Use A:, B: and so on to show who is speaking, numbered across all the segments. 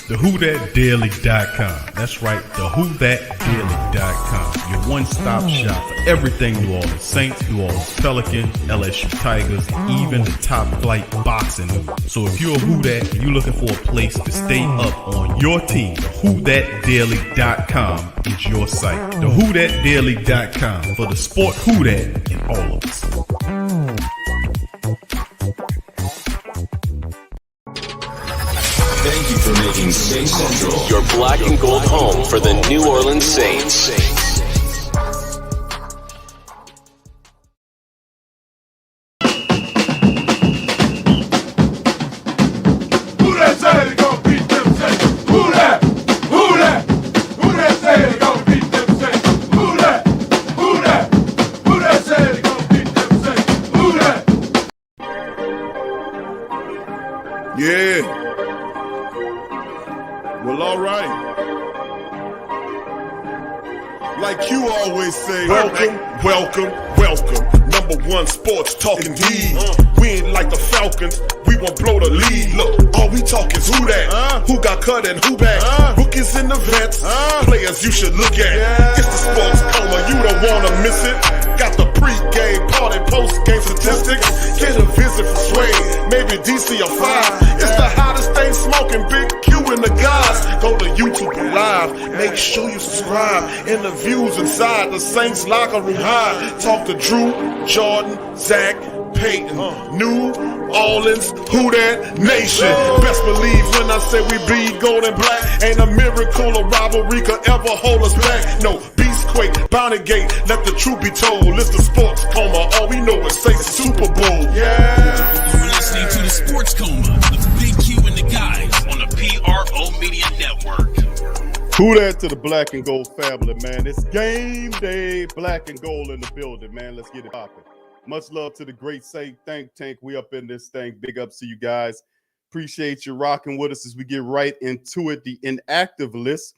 A: TheWhoThatDaily.com. That's right, TheWhoThatDaily.com. Your one-stop shop for everything New Orleans Saints, New Orleans Pelicans, LSU Tigers, even the top flight boxing news. So if you're a Who That and you're looking for a place to stay up on your team, TheWhoThatDaily.com is your site. TheWhoThatDaily.com for the sport Who That in all of us.
B: Thank you for making Saint Central your black and gold home for the New Orleans Saints.
C: Who that say they gonna beat them Saints? Who that? Who that? Who that say they gonna beat them Saints? Who that? Who that? Who that say they gonna beat them Saints? Who that?
D: Yeah. Well, all right. Like you always say, welcome, welcome, welcome. Number one sports talking D. We ain't like the Falcons. We won't blow the lead. Look, all we talk is who that, who got cut and who back. Rookies in the vets, players you should look at. It's the sports coma, you don't wanna miss it. Got the pre-game, party, post-game statistics. Get a visit from Sway, maybe DC or 5. It's the hottest thing smoking, Big Q and the guys. Go to YouTube Live, make sure you subscribe. Interviews inside the Saints locker room high. Talk to Drew, Jordan, Zach, Payton, New Orleans, Who That Nation. Best believe when I say we bleed gold and black. Ain't a miracle or rivalry could ever hold us back. No, Beastquake, Bounty Gate, let the truth be told. It's the sports coma, all we know is say Super Bowl. Yeah.
B: You're listening to the Sports Coma with Big Q and the guys on the PRO Media Network.
D: Who that to the black and gold family, man. It's game day, black and gold in the building, man. Let's get it popping. Much love to the great Saint Think Tank. We up in this thing. Big ups to you guys. Appreciate you rocking with us as we get right into it. The inactive list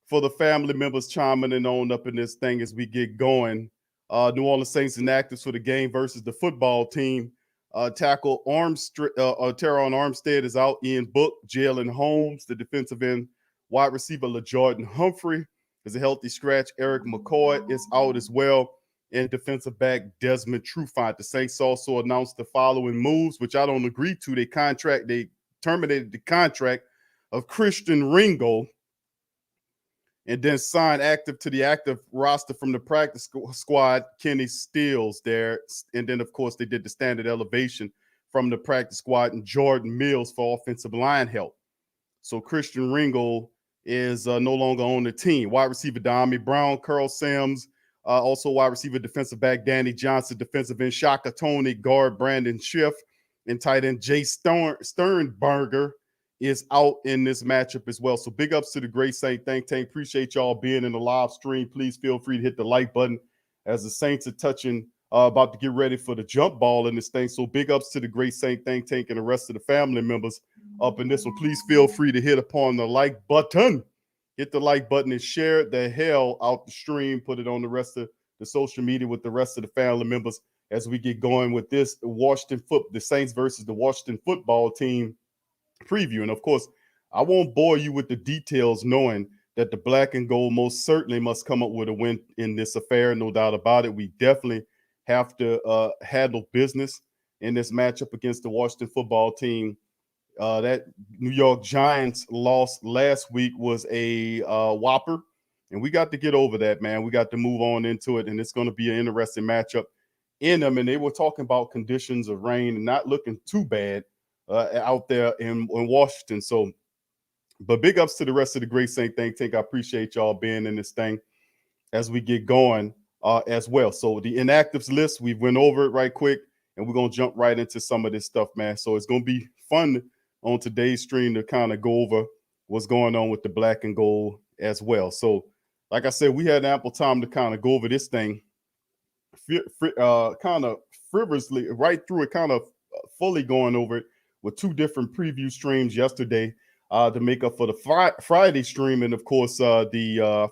D: for the family members chiming in on up in this thing as we get going. New Orleans Saints inactives for the game versus the football team. Tackle Teron Armstead is out. Ian Book, Jalen Holmes, the defensive end. Wide receiver LaJordan Humphrey is a healthy scratch. Eric McCoy is out as well. And defensive back Desmond Trufant. The Saints also announced the following moves, which I don't agree to. They terminated the contract of Christian Ringo and then signed active to the active roster from the practice squad, Kenny Stills there. And then, of course, they did the standard elevation from the practice squad and Jordan Mills for offensive line help. So Christian Ringo is no longer on the team. Wide receiver Dami Brown, Carl Sams, also wide receiver defensive back Danny Johnson, defensive end Shaka Tony, guard Brandon Schiff, and tight end Jay Sternberger is out in this matchup as well. So big ups to the great Saint Think Tank. Appreciate y'all being in the live stream. Please feel free to hit the like button as the Saints are touching, about to get ready for the jump ball in this thing. So big ups to the great Saint Think Tank and the rest of the family members up in this one. Please feel free to hit upon the like button. Hit the like button and share the hell out the stream. Put it on the rest of the social media with the rest of the family members as we get going with this the Saints versus the Washington football team preview. And of course, I won't bore you with the details, knowing that the black and gold most certainly must come up with a win in this affair. No doubt about it. We definitely have to handle business in this matchup against the Washington football team. That New York Giants loss last week was a whopper, and we got to get over that, man. We got to move on into it, and it's going to be an interesting matchup in them. And they were talking about conditions of rain and not looking too bad out there in Washington. So, but big ups to the rest of the great Saint Think Tank. I appreciate y'all being in this thing as we get going as well. So the inactives list, we went over it right quick, and we're going to jump right into some of this stuff, man. So it's going to be fun on today's stream to kind of go over what's going on with the black and gold as well. So like I said, we had ample time to kind of go over this thing kind of frivolously right through it, kind of fully going over it with two different preview streams yesterday to make up for the Friday stream. And of course, I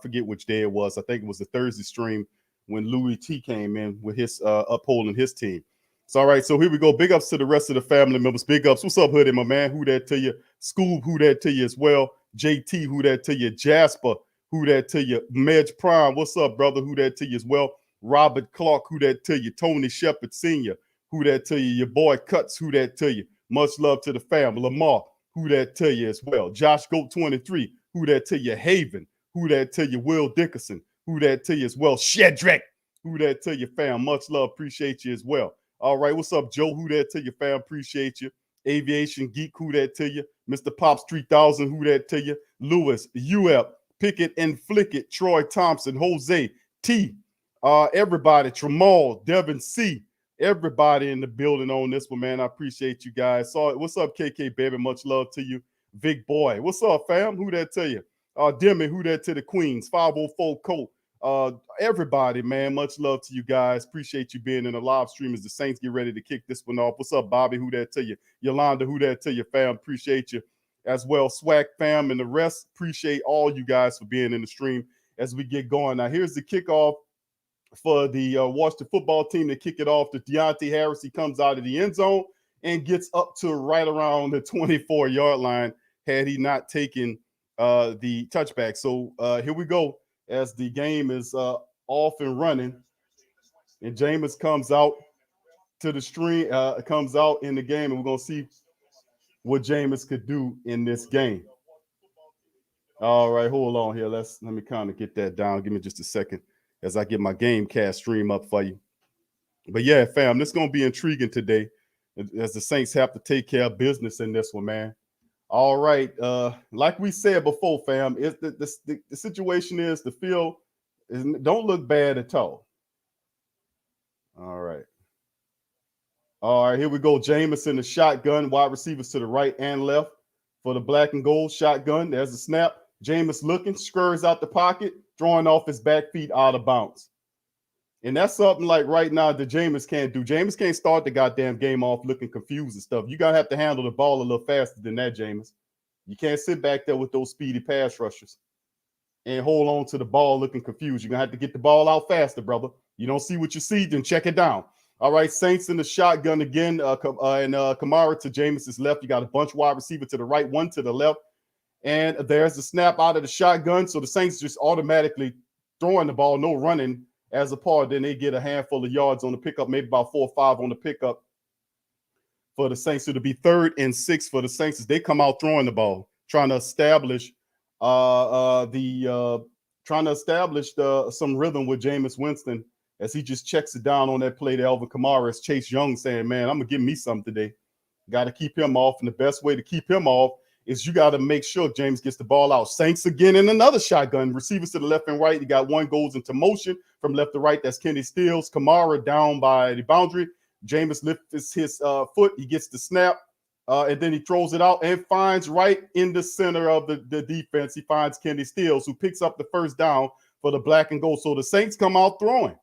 D: forget which day it was. I think it was the Thursday stream when Louis T came in with his upholding his team. So, all right, so here we go. Big ups to the rest of the family members. Big ups. What's up, Hoodie, my man? Who that to you? Scoob, who that to you as well? JT, who that to you? Jasper, who that to you? Medj Prime, what's up, brother? Who that to you as well? Robert Clark, who that to you? Tony Shepard Sr., who that to you? Your boy Cuts, who that to you? Much love to the family. Lamar, who that to you as well? Josh Goat 23, who that to you? Haven, who that to you? Will Dickerson, who that to you as well? Shedrack, who that to you, fam? Much love, appreciate you as well. All right, what's up, Joe? Who that to you, fam? Appreciate you. Aviation Geek, who that to you? Mr. Pops 3000, who that to you? Lewis, UF, Pickett and Flickett, Troy Thompson, Jose, T, everybody, Tramal, Devin C, everybody in the building on this one, man. I appreciate you guys. What's up, KK, baby? Much love to you. Vic Boy, what's up, fam? Who that to you? Demi, who that to the Queens? 504 Colt. Everybody, man, much love to you guys. Appreciate you being in the live stream as the Saints get ready to kick this one off. What's up, Bobby? Who that to you? Yolanda, who that to you, fam? Appreciate you as well. Swag fam and the rest. Appreciate all you guys for being in the stream as we get going. Now, here's the kickoff for the Washington football team to kick it off. The Deontay Harris, he comes out of the end zone and gets up to right around the 24-yard line had he not taken the touchback. So here we go as the game is off and running. And Jameis comes out to the stream, comes out in the game, and we're going to see what Jameis could do in this game. All right, hold on here. Let me kind of get that down. Give me just a second as I get my Gamecast stream up for you. But yeah, fam, this is going to be intriguing today as the Saints have to take care of business in this one, man. All right, like we said before, fam, the situation is the field don't look bad at all. All right. All right, here we go. Jameis in the shotgun, wide receivers to the right and left for the black and gold shotgun. There's a snap. Jameis looking, scurries out the pocket, throwing off his back feet out of bounds. And that's something like right now that Jameis can't do. Jameis can't start the goddamn game off looking confused and stuff. You're going to have to handle the ball a little faster than that, Jameis. You can't sit back there with those speedy pass rushers and hold on to the ball looking confused. You're going to have to get the ball out faster, brother. You don't see what you see, then check it down. All right, Saints in the shotgun again, and Kamara to Jameis's left. You got a bunch wide receiver to the right, one to the left. And there's the snap out of the shotgun. So the Saints just automatically throwing the ball, no running as a part. Then they get a handful of yards on the pickup, maybe about 4 or 5 on the pickup for the Saints. So it'll be 3rd and 6 for the Saints as they come out throwing the ball, trying to establish some rhythm with Jameis Winston as he just checks it down on that play to Alvin Kamara as Chase Young saying, man, I'm going to give me something today. Got to keep him off. And the best way to keep him off is you got to make sure James gets the ball out. Saints again in another shotgun. Receivers to the left and right. You got one goes into motion from left to right. That's Kenny Stills. Kamara down by the boundary. Jameis lifts his foot. He gets the snap. And then he throws it out and finds right in the center of the defense. He finds Kenny Stills, who picks up the first down for the black and gold. So the Saints come out throwing.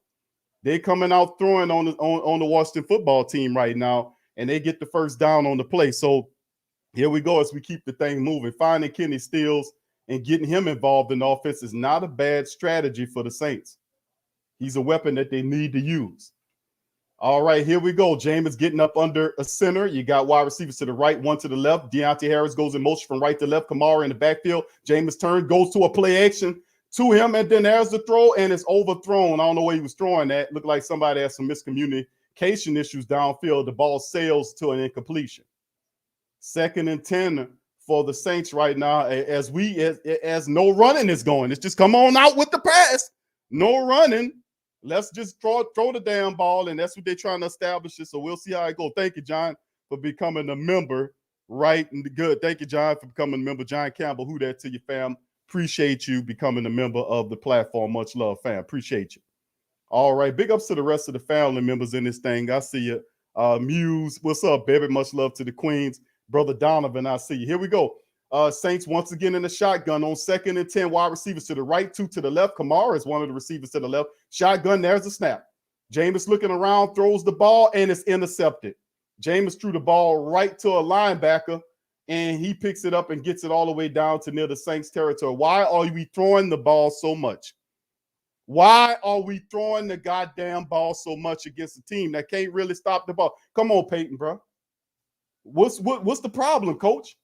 D: They're coming out throwing on the Washington football team right now, and they get the first down on the play. So here we go as we keep the thing moving. Finding Kenny Stills and getting him involved in the offense is not a bad strategy for the Saints. He's a weapon that they need to use. All right, here we go. Jameis getting up under a center. You got wide receivers to the right, one to the left. Deontay Harris goes in motion from right to left. Kamara in the backfield. Jameis turn, goes to a play action to him, and then there's the throw, and it's overthrown. I don't know where he was throwing that. Looked like somebody had some miscommunication issues downfield. The ball sails to an incompletion. 2nd and 10 for the Saints right now as no running is going. It's just come on out with the pass. No running. Let's just throw the damn ball, and that's what they're trying to establish. So we'll see how it goes. Thank you, John, for becoming a member. Right and good. Thank you, John, for becoming a member. John Campbell, who that to you, fam? Appreciate you becoming a member of the platform. Much love, fam. Appreciate you. All right. Big ups to the rest of the family members in this thing. I see you. Muse, what's up, baby? Much love to the Queens. Brother Donovan, I see you. Here we go. Saints once again in the shotgun on 2nd and 10. Wide receivers to the right, 2 to the left. Kamara is one of the receivers to the left. Shotgun, there's a snap. Jameis looking around, throws the ball, and it's intercepted. Jameis threw the ball right to a linebacker, and he picks it up and gets it all the way down to near the Saints territory. Why are we throwing the ball so much? Why are we throwing the goddamn ball so much against a team that can't really stop the ball? Come on, Payton, bro. What's the problem, coach?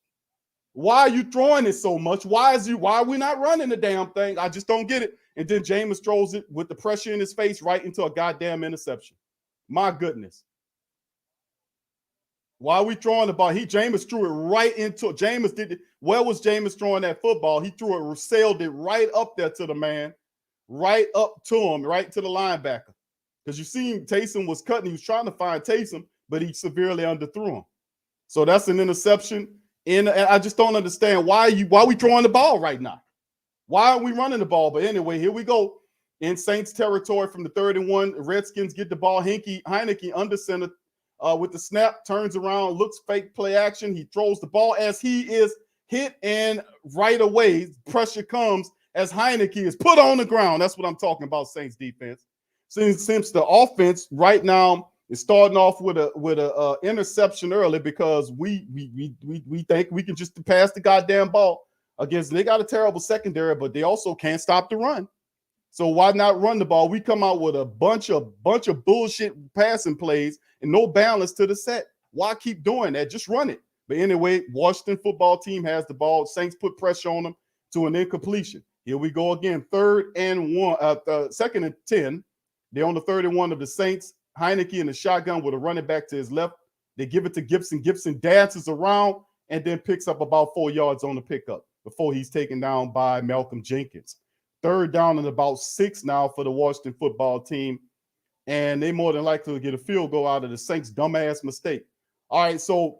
D: Why are you throwing it so much? Why are we not running the damn thing? I just don't get it. And then Jameis throws it with the pressure in his face right into a goddamn interception. My goodness. Why are we throwing the ball? Jameis threw it right into it. Jameis did it. Where was Jameis throwing that football? He threw it, sailed it right up there to the man, right up to him, right to the linebacker. Because you see Taysom was cutting. He was trying to find Taysom, but he severely underthrew him. So that's an interception. And I just don't understand why are we throwing the ball right now? Why aren't we running the ball? But anyway, here we go. In Saints territory from the 31, Redskins get the ball. Heineke under center with the snap, turns around, looks fake play action. He throws the ball as he is hit, and right away, pressure comes as Heineke is put on the ground. That's what I'm talking about, Saints defense. Since the offense right now is starting off with a interception early because we think we can just pass the goddamn ball against. They got a terrible secondary, but they also can't stop the run. So why not run the ball? We come out with a bunch of bullshit passing plays and no balance to the set. Why keep doing that? Just run it. But anyway, Washington football team has the ball. Saints put pressure on them to an incompletion. Here we go again. 2nd and 10. They're on the 31 of the Saints. Heineke in the shotgun with a running back to his left. They give it to Gibson. Gibson dances around and then picks up about 4 yards on the pickup before he's taken down by Malcolm Jenkins. 3rd down and about 6 now for the Washington football team. And they more than likely will get a field goal out of the Saints' dumbass mistake. All right, so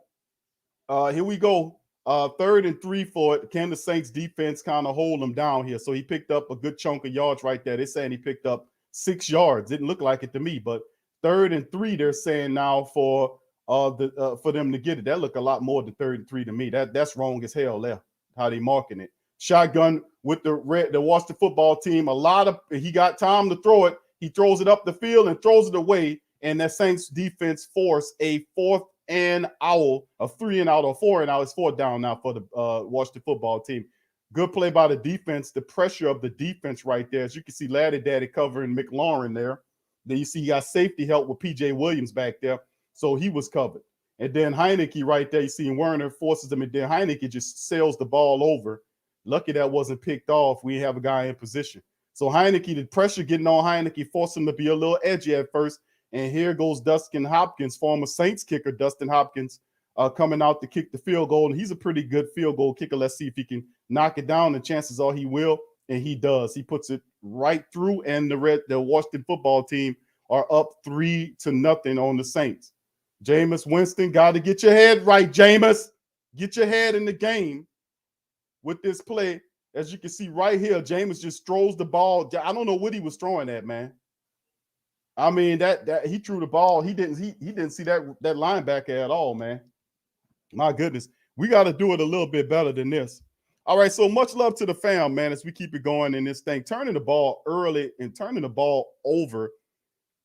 D: here we go. 3rd and 3 for it. Can the Saints defense kind of hold them down here? So he picked up a good chunk of yards right there. They're saying he picked up 6 yards. Didn't look like it to me, but 3rd and 3 they're saying now for them to get it. That look a lot more than 3rd and 3 to me. That's wrong as hell there, how they marking it. Shotgun with the Washington football team. He got time to throw it. He throws it up the field and throws it away. And that Saints defense force a 4th and out, a 3 and out, or 4 and out. It's 4th down now for the Washington football team. Good play by the defense. The pressure of the defense right there. As you can see, Laddie Daddy covering McLaurin there. Then you see he got safety help with P.J. Williams back there. So he was covered. And then Heineke right there, you see Werner forces him, and then Heineke just sails the ball over. Lucky that wasn't picked off. We have a guy in position. So Heineke, the pressure getting on Heineke, forced him to be a little edgy at first. And here goes Dustin Hopkins, former Saints kicker Dustin Hopkins, coming out to kick the field goal. And he's a pretty good field goal kicker. Let's see if he can knock it down. The chances are he will, and he does. He puts it right through, and the Washington football team are up 3-0 on the Saints. Jameis Winston, got to get your head right, Jameis. Get your head in the game with this play. As you can see right here, Jameis just throws the ball. I don't know what he was throwing at, man. I mean, that he threw the ball. He didn't see that linebacker at all, man. My goodness. We got to do it a little bit better than this. All right, so much love to the fam, man, as we keep it going in this thing. Turning the ball early and turning the ball over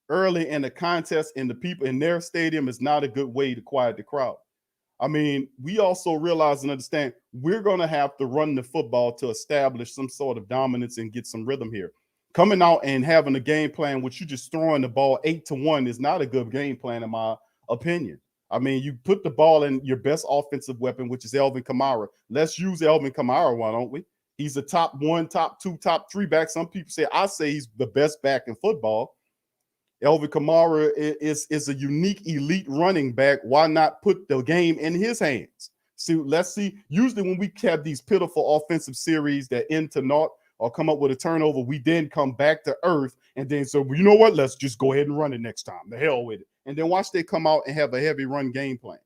D: early in the contest and the people in their stadium is not a good way to quiet the crowd. I mean, we also realize and understand we're going to have to run the football to establish some sort of dominance and get some rhythm here. Coming out and having a game plan, which you just throwing the ball 8-1 is not a good game plan, in my opinion. I mean, you put the ball in your best offensive weapon, which is Alvin Kamara. Let's use Alvin Kamara, why don't we? He's a top 1, top 2, top 3 back. Some people say, I say he's the best back in football. Alvin Kamara is a unique elite running back. Why not put the game in his hands? So let's see. Usually when we have these pitiful offensive series that end to naught or come up with a turnover, we then come back to earth and then so you know what? Let's just go ahead and run it next time. The hell with it. And then watch they come out and have a heavy run game plan.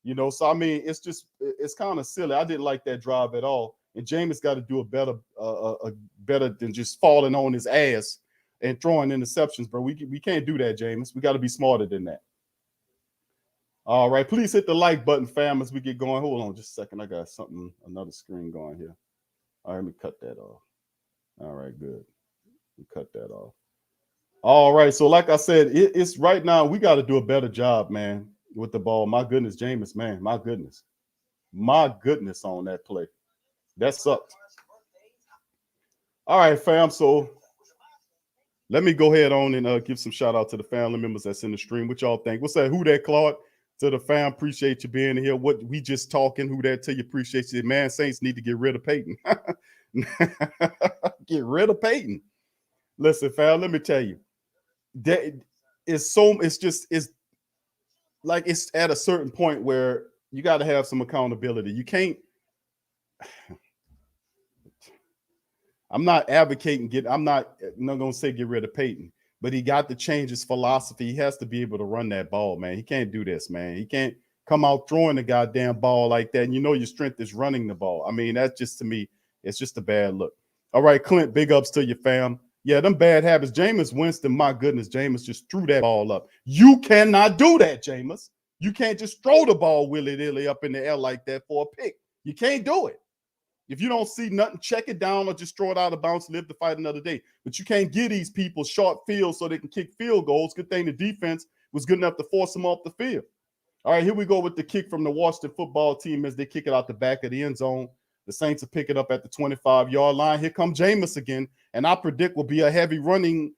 D: You know, so I mean, it's kind of silly. I didn't like that drive at all. And Jameis got to do a better than just falling on his ass and throwing interceptions, bro. We can't do that, Jameis. We got to be smarter than that. All right, please hit the like button, fam, as we get going. Hold on just a second. I got another screen going here. All right, let me cut that off. All right, good. We cut that off. All right, so like I said, it's right now we got to do a better job, man, with the ball. My goodness, Jameis, man, my goodness on that play. That sucked. All right, fam, so let me go ahead on and give some shout out to the family members that's in the stream. What y'all think? What's that? Who that, Claude? to the fam. Appreciate you being here. What we just talking, who that to you, appreciate you. Man, Saints need to get rid of Payton. Get rid of Payton. Listen, fam, let me tell you. That it's like it's at a certain point where you got to have some accountability. You can't. I'm not advocating I'm not going to say get rid of Payton, but he got to change his philosophy. He has to be able to run that ball, man. He can't do this, man. He can't come out throwing the goddamn ball like that. And you know your strength is running the ball. I mean, that's just, to me, it's just a bad look. All right, Clint, big ups to your fam. Yeah, them bad habits. Jameis Winston, my goodness, Jameis just threw that ball up. You cannot do that, Jameis. You can't just throw the ball willy-nilly up in the air like that for a pick. You can't do it. If you don't see nothing, check it down or just throw it out of bounds, live to fight another day. But you can't give these people short fields so they can kick field goals. Good thing the defense was good enough to force them off the field. All right, here we go with the kick from the Washington football team as they kick it out the back of the end zone. The Saints will pick it up at the 25-yard line. Here comes Jameis again, and I predict will be a heavy running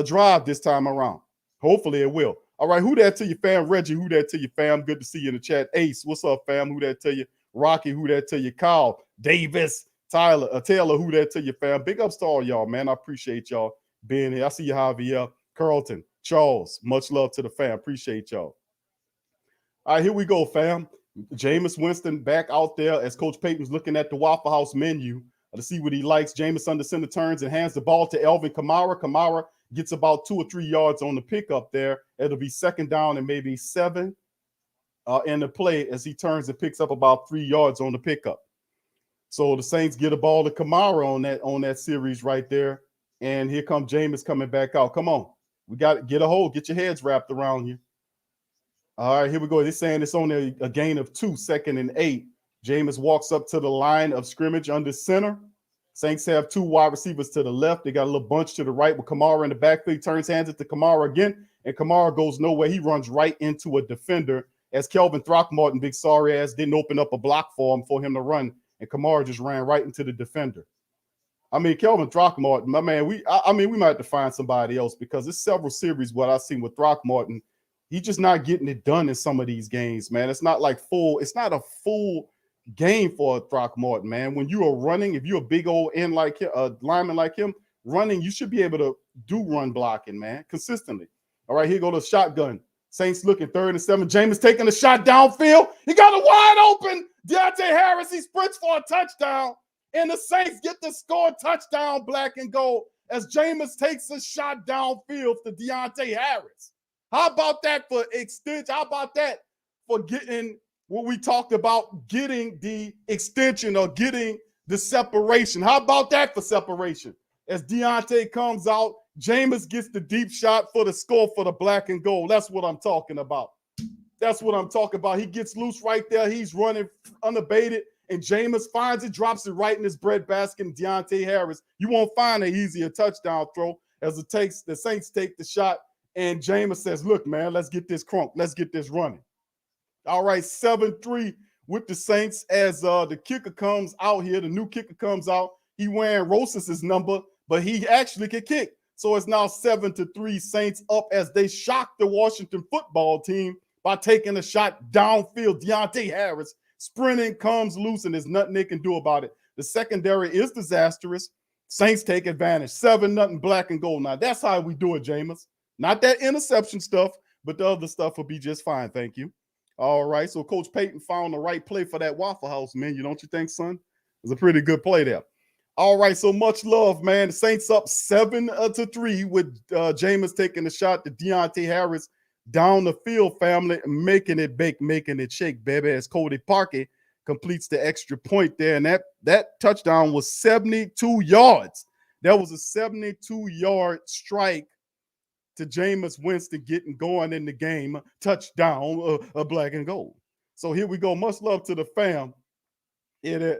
D: drive this time around. Hopefully it will. All right, who that to you, fam? Reggie, who that to you, fam? Good to see you in the chat. Ace, what's up, fam? Who that to you? Rocky, who that to you? Kyle, Davis, Tyler, Taylor, who that to you, fam? Big ups to all y'all, man. I appreciate y'all being here. I see you, Javier, Carlton, Charles. Much love to the fam. Appreciate y'all. All right, here we go, fam. Jameis Winston back out there as Coach Payton's looking at the Waffle House menu to see what he likes. Jameis under center turns and hands the ball to Alvin Kamara. Kamara gets about 2 or 3 yards on the pickup there. It'll be second down and maybe 7 in the play as he turns and picks up about 3 yards on the pickup. So the Saints get a ball to Kamara on that series right there. And here comes Jameis coming back out. Come on. We got to get a hold. Get your heads wrapped around you. All right, here we go. They're saying it's only a gain of 2, 2nd and 8. Jameis walks up to the line of scrimmage under center. Saints have 2 wide receivers to the left. They got a little bunch to the right with Kamara in the backfield. He turns, hands it to Kamara again, and Kamara goes nowhere. He runs right into a defender as Kelvin Throckmorton, big sorry ass, didn't open up a block for him to run, and Kamara just ran right into the defender. I mean, Kelvin Throckmorton, my man, we might have to find somebody else because there's several series what I've seen with Throckmorton. He's just not getting it done in some of these games, man. It's not a full game for Throckmorton, man. When you are running, if you're a big old end like him, a lineman like him, running, you should be able to do run blocking, man, consistently. All right, here go the shotgun. Saints looking 3rd and 7. Jameis taking a shot downfield. He got a wide open Deontay Harris. He sprints for a touchdown, and the Saints get the score touchdown, black and gold, as Jameis takes a shot downfield to Deontay Harris. How about that for extension? How about that for getting what we talked about, getting the extension or getting the separation? How about that for separation? As Deontay comes out, Jameis gets the deep shot for the score for the black and gold. That's what I'm talking about. That's what I'm talking about. He gets loose right there. He's running unabated, and Jameis finds it, drops it right in his breadbasket, and Deontay Harris. You won't find an easier touchdown throw as the Saints take the shot. And Jameis says, look, man, let's get this crunk. Let's get this running. All right, 7-3 with the Saints as the kicker comes out here. The new kicker comes out. He wearing Rosas' number, but he actually can kick. So it's now 7-3 Saints up as they shock the Washington football team by taking a shot downfield. Deontay Harris sprinting, comes loose, and there's nothing they can do about it. The secondary is disastrous. Saints take advantage. 7-0 black and gold. Now, that's how we do it, Jameis. Not that interception stuff, but the other stuff will be just fine. Thank you. All right. So Coach Payton found the right play for that Waffle House menu, don't you think, son? It was a pretty good play there. All right. So much love, man. The Saints up 7-3 with Jameis taking the shot to Deontay Harris down the field, family, making it bake, making it shake, baby, as Cody Parkey completes the extra point there. And that touchdown was 72 yards. That was a 72-yard strike to Jameis Winston getting going in the game. Touchdown, black and gold. So here we go. Much love to the fam. Hold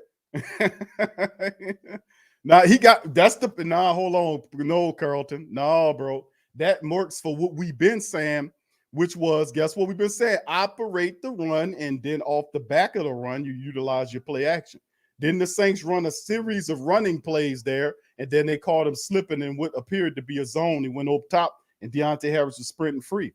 D: on. No, Carlton. No, bro. That works for what we've been saying, which was, guess what we've been saying? Operate the run, and then off the back of the run, you utilize your play action. Then the Saints run a series of running plays there, and then they caught him slipping in what appeared to be a zone. He went up top, and Deontay Harris was sprinting free.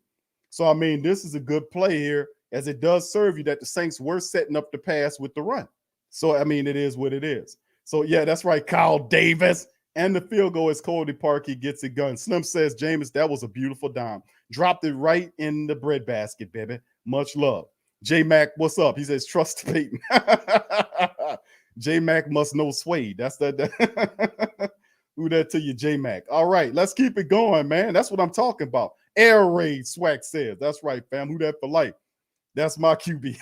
D: So, I mean, this is a good play here. as it does serve you that the Saints were setting up the pass with the run. So, I mean, it is what it is. So, yeah, that's right, Kyle Davis. And the field goal is Cody Parkey gets it done. Slim says, Jameis, that was a beautiful dime. Dropped it right in the breadbasket, baby. Much love. J-Mac, what's up? He says, trust Peyton. J-Mac must know Swade. That's that. Who that to you, J-Mac. All right, let's keep it going, man. That's what I'm talking about. Air raid, Swag says. That's right, fam. Who that for life? That's my QB.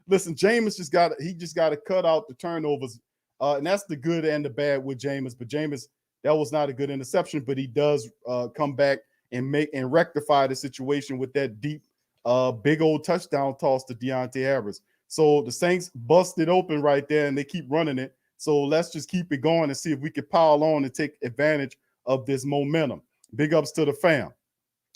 D: Listen, Jameis just got to cut out the turnovers. And that's the good and the bad with Jameis. But Jameis, that was not a good interception, but he does come back and rectify the situation with that deep, big old touchdown toss to Deontay Harris. So the Saints busted open right there, and they keep running it. So let's just keep it going and see if we can pile on and take advantage of this momentum. Big ups to the fam.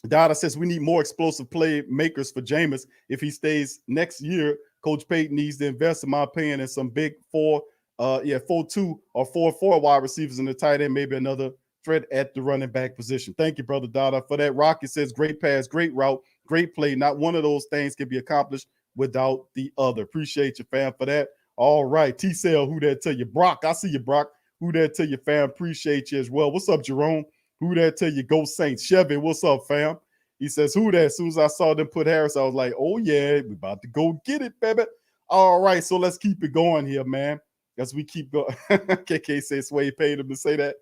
D: Dada says we need more explosive play makers for Jameis. If he stays next year, Coach Payton needs to invest, in my opinion, in some big 4-2 or 4-4 wide receivers in the tight end, maybe another threat at the running back position. Thank you, Brother Dada, for that. Rocky says great pass, great route, great play. Not one of those things can be accomplished without the other. Appreciate you, fam, for that. All right, T-Cell, who that to you? Brock, I see you, Brock. Who that to you, fam? Appreciate you as well. What's up, Jerome? Who that to you? Go Saints. Chevy, what's up, fam? He says, who that? As soon as I saw them put Harris, I was like, oh, yeah, we about to go get it, baby. All right, so let's keep it going here, man. As we keep going. KK says Sway paid him to say that.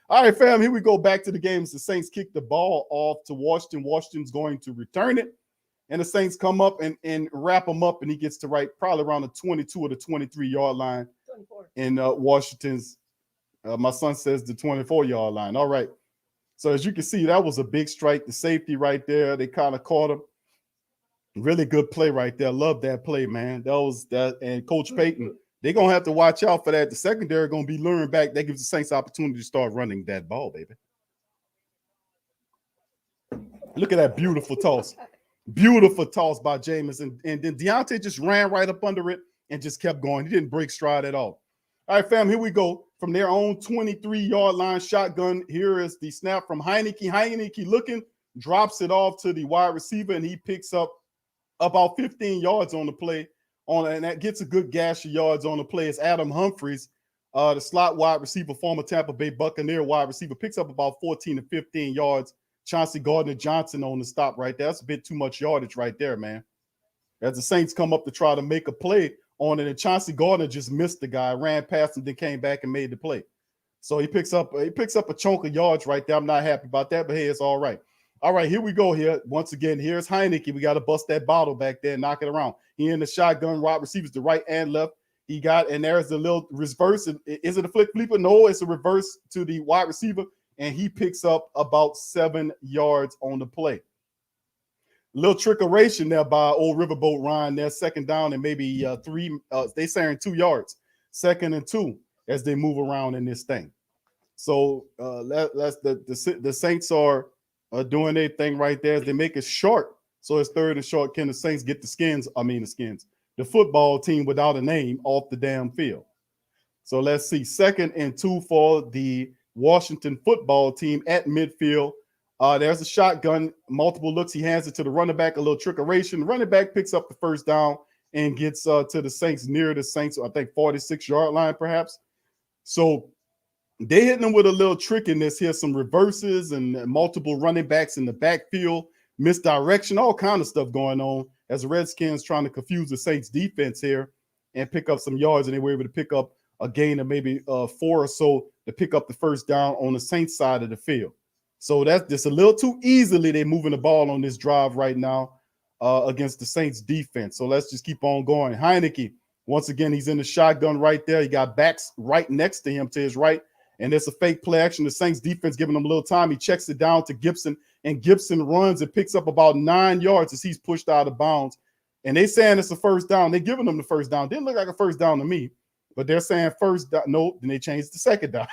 D: All right, fam, here we go back to the games. The Saints kick the ball off to Washington. Washington's going to return it. And the Saints come up and wrap him up, and he gets to probably around the 22 or the 23-yard line 24. In Washington's, my son says the 24-yard line. All right. So as you can see, that was a big strike. The safety right there, they kind of caught him. Really good play right there. Love that play, man. That was that. And Coach Payton, they're going to have to watch out for that. The secondary going to be luring back. That gives the Saints opportunity to start running that ball, baby. Look at that beautiful toss. Beautiful toss by Jameis. And then Deontay just ran right up under it and just kept going. He didn't break stride at all. All right, fam, here we go. From their own 23-yard line shotgun, here is the snap from Heineke. Heineke looking, drops it off to the wide receiver, and he picks up about 15 yards on the play. And that gets a good gash of yards on the play. It's Adam Humphries, the slot wide receiver, former Tampa Bay Buccaneer wide receiver, picks up about 14 to 15 yards. Chauncey Gardner-Johnson on the stop right there. That's a bit too much yardage right there, man. As the Saints come up to try to make a play on it, and Chauncey Gardner just missed the guy, ran past him, then came back and made the play. So he picks up a chunk of yards right there. I'm not happy about that, but hey, it's all right. All right, here we go here. Once again, here's Heineke. We got to bust that bottle back there and knock it around. He in the shotgun, wide receivers to right and left. And there's the little reverse. Is it a flick flipper? No, it's a reverse to the wide receiver, and he picks up about 7 yards on the play. Little trickeration there by old Riverboat Ryan there, second down and maybe 3. They saying 2 yards, 2nd and 2 as they move around in this thing. So that's the Saints are doing their thing right there as they make it short. So it's 3rd and short. Can the Saints get the football team without a name off the damn field? So let's see, 2nd and 2 for the Washington football team at midfield. There's a shotgun, multiple looks. He hands it to the running back, a little trickeration. The running back picks up the first down and gets to the Saints, near the Saints, I think 46-yard line perhaps. So they hitting them with a little trickiness here, some reverses and multiple running backs in the backfield, misdirection, all kind of stuff going on as the Redskins trying to confuse the Saints defense here and pick up some yards, and they were able to pick up a gain of maybe 4 or so to pick up the first down on the Saints side of the field. So that's just a little too easily they're moving the ball on this drive right now against the Saints defense. So let's just keep on going. Heineke, once again, he's in the shotgun right there. He got backs right next to him to his right, and it's a fake play action. The Saints defense giving him a little time. He checks it down to Gibson, and Gibson runs and picks up about 9 yards as he's pushed out of bounds. And they saying it's a first down. They're giving them the first down. Didn't look like a first down to me, but they're saying first down. No, then they changed the second down.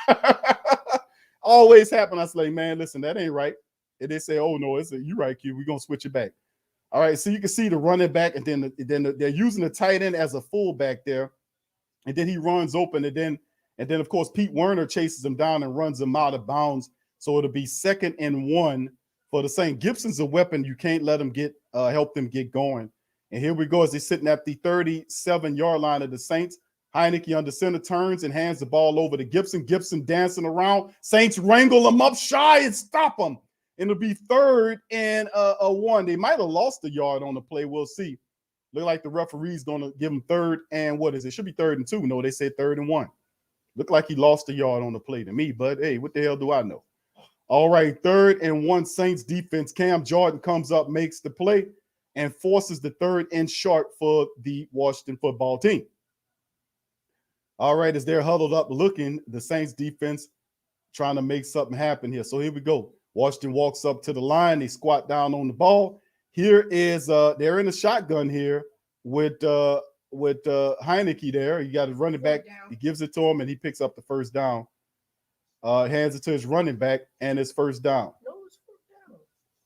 D: Always happen. I was like, man, listen, that ain't right. And they say, oh, no, you're right, Q. We're going to switch it back. All right, so you can see the running back, and then they're using the tight end as a fullback there. And then he runs open, and then, of course, Pete Werner chases him down and runs him out of bounds. So it'll be 2nd and 1 for the Saints. Gibson's a weapon. You can't let him get help them get going. And here we go as they're sitting at the 37-yard line of the Saints. Heineke under center turns and hands the ball over to Gibson. Gibson dancing around. Saints wrangle him up shy and stop him. And it'll be 3rd and 1. They might have lost a yard on the play. We'll see. Look like the referee's going to give him 3rd and what is it? Should be 3rd and 2. No, they said 3rd and 1. Look like he lost a yard on the play to me, but hey, what the hell do I know? All right, 3rd and 1 Saints defense. Cam Jordan comes up, makes the play, and forces the 3rd and short for the Washington football team. All right, as they're huddled up looking, the Saints defense trying to make something happen here. So here we go. Washington walks up to the line. They squat down on the ball. Here is they're in a shotgun here with Heineke there. You got his running back. He gives it to him, and he picks up the first down. Hands it to his running back, and it's first down.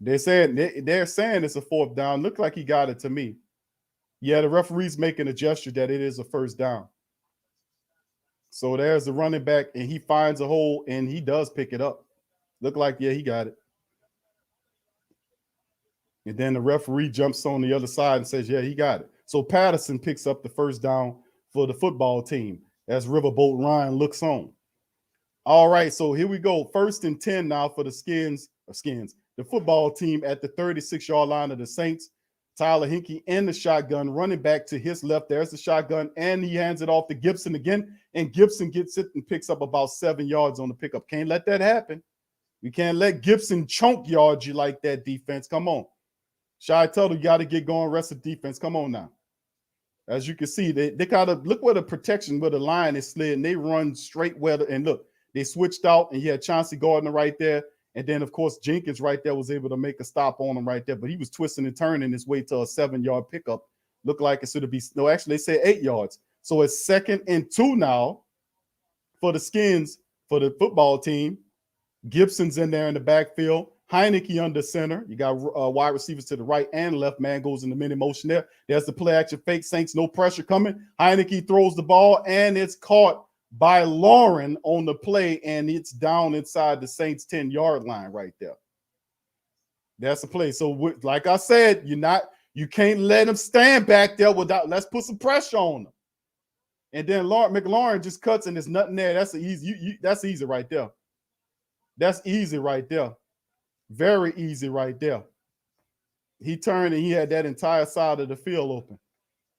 D: They're saying it's a 4th down. Looked like he got it to me. Yeah, the referee's making a gesture that it is a first down. So there's the running back, and he finds a hole, and he does pick it up. Look like, yeah, he got it. And then the referee jumps on the other side and says, yeah, he got it. So Patterson picks up the first down for the football team as Riverboat Ryan looks on. All right, so here we go. 1st and 10 now for the Skins, the football team at the 36-yard line of the Saints. Tyler Hinkie in the shotgun, running back to his left. There's the shotgun, and he hands it off to Gibson again, and Gibson gets it and picks up about 7 yards on the pickup. Can't let that happen. You can't let Gibson chunk yards you like that, defense. Come on. Shy Tuttle, you got to get going. Rest of the defense. Come on now. As you can see, they kind of look where the protection, where the line is slid, and they run straight where and look, they switched out, and you had Chauncey Gardner right there. And then, of course, Jenkins right there was able to make a stop on him right there. But he was twisting and turning his way to a 7-yard pickup. Looked like it should have been, no, actually, they said 8 yards. So it's 2nd and 2 now for the Skins, for the football team. Gibson's in there in the backfield. Heineke under center. You got wide receivers to the right and left. Man goes in the mini motion there. There's the play action fake. Saints, no pressure coming. Heineke throws the ball, and it's caught by Lauren on the play, and it's down inside the Saints 10-yard line right there. That's the play. So, like I said, you can't let him stand back there without. Let's put some pressure on him. And then McLaurin just cuts, and there's nothing there. That's easy. That's easy right there. That's easy right there. Very easy right there. He turned, and he had that entire side of the field open.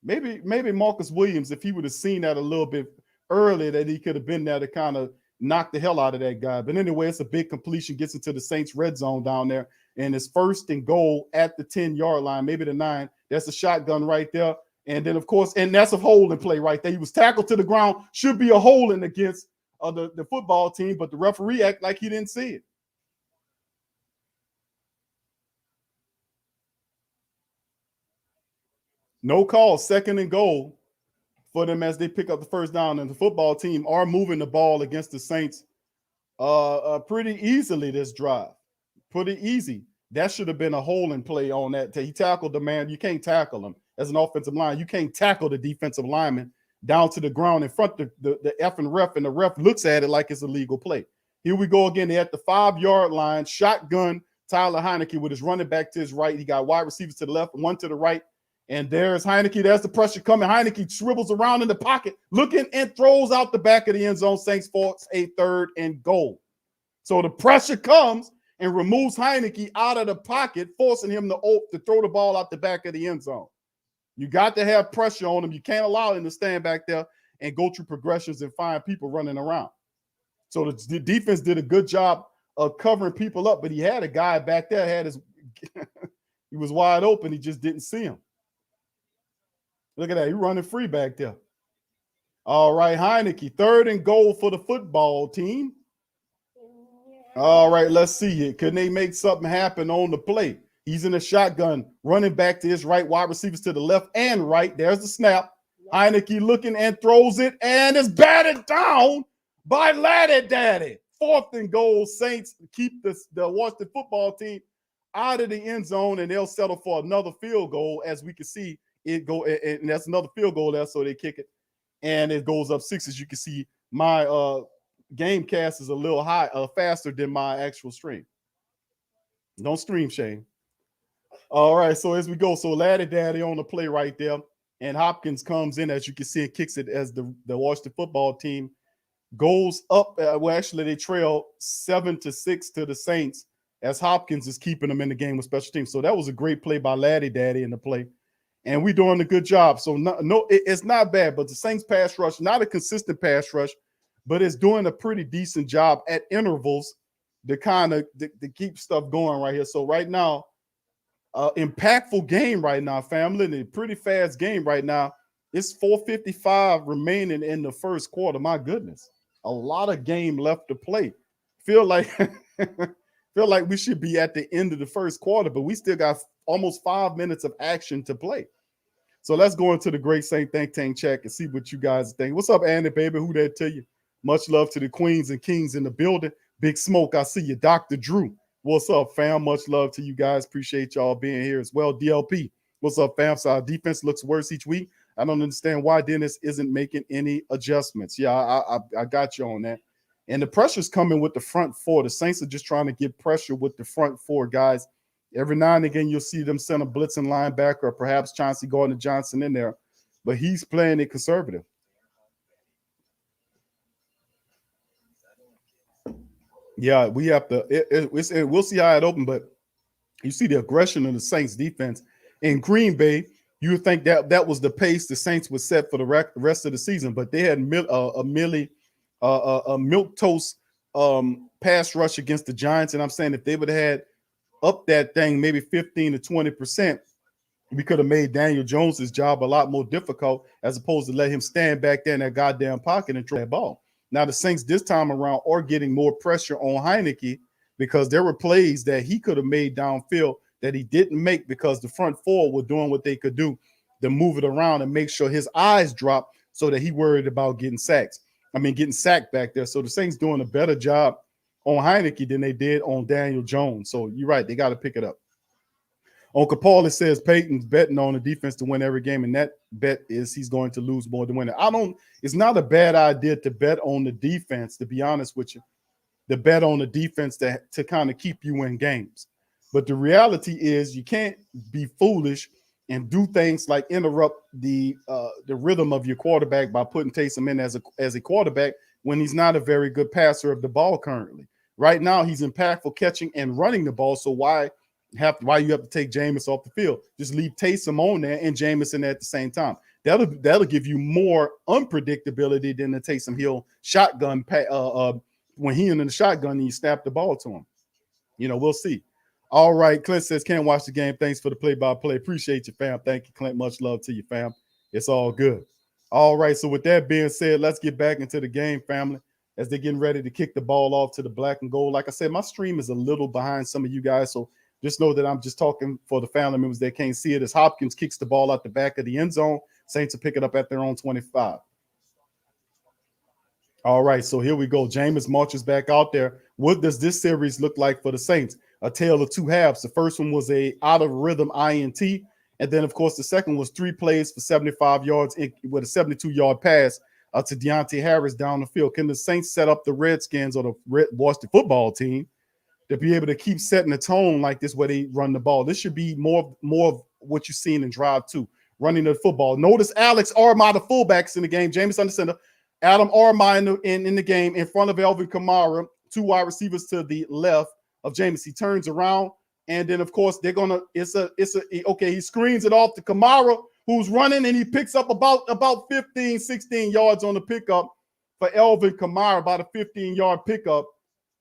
D: Maybe Marcus Williams, if he would have seen that a little bit earlier, that he could have been there to kind of knock the hell out of that guy. But anyway, it's a big completion, gets into the Saints red zone down there, and it's 1st and goal at the 10-yard line, maybe the 9. That's a shotgun right there. And then, of course, and that's a holding play right there. He was tackled to the ground. Should be a holding against the football team, but the referee act like he didn't see it. No call, 2nd and goal for them as they pick up the first down, and the football team are moving the ball against the Saints pretty easily this drive. Pretty easy. That should have been a holding play on that. He tackled the man. You can't tackle him as an offensive line. You can't tackle the defensive lineman down to the ground in front of the effing ref, and the ref looks at it like it's a legal play. Here we go again. They're at the 5-yard line. Shotgun Tyler Heineke with his running back to his right. He got wide receivers to the left, one to the right. And there's Heineke. There's the pressure coming. Heineke swivels around in the pocket, looking and throws out the back of the end zone. Saints force a 3rd and goal. So the pressure comes and removes Heineke out of the pocket, forcing him to throw the ball out the back of the end zone. You got to have pressure on him. You can't allow him to stand back there and go through progressions and find people running around. So the defense did a good job of covering people up, but he had a guy back there, he was wide open. He just didn't see him. Look at that. He's running free back there. All right, Heineke, 3rd and goal for the football team. All right, let's see it. Can they make something happen on the play? He's in a shotgun, running back to his right, wide receivers to the left and right. There's the snap. Heineke looking and throws it, and it's batted down by Laddie Daddy. 4th and goal. Saints keep the Washington football team out of the end zone, and they'll settle for another field goal. As we can see it go, and that's another field goal there, so they kick it, and it goes up 6. As you can see, my game cast is a little high, faster than my actual stream. Don't stream, Shane. All right, so as we go, so Laddie Daddy on the play right there, and Hopkins comes in, as you can see, and kicks it as the Washington football team goes up. Well, actually, they trail 7-6 to the Saints as Hopkins is keeping them in the game with special teams. So that was a great play by Laddie Daddy in the play, and we're doing a good job. So it's not bad, but the Saints pass rush, not a consistent pass rush, but it's doing a pretty decent job at intervals to kind of to keep stuff going right here. So right now, impactful game right now, family, and a pretty fast game right now. It's 4:55 remaining in the first quarter. My goodness, a lot of game left to play. Feel like we should be at the end of the first quarter, but we still got almost 5 minutes of action to play. So let's go into the Great Saint Think Tank check and see what you guys think. What's up, Andy, baby? Who that to you? Much love to the queens and kings in the building. Big Smoke, I see you. Dr. Drew, what's up, fam? Much love to you guys. Appreciate y'all being here as well. DLP, what's up, fam? So our defense looks worse each week. I don't understand why Dennis isn't making any adjustments. Yeah, I got you on that. And the pressure's coming with the front four. The Saints are just trying to get pressure with the front four guys. Every now and again, you'll see them send a blitzing linebacker or perhaps Chauncey Gardner-Johnson in there, but he's playing it conservative. Yeah, we have to. We'll see how it opens, but you see the aggression of the Saints defense in Green Bay. You would think that was the pace the Saints would set for the rest of the season, but they had a milquetoast pass rush against the Giants, and I'm saying if they would have had up that thing maybe 15 to 20%, we could have made Daniel Jones's job a lot more difficult as opposed to let him stand back there in that goddamn pocket and throw that ball. Now, the Saints this time around are getting more pressure on Heineke because there were plays that he could have made downfield that he didn't make because the front four were doing what they could do to move it around and make sure his eyes drop so that he worried about getting sacked back there. So the Saints doing a better job on Heineke than they did on Daniel Jones. So you're right. They got to pick it up. On Capal, it says Payton's betting on the defense to win every game, and that bet is he's going to lose more than win it. It's not a bad idea to bet on the defense, to be honest with you. The bet on the defense to kind of keep you in games. But the reality is you can't be foolish and do things like interrupt the rhythm of your quarterback by putting Taysom in as a quarterback when he's not a very good passer of the ball currently. Right now, he's impactful catching and running the ball, so why you have to take Jameis off the field? Just leave Taysom on there and Jameis in there at the same time. That'll give you more unpredictability than the Taysom Hill shotgun when he in the shotgun and you snap the ball to him. We'll see. All right, Clint says, can't watch the game. Thanks for the play-by-play. Appreciate you, fam. Thank you, Clint. Much love to you, fam. It's all good. All right, so with that being said, let's get back into the game, family, as they're getting ready to kick the ball off to the black and gold. Like I said, my stream is a little behind some of you guys, so just know that I'm just talking for the family members that can't see it. As Hopkins kicks the ball out the back of the end zone, Saints will pick it up at their own 25. All right, so here we go. Jameis marches back out there. What does this series look like for the Saints? A tale of two halves. The first one was a out-of-rhythm INT, and then, of course, the second was 3 plays for 75 yards with a 72-yard pass to Deontay Harris down the field. Can the Saints set up the Redskins or the Washington football team to be able to keep setting the tone like this where they run the ball? This should be more of what you've seen in Drive 2, running the football. Notice Alex Armah, the fullbacks in the game. Jameis under center. Adam Armah in the game in front of Alvin Kamara. 2 wide receivers to the left of Jameis. He turns around, and then, of course, he screens it off to Kamara, who's running, and he picks up about 15, 16 yards on the pickup for Alvin Kamara, about a 15-yard pickup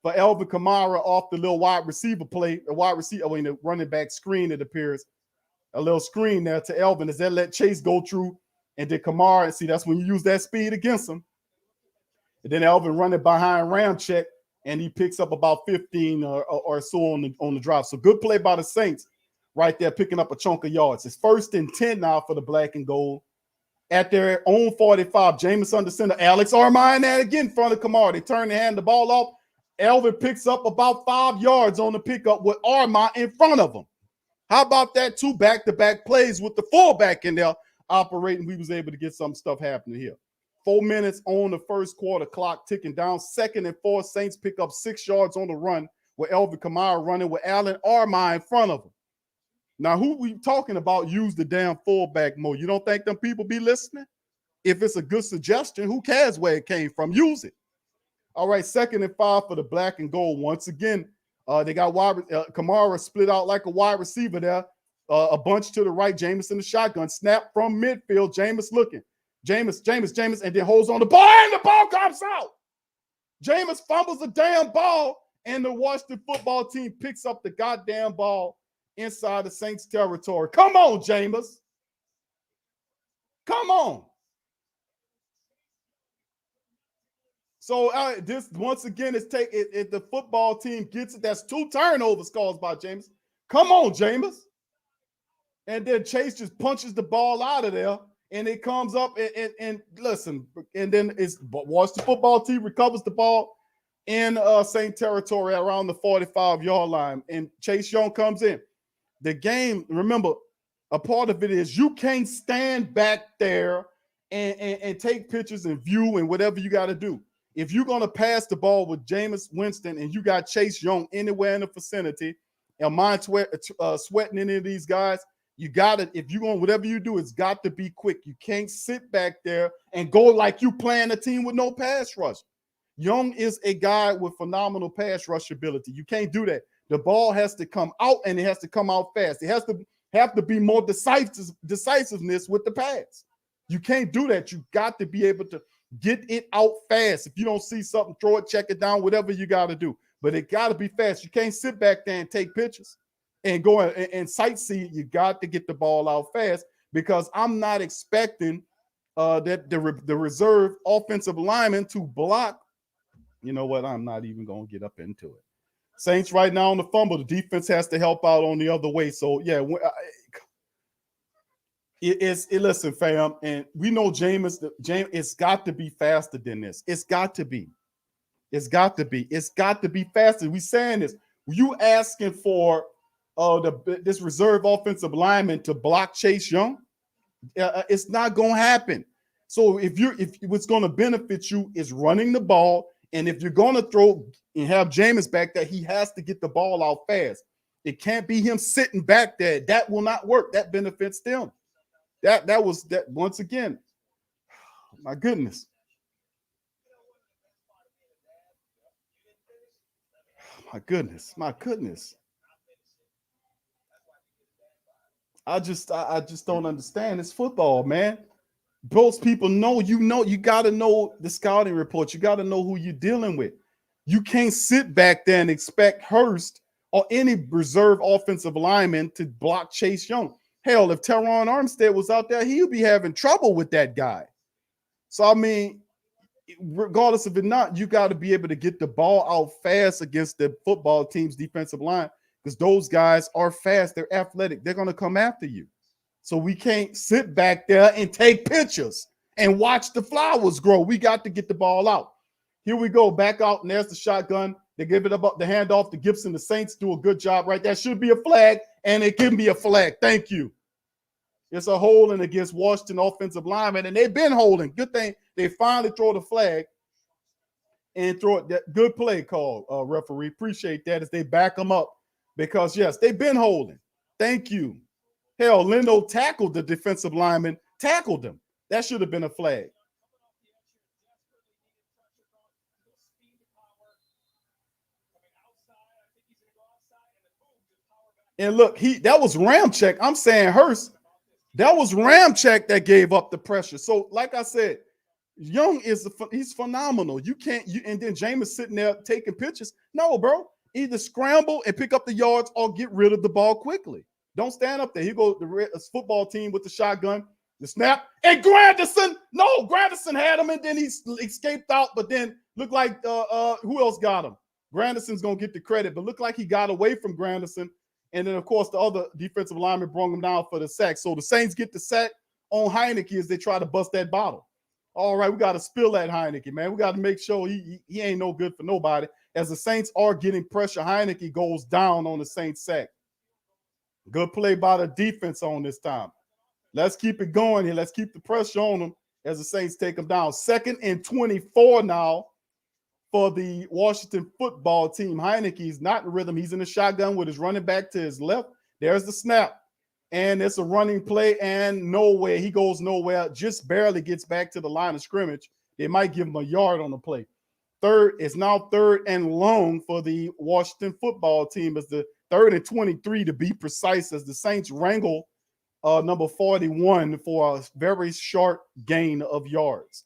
D: for Alvin Kamara off the little wide receiver play, the running back screen, it appears. A little screen there to Alvin as that let Chase go through, and then Kamara, see, that's when you use that speed against him. And then Alvin running behind Ramczyk, and he picks up about 15 or so on the drive. So good play by the Saints right there, picking up a chunk of yards. It's 1st and 10 now for the black and gold. At their own 45, Jameis under center. Alex Armah in there again in front of Kamara. They turn and hand the ball off. Alvin picks up about 5 yards on the pickup with Armah in front of him. How about that? 2 back-to-back plays with the fullback in there operating. We was able to get some stuff happening here. 4 minutes on the first quarter, clock ticking down. 2nd and 4, Saints pick up 6 yards on the run with Elvin Kamara running with Allen Armine in front of him. Now, who we talking about use the damn fullback more? You don't think them people be listening? If it's a good suggestion, who cares where it came from? Use it. All right, 2nd and 5 for the black and gold. Once again, they got Kamara split out like a wide receiver there. A bunch to the right. Jameis in the shotgun. Snap from midfield. Jameis looking. Jameis, and then holds on the ball, and the ball comes out. Jameis fumbles the damn ball, and the Washington football team picks up the goddamn ball inside the Saints territory. Come on, Jameis. Come on. So this once again is if the football team gets it, that's 2 turnovers caused by Jameis. Come on, Jameis. And then Chase just punches the ball out of there, and it comes up and listen, and then it's Washington football team recovers the ball in Saint territory around the 45-yard line, and Chase Young comes in. The game, remember, a part of it is you can't stand back there and take pictures and view and whatever you got to do. If you're going to pass the ball with Jameis Winston and you got Chase Young anywhere in the vicinity, and mind sweating any of these guys, you got to, if you're going, whatever you do, it's got to be quick. You can't sit back there and go like you playing a team with no pass rush. Young is a guy with phenomenal pass rush ability. You can't do that. The ball has to come out, and it has to come out fast. It has to have to be more decisiveness with the pass. You can't do that. You got to be able to get it out fast. If you don't see something, throw it, check it down, whatever you got to do. But it got to be fast. You can't sit back there and take pictures and go and sightsee. You got to get the ball out fast, because I'm not expecting that the reserve offensive lineman to block. You know what? I'm not even going to get up into it. Saints right now on the fumble. The defense has to help out on the other way. So, yeah, listen, fam, and we know Jameis, it's got to be faster than this. It's got to be. It's got to be. It's got to be faster. We saying this. You asking for this reserve offensive lineman to block Chase Young? It's not going to happen. So if what's going to benefit you is running the ball, and if you're going to throw and have Jameis back there, he has to get the ball out fast. It can't be him sitting back there. That will not work. That benefits them. That was once again. My goodness. My goodness. I just don't understand. It's football, man. Most people know, you got to know the scouting reports. You got to know who you're dealing with. You can't sit back there and expect Hurst or any reserve offensive lineman to block Chase Young. Hell, if Teron Armstead was out there, he'll be having trouble with that guy. So, I mean, regardless of it not, you got to be able to get the ball out fast against the football team's defensive line, because those guys are fast. They're athletic. They're going to come after you. So we can't sit back there and take pictures and watch the flowers grow. We got to get the ball out. Here we go. Back out, and there's the shotgun. They give it up the handoff to Gibson. The Saints do a good job right there. Should be a flag, and it can be a flag. Thank you. It's a holding against Washington offensive lineman, and they've been holding. Good thing they finally throw the flag and throw it. That good play call, referee. Appreciate that as they back them up, because, yes, they've been holding. Thank you. Hell, Lindo tackled the defensive lineman, tackled him. That should have been a flag. And look, that was Ramczyk. I'm saying Hurst. That was Ramczyk that gave up the pressure. So, like I said, Young he's phenomenal. You can't, and then Jameis sitting there taking pictures. No, bro. Either scramble and pick up the yards or get rid of the ball quickly. Don't stand up there. Here goes the football team with the shotgun, the snap, and Granderson. No, Granderson had him, and then he escaped out, but then looked like who else got him? Granderson's going to get the credit, but looked like he got away from Granderson. And then, of course, the other defensive lineman brought him down for the sack. So the Saints get the sack on Heineke as they try to bust that bottle. All right, we got to spill that Heineke, man. We got to make sure he ain't no good for nobody. As the Saints are getting pressure, Heineke goes down on the Saints sack. Good play by the defense on this time. Let's keep it going here. Let's keep the pressure on them as the Saints take them down. 2nd and 24 now for the Washington football team. Heineke's not in rhythm. He's in the shotgun with his running back to his left. There's the snap. And it's a running play, and nowhere. He goes nowhere. Just barely gets back to the line of scrimmage. They might give him a yard on the play. It's now 3rd and long for the Washington football team. It's the 3rd and 23 to be precise, as the Saints wrangle number 41 for a very short gain of yards.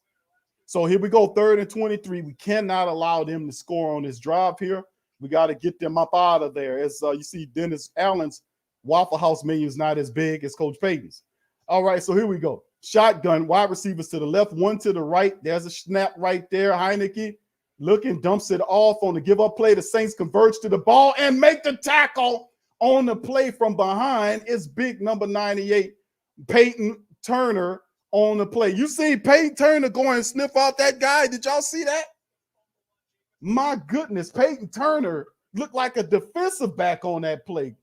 D: So here we go, 3rd and 23. We cannot allow them to score on this drive here. We got to get them up out of there. As you see, Dennis Allen's Waffle House menu is not as big as Coach Payton's. All right, so here we go. Shotgun, wide receivers to the left, one to the right. There's a snap right there. Heinicke looking, dumps it off on the give-up play. The Saints converge to the ball and make the tackle on the play from behind. It's big number 98, Peyton Turner, on the play. You see Peyton Turner go and sniff out that guy. Did y'all see that? My goodness, Peyton Turner looked like a defensive back on that play.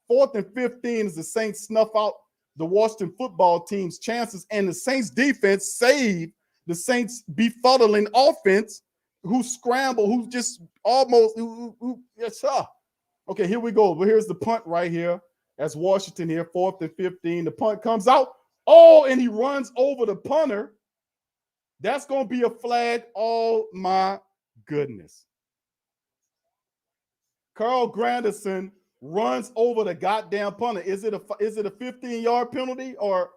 D: 4th and 15 as the Saints snuff out the Washington football team's chances, and the Saints defense saved the Saints befuddling offense, who scramble, who just almost, yes, sir. Okay, here we go. But here's the punt right here. That's Washington here, 4th and 15. The punt comes out. Oh, and he runs over the punter. That's going to be a flag. Oh, my goodness. Carl Granderson runs over the goddamn punter. Is it a 15-yard penalty or?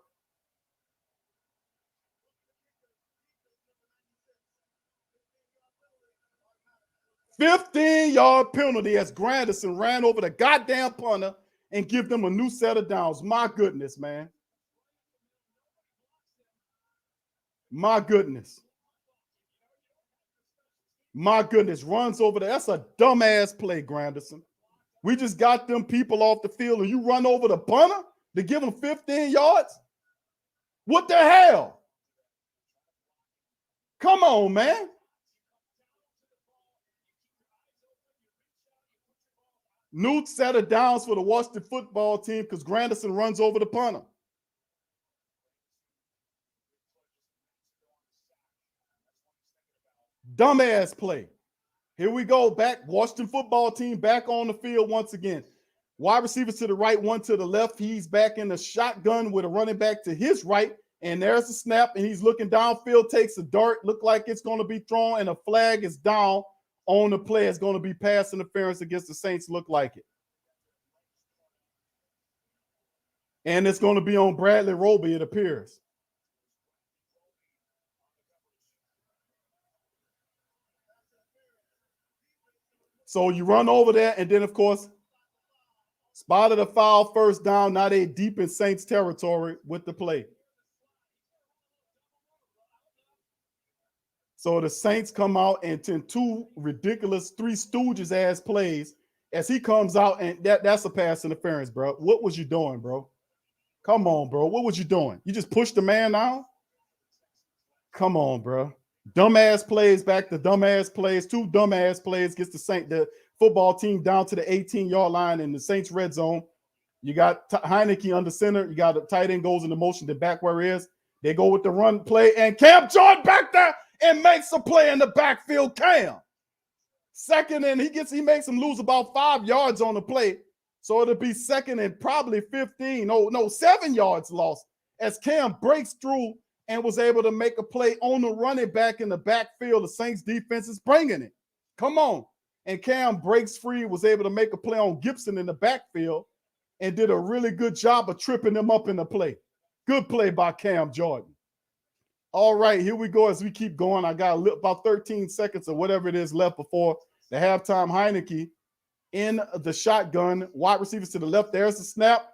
D: "15-yard penalty" as Granderson ran over the goddamn punter and give them a new set of downs. My goodness, man. My goodness. My goodness. Runs over there. That's a dumbass play, Granderson. We just got them people off the field and you run over the punter to give them 15 yards? What the hell? Come on, man. New set of downs for the Washington football team because Granderson runs over the punter. Dumbass play. Here we go. Back. Washington football team back on the field once again. Wide receivers to the right, one to the left. He's back in the shotgun with a running back to his right. And there's the snap, and he's looking downfield, takes a dart, look like it's going to be thrown, and a flag is down on the play. It's going to be pass interference against the Saints, look like it. And it's going to be on Bradley Roby, it appears. So you run over there, and then, of course, spotted a foul, first down. Now they deep in Saints territory with the play. So the Saints come out and 2 ridiculous Three Stooges ass plays as he comes out, and that's a pass interference, bro. What was you doing, bro? Come on, bro. What was you doing? You just pushed the man out? Come on, bro. Dumbass plays back to dumbass plays. 2 dumbass plays gets the football team down to the 18-yard line in the Saints red zone. You got Heinicke under center. You got the tight end goes into motion to back where he is. They go with the run play, and Cam Jordan back there and makes a play in the backfield. Cam. Second, and he makes him lose about 5 yards on the play. So it'll be second and probably 15. No, 7 yards lost as Cam breaks through and was able to make a play on the running back in the backfield. The Saints defense is bringing it. Come on. And Cam breaks free, was able to make a play on Gibson in the backfield and did a really good job of tripping him up in the play. Good play by Cam Jordan. All right, here we go as we keep going. I got about 13 seconds or whatever it is left before the halftime. Heinicke in the shotgun. Wide receivers to the left. There's the snap.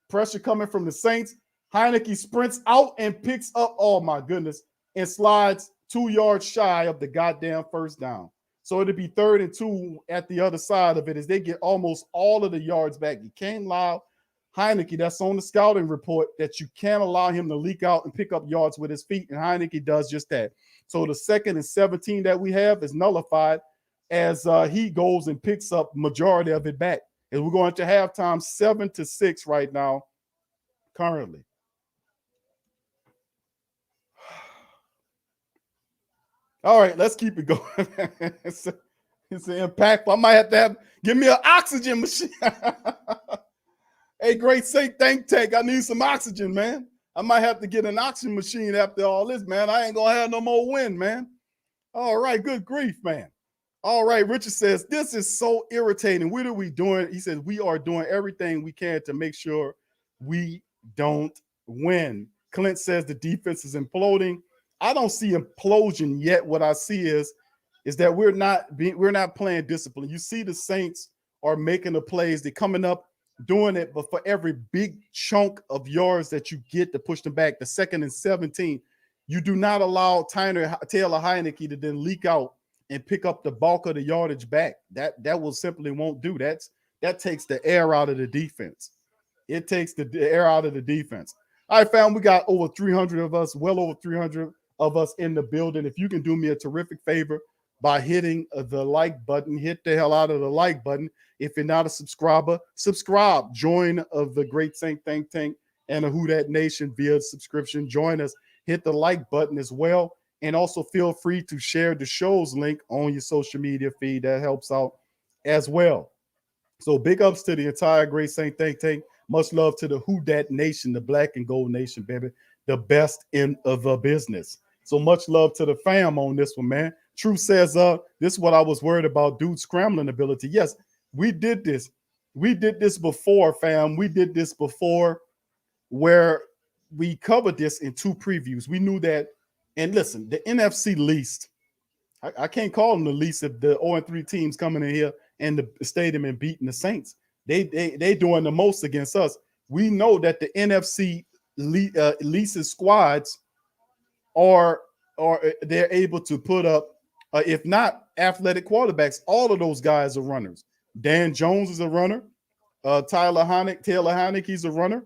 D: Pressure coming from the Saints. Heinicke sprints out and picks up, oh my goodness, and slides 2 yards shy of the goddamn first down. So it'll be 3rd and 2 at the other side of it as they get almost all of the yards back. You can't allow Heinicke, that's on the scouting report, that you can't allow him to leak out and pick up yards with his feet, and Heinicke does just that. So the 2nd and 17 that we have is nullified as he goes and picks up majority of it back. And we're going to halftime 7-6 right now currently. All right, let's keep it going. it's impactful. I might have to give me an oxygen machine. Hey, great Saint think tank. I need some oxygen, man. I might have to get an oxygen machine after all this, man. I ain't gonna have no more wind, man. All right, good grief, man. All right, Richard says, this is so irritating. What are we doing? He says, we are doing everything we can to make sure we don't win. Clint says the defense is imploding. I don't see implosion yet. What I see is that we're not playing discipline. You see the Saints are making the plays. They're coming up, doing it, but for every big chunk of yards that you get to push them back, the 2nd and 17, you do not allow Taylor Heineke to then leak out and pick up the bulk of the yardage back. That will simply won't do. That takes the air out of the defense. It takes the air out of the defense. All right, fam, we got over 300 of us, well over 300 of us in the building. If you can do me a terrific favor by hitting the like button, hit the hell out of the like button. If you're not a subscriber, subscribe. Join of the Great Saint Think Tank and the Who Dat Nation via subscription. Join us. Hit the like button as well. And also feel free to share the show's link on your social media feed. That helps out as well. So big ups to the entire Great Saint Think Tank. Much love to the Who Dat Nation, the Black and Gold Nation, baby. The best in the business. So much love to the fam on this one, man. True says, this is what I was worried about, dude, scrambling ability. Yes, we did this. We did this before, fam. We did this before where we covered this in 2 previews. We knew that. And listen, the NFC least, I can't call them the least if the 0-3 teams coming in here and the stadium and beating the Saints. They doing the most against us. We know that the NFC least squads are they're able to put up, if not athletic quarterbacks, all of those guys are runners. Dan Jones is a runner. Taylor Heineke's a runner.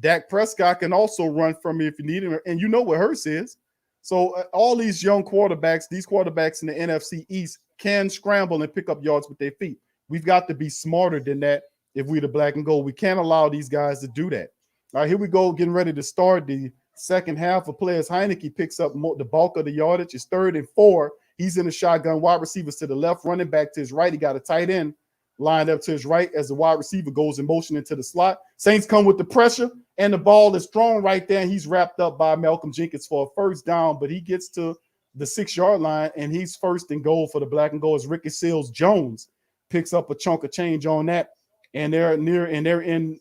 D: Dak Prescott can also run from you if you need him. And you know what Hurts is. So all these young quarterbacks, these quarterbacks in the NFC East can scramble and pick up yards with their feet. We've got to be smarter than that if we're the Black and Gold. We can't allow these guys to do that. All right, here we go, getting ready to start the second half of players. Heineke picks up the bulk of the yardage. It's 3rd and 4. He's in the shotgun. Wide receivers to the left, running back to his right. He got a tight end lined up to his right as the wide receiver goes in motion into the slot. Saints come with the pressure, and the ball is thrown right there. And he's wrapped up by Malcolm Jenkins for a first down, but he gets to the 6-yard line, and he's 1st and goal for the Black and Gold as Ricky Seals-Jones picks up a chunk of change on that, and they're in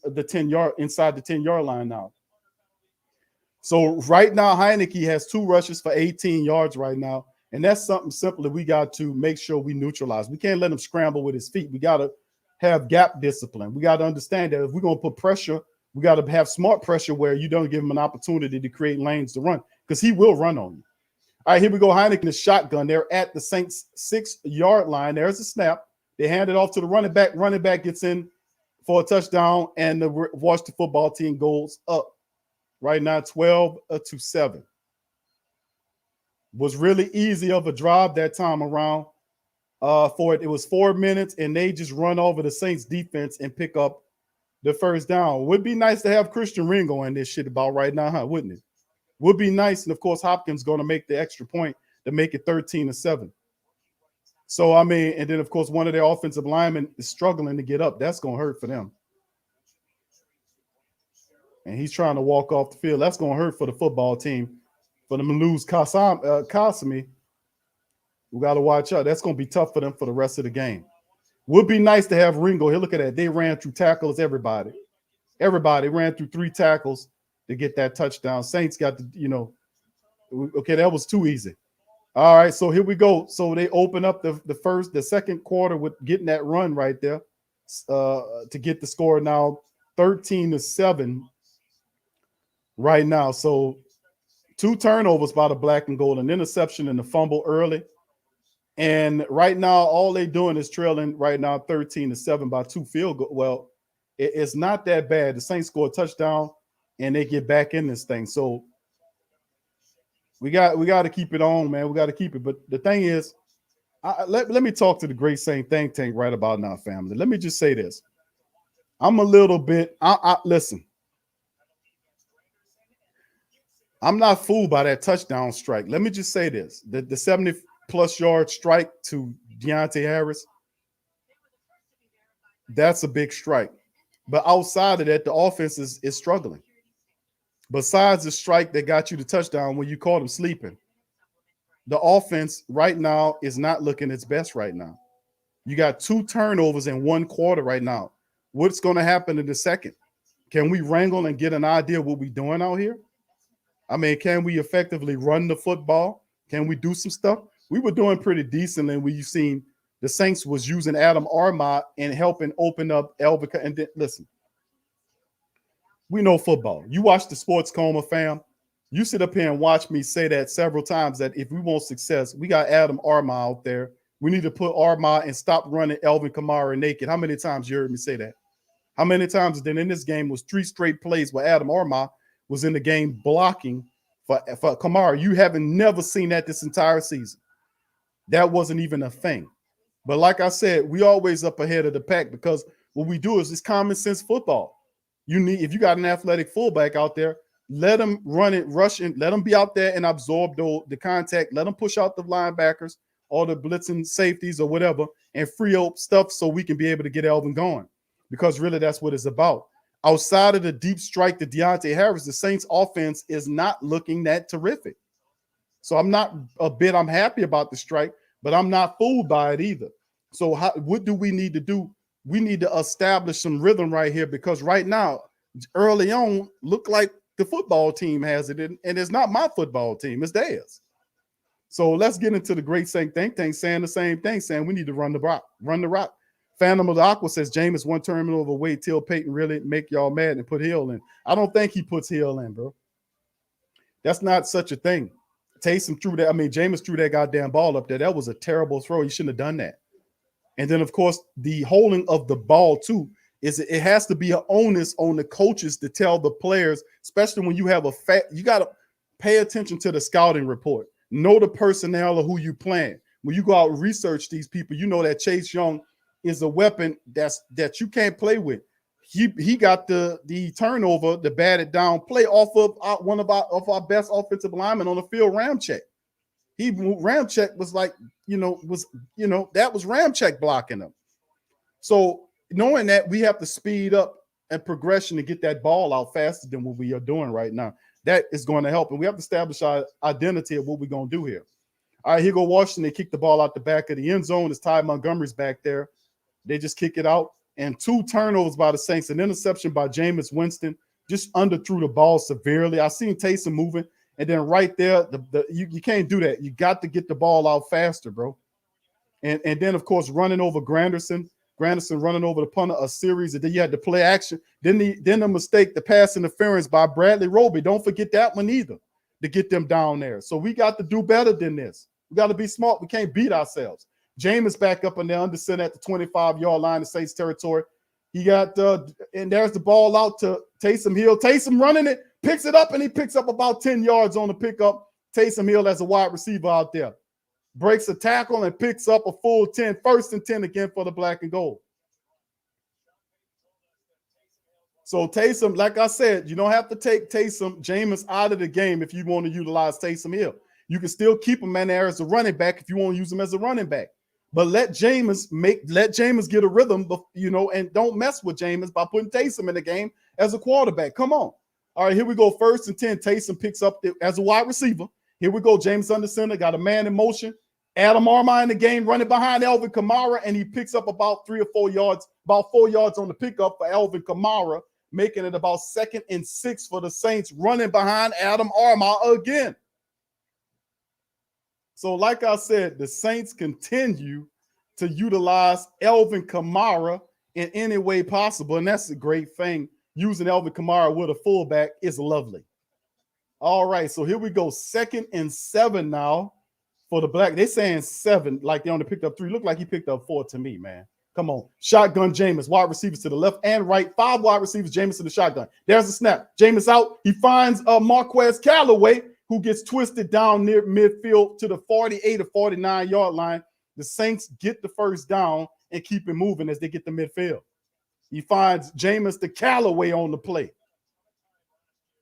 D: the 10-yard inside the 10-yard line now. So right now, Heineke has 2 rushes for 18 yards right now. And that's something simply we got to make sure we neutralize. We can't let him scramble with his feet. We got to have gap discipline. We got to understand that if we're going to put pressure, we got to have smart pressure where you don't give him an opportunity to create lanes to run, because he will run on you. All right, here we go. Heineke in the shotgun. They're at the Saints 6-yard line. There's a snap. They hand it off to the running back. Running back gets in for a touchdown, and the Washington football team goes up right now 12-7. Was really easy of a drive that time around. It was 4 minutes, and they just run over the Saints defense and pick up the first down. Would be nice to have Christian Ringo in this shit about right now, huh? Wouldn't it? Would be nice. And of course, Hopkins going to make the extra point to make it 13-7. So I mean, and then of course, one of their offensive linemen is struggling to get up. That's going to hurt for them. And he's trying to walk off the field. That's going to hurt for the football team. For them to lose Kasimi, we got to watch out. That's going to be tough for them for the rest of the game. Would be nice to have Ringo here. Look at that. They ran through tackles, everybody. Everybody ran through 3 tackles to get that touchdown. Saints got the, okay, that was too easy. All right, so here we go. So they open up the second quarter with getting that run right there to get the score now 13-7 right now. So 2 turnovers by the Black and Gold, an interception and a fumble early. And right now, all they're doing is trailing right now 13-7 by 2 field goals. Well, it's not that bad. The Saints score a touchdown and they get back in this thing. So we got to keep it on, man. We got to keep it. But the thing is, let me talk to the Great Saint Think Tank right about now, family. Let me just say this. I'm a little bit, listen. I'm not fooled by that touchdown strike. Let me just say this. The plus yard strike to Deontay Harris, that's a big strike. But outside of that, the offense is struggling. Besides the strike that got you the touchdown when you caught him sleeping, the offense right now is not looking its best right now. You got 2 turnovers in 1 quarter right now. What's going to happen in the second? Can we wrangle and get an idea what we're doing out here? I mean, can we effectively run the football? Can we do some stuff? We were doing pretty decently when you seen the Saints was using Adam Armand and helping open up Elvica. And then, listen, we know football. You watch the Sports Coma, fam. You sit up here and watch me say that several times, that if we want success, we got Adam Armand out there. We need to put Armand and stop running Alvin Kamara naked. How many times you heard me say that? How many times then in this game was 3 straight plays where Adam Armand was in the game blocking for Kamara? You haven't never seen that this entire season. That wasn't even a thing. But like I said, we always up ahead of the pack because what we do is it's common sense football. If you got an athletic fullback out there, let them run it, rush it, let them be out there and absorb the contact. Let them push out the linebackers or the blitzing safeties or whatever and free up stuff so we can be able to get Elvin going, because really that's what it's about. Outside of the deep strike to Deontay Harris, the Saints offense is not looking that terrific. So I'm happy about the strike, but I'm not fooled by it either. So what do we need to do? We need to establish some rhythm right here, because right now, early on, look like the football team has it, and it's not my football team, it's theirs. So let's get into the great Saint Think Tank saying the same thing, saying we need to run the rock. Phantom of the Aqua says Jameis 1 turnover away till Payton really make y'all mad and put Hill in. I don't think he puts Hill in, bro. That's not such a thing. Taysom threw that. I mean, Jameis threw that goddamn ball up there. That was a terrible throw. He shouldn't have done that. And then, of course, the holding of the ball, too, is it has to be an onus on the coaches to tell the players, especially when you have you got to pay attention to the scouting report. Know the personnel of who you playing. When you go out and research these people, you know that Chase Young is a weapon that you can't play with. He got the turnover, the batted down play off of one of our best offensive linemen on the field, Ramczyk. Ramczyk was like, that was Ramczyk blocking him. So knowing that, we have to speed up and progression to get that ball out faster than what we are doing right now. That is going to help. And we have to establish our identity of what we're going to do here. All right, here go Washington. They kick the ball out the back of the end zone. It's Ty Montgomery's back there. They just kick it out. And 2 turnovers by the Saints. An interception by Jameis Winston. Just underthrew the ball severely. I seen Taysom moving. And then right there, you can't do that. You got to get the ball out faster, bro. And then, of course, running over Granderson running over the punter, a series, and then you had to play action. Then the mistake, the pass interference by Bradley Roby. Don't forget that one either, to get them down there. So we got to do better than this. We got to be smart. We can't beat ourselves. Jameis back up in there under center at the 25-yard line of Saints territory. He got and there's the ball out to Taysom Hill. Taysom running it, picks it up, and he picks up about 10 yards on the pickup. Taysom Hill as a wide receiver out there. Breaks a tackle and picks up a full 10. 1st and 10 again for the black and gold. So Taysom, like I said, you don't have to take Jameis out of the game if you want to utilize Taysom Hill. You can still keep him in there as a running back if you want to use him as a running back. But let Jameis get a rhythm, and don't mess with Jameis by putting Taysom in the game as a quarterback. Come on. All right, here we go. 1st and 10. Taysom picks up as a wide receiver. Here we go. Jameis under center, got a man in motion. Adam Armand in the game, running behind Alvin Kamara, and he picks up about 3 or 4 yards, about 4 yards on the pickup for Alvin Kamara, making it about 2nd and 6 for the Saints, running behind Adam Armand again. So like I said, the Saints continue to utilize Alvin Kamara in any way possible, and that's a great thing. Using Alvin Kamara with a fullback is lovely. All right, so here we go. 2nd and 7 now for the black. They're saying 7, like they only picked up 3. Look like he picked up 4 to me, man. Come on. Shotgun Jameis. Wide receivers to the left and right. 5 wide receivers. Jameis in the shotgun. There's a snap. Jameis out. He finds Marquez Callaway, who gets twisted down near midfield to the 48 or 49-yard line. The Saints get the 1st down and keep it moving as they get the midfield. He finds Jameis to Callaway on the play.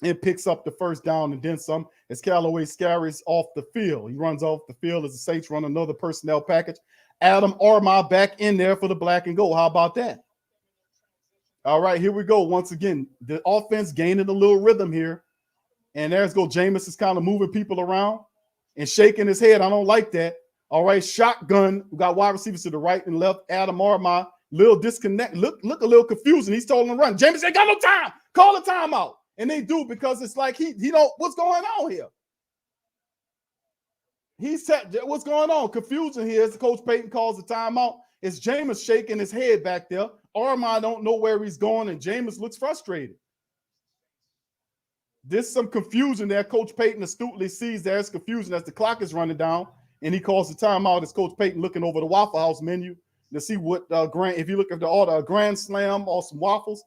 D: and picks up the first down and then some as Callaway scurries off the field. He runs off the field as the Saints run another personnel package. Adam Armah back in there for the black and gold. How about that? All right, here we go. Once again, the offense gaining a little rhythm here. And there's go Jameis is kind of moving people around and shaking his head. I don't like that. All right, shotgun. We got wide receivers to the right and left. Adam Armah, little disconnect. Look a little confusing. He's told him to run. Jameis ain't got no time. Call a timeout. And they do because it's like he don't, what's going on here? What's going on? Confusion here as Coach Payton calls the timeout. It's Jameis shaking his head back there. Armah don't know where he's going, and Jameis looks frustrated. There's some confusion there. Coach Payton astutely sees there's confusion as the clock is running down, and he calls the timeout as Coach Payton looking over the Waffle House menu to see what if you look at the order, a grand slam or some waffles,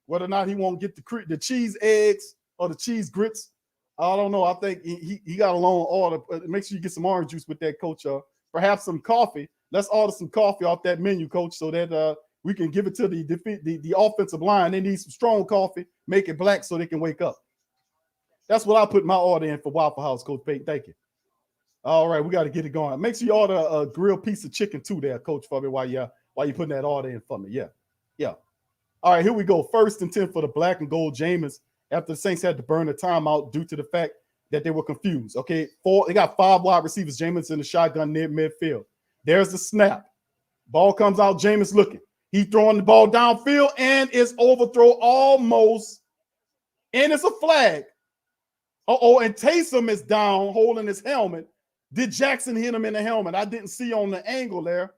D: whether or not he won't get the cheese eggs or the cheese grits. I don't know. I think he got a long order. Make sure you get some orange juice with that, Coach. Perhaps some coffee. Let's order some coffee off that menu, Coach, so that we can give it to the offensive line. They need some strong coffee. Make it black so they can wake up. That's what I put my order in for Waffle House, Coach Payton. Thank you. All right, we got to get it going. Make sure you order a grilled piece of chicken too there, Coach, for me while you're putting that order in for me. Yeah. All right, here we go. 1st and 10 for the black and gold Jameis after the Saints had to burn the timeout due to the fact that they were confused. Okay, they got 5 wide receivers. Jameis in the shotgun near midfield. There's the snap. Ball comes out. Jameis looking. He throwing the ball downfield and it's overthrow almost. And it's a flag. And Taysom is down holding his helmet. Did Jackson hit him in the helmet? I didn't see on the angle there.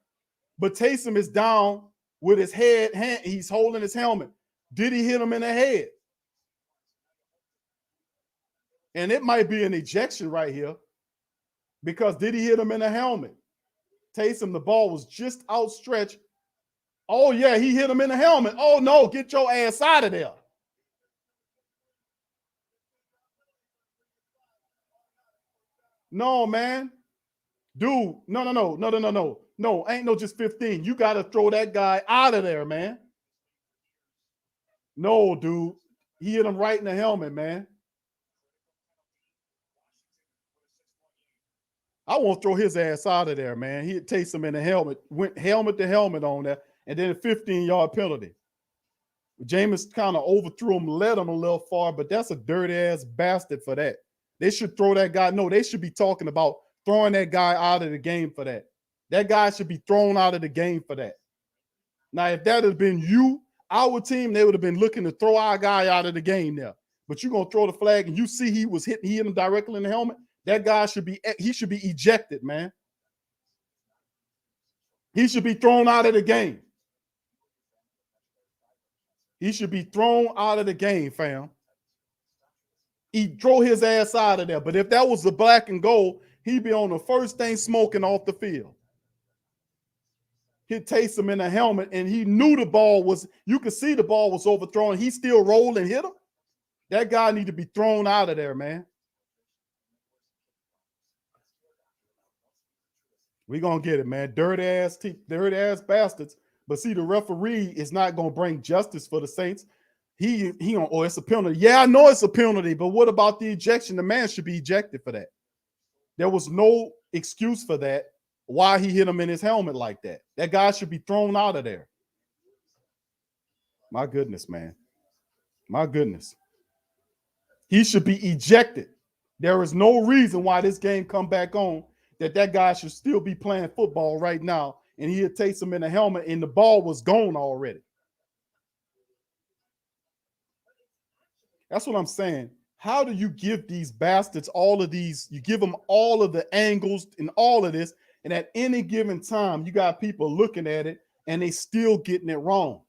D: But Taysom is down with his head. He's holding his helmet. Did he hit him in the head? And it might be an ejection right here because did he hit him in the helmet? Taysom, the ball was just outstretched. Oh, yeah, he hit him in the helmet. Oh, no, get your ass out of there. No, man. Dude, no. No, ain't no just 15. You got to throw that guy out of there, man. No, dude. He hit him right in the helmet, man. I won't throw his ass out of there, man. He takes him in the helmet, went helmet to helmet on there, and then a 15-yard penalty. Jameis kind of overthrew him, led him a little far, but that's a dirty-ass bastard for that. They should throw that guy. No, they should be talking about throwing that guy out of the game for that. That guy should be thrown out of the game for that. Now, if that had been you, our team, they would have been looking to throw our guy out of the game there. But you're going to throw the flag and you see he hit him directly in the helmet. That guy should be ejected, man. He should be thrown out of the game. He should be thrown out of the game, fam. He throw his ass out of there. But if that was the black and gold, he'd be on the first thing smoking off the field. He'd taste him in the helmet, and he knew the ball was, you could see the ball was overthrown. He still rolled and hit him. That guy need to be thrown out of there, man. We're going to get it, man. Dirty ass bastards. But see, the referee is not going to bring justice for the Saints. It's a penalty. Yeah, I know it's a penalty, but what about the ejection? The man should be ejected for that. There was no excuse for that. Why he hit him in his helmet like that. That guy should be thrown out of there. My goodness, man. My goodness. He should be ejected. There is no reason why this game come back on that guy should still be playing football right now, and he'll take him in the helmet, and the ball was gone already. That's what I'm saying. How do you give these bastards all of these? You give them all of the angles and all of this, and at any given time, you got people looking at it, and they still getting it wrong.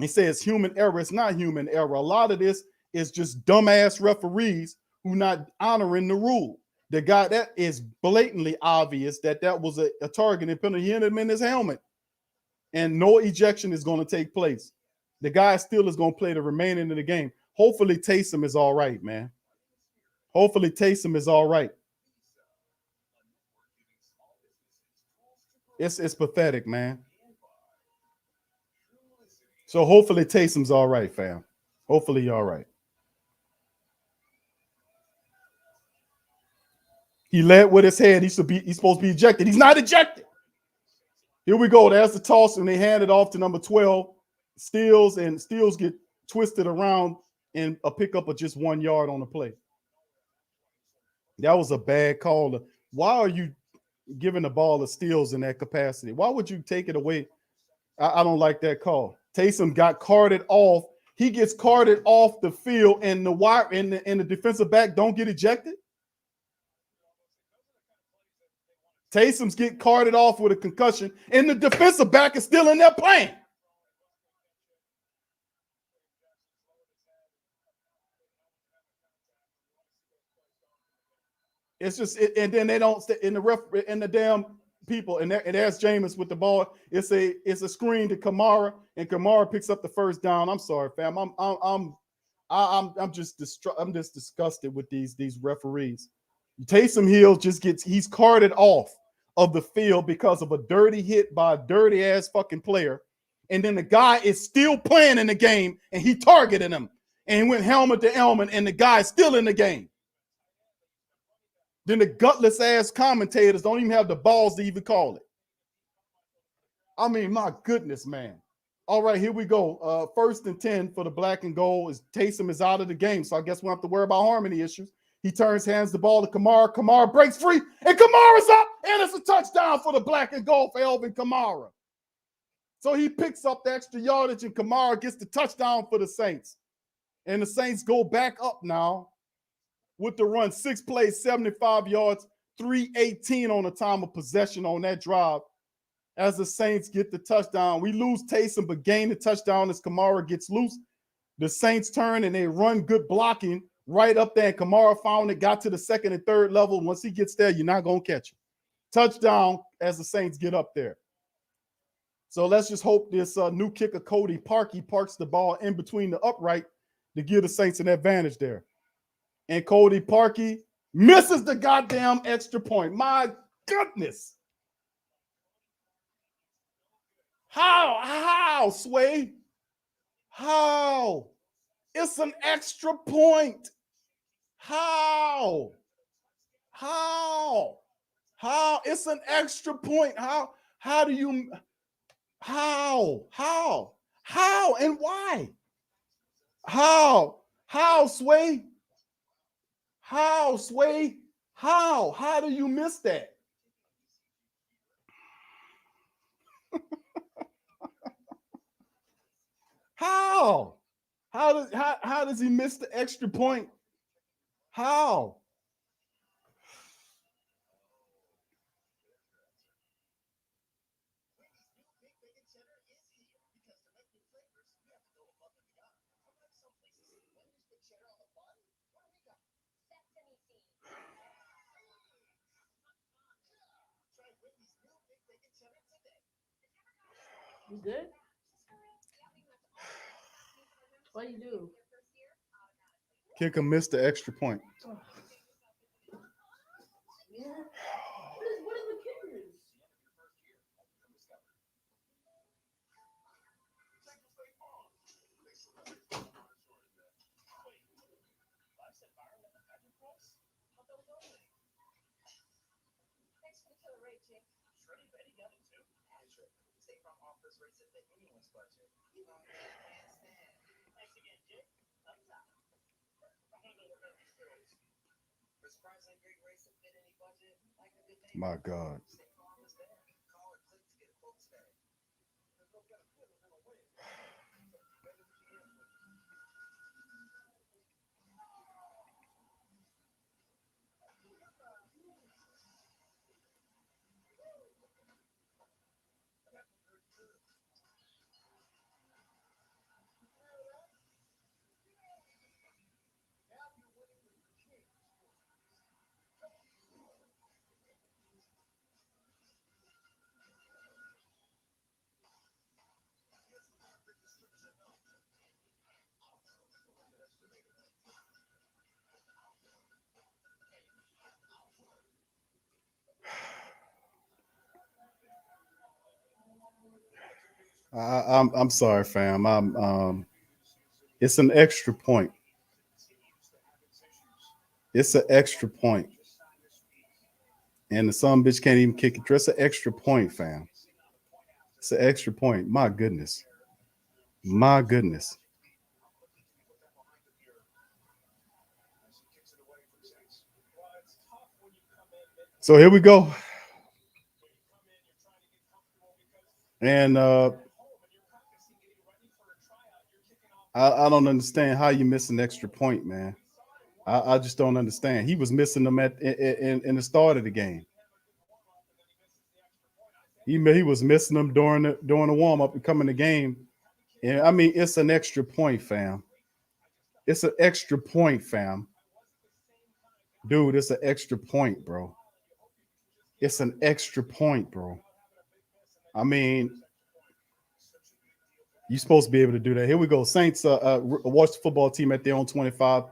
D: They say it's human error. It's not human error. A lot of this is just dumbass referees who not honoring the rule. The guy, that is blatantly obvious that was a targeting penalty. He hit him in his helmet, and no ejection is going to take place. The guy still is going to play the remaining of the game. Hopefully Taysom is all right, man. Hopefully Taysom is all right. It's pathetic, man. So hopefully Taysom's all right, fam. Hopefully you're all right. He led with his head. He's supposed to be ejected. He's not ejected. Here we go. There's the toss, and they hand it off to number 12. Steals get twisted around and a pickup of just 1 yard on the play. That was a bad call. Why are you giving the ball to Steals in that capacity? Why would you take it away? I don't like that call. Taysom got carted off. He gets carted off the field, and the wire and the defensive back don't get ejected. Taysom's getting carted off with a concussion, and the defensive back is still in there playing. It's just, and then they don't in the damn people, and there's Jameis with the ball. It's a screen to Kamara, and Kamara picks up the first down. I'm sorry, fam. I'm just disgusted with these referees. Taysom Hill he's carted off of the field because of a dirty hit by a dirty ass fucking player, and then the guy is still playing in the game, and he targeted him, and he went helmet to helmet, and the guy is still in the game. Then the gutless ass commentators don't even have the balls to even call it. I mean, my goodness, man. All right, here we go. 1st and 10 for the black and gold. Taysom is out of the game, so I guess we don't have to worry about harmony issues. He hands the ball to Kamara. Kamara breaks free, and Kamara's up, and it's a touchdown for the black and gold for Alvin Kamara. So he picks up the extra yardage, and Kamara gets the touchdown for the Saints. And the Saints go back up now with the run. 6 plays, 75 yards, 3:18 on the time of possession on that drive as the Saints get the touchdown. We lose Taysom, but gain the touchdown as Kamara gets loose. The Saints turn, and they run good blocking right up there, and Kamara found it, got to the 2nd and 3rd level. Once he gets there, you're not going to catch him. Touchdown as the Saints get up there. So let's just hope this new kicker, Cody Parkey, parks the ball in between the upright to give the Saints an advantage there. And Cody Parkey misses the goddamn extra point. My goodness. How, Sway? How? It's an extra point. How? It's an extra point. How do you, how, and why? How, Sway? How, Sway? How do you miss that? How does he miss the extra point? How?
E: You good? What do you do?
D: Kicker missed the extra point.
E: Oh. Yeah. What is the kickers?
D: My God. I'm sorry, fam. It's an extra point. It's an extra point. And the son bitch can't even kick it. Just an extra point, fam. It's an extra point. My goodness. My goodness. So here we go. And I don't understand how you miss an extra point, man. I just don't understand. He was missing them in the start of the game. He was missing them during the warm up and coming the game. And I mean, it's an extra point, fam. It's an extra point, fam. Dude, it's an extra point, bro. It's an extra point, bro. I mean, you're supposed to be able to do that. Here we go. Saints watch the football team at their own 25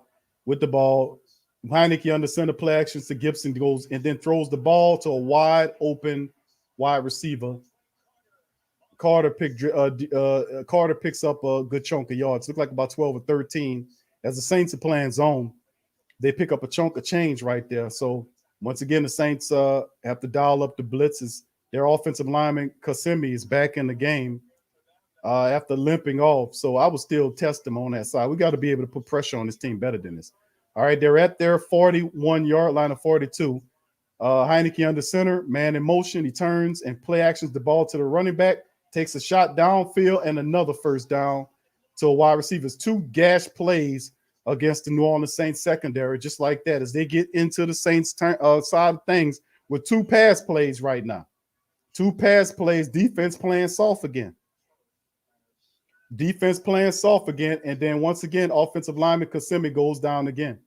D: with the ball. Heineke under center play actions to Gibson goes and then throws the ball to a wide open wide receiver. Carter picks up a good chunk of yards. Look like about 12 or 13. As the Saints are playing zone, they pick up a chunk of change right there. So once again, the Saints have to dial up the blitzes. Their offensive lineman Kasemi is back in the game after limping off. So I would still test them on that side. We got to be able to put pressure on this team better than this. All right, they're at their 41-yard line of 42. Heineke under center, man in motion. He turns and play actions the ball to the running back, takes a shot downfield and another first down to a wide receiver. It's 2 gash plays against the New Orleans Saints secondary, just like that, as they get into the Saints side of things with 2 pass plays right now. 2 pass plays, defense playing soft again. Defense playing soft again, and then once again, offensive lineman Kasemi goes down again.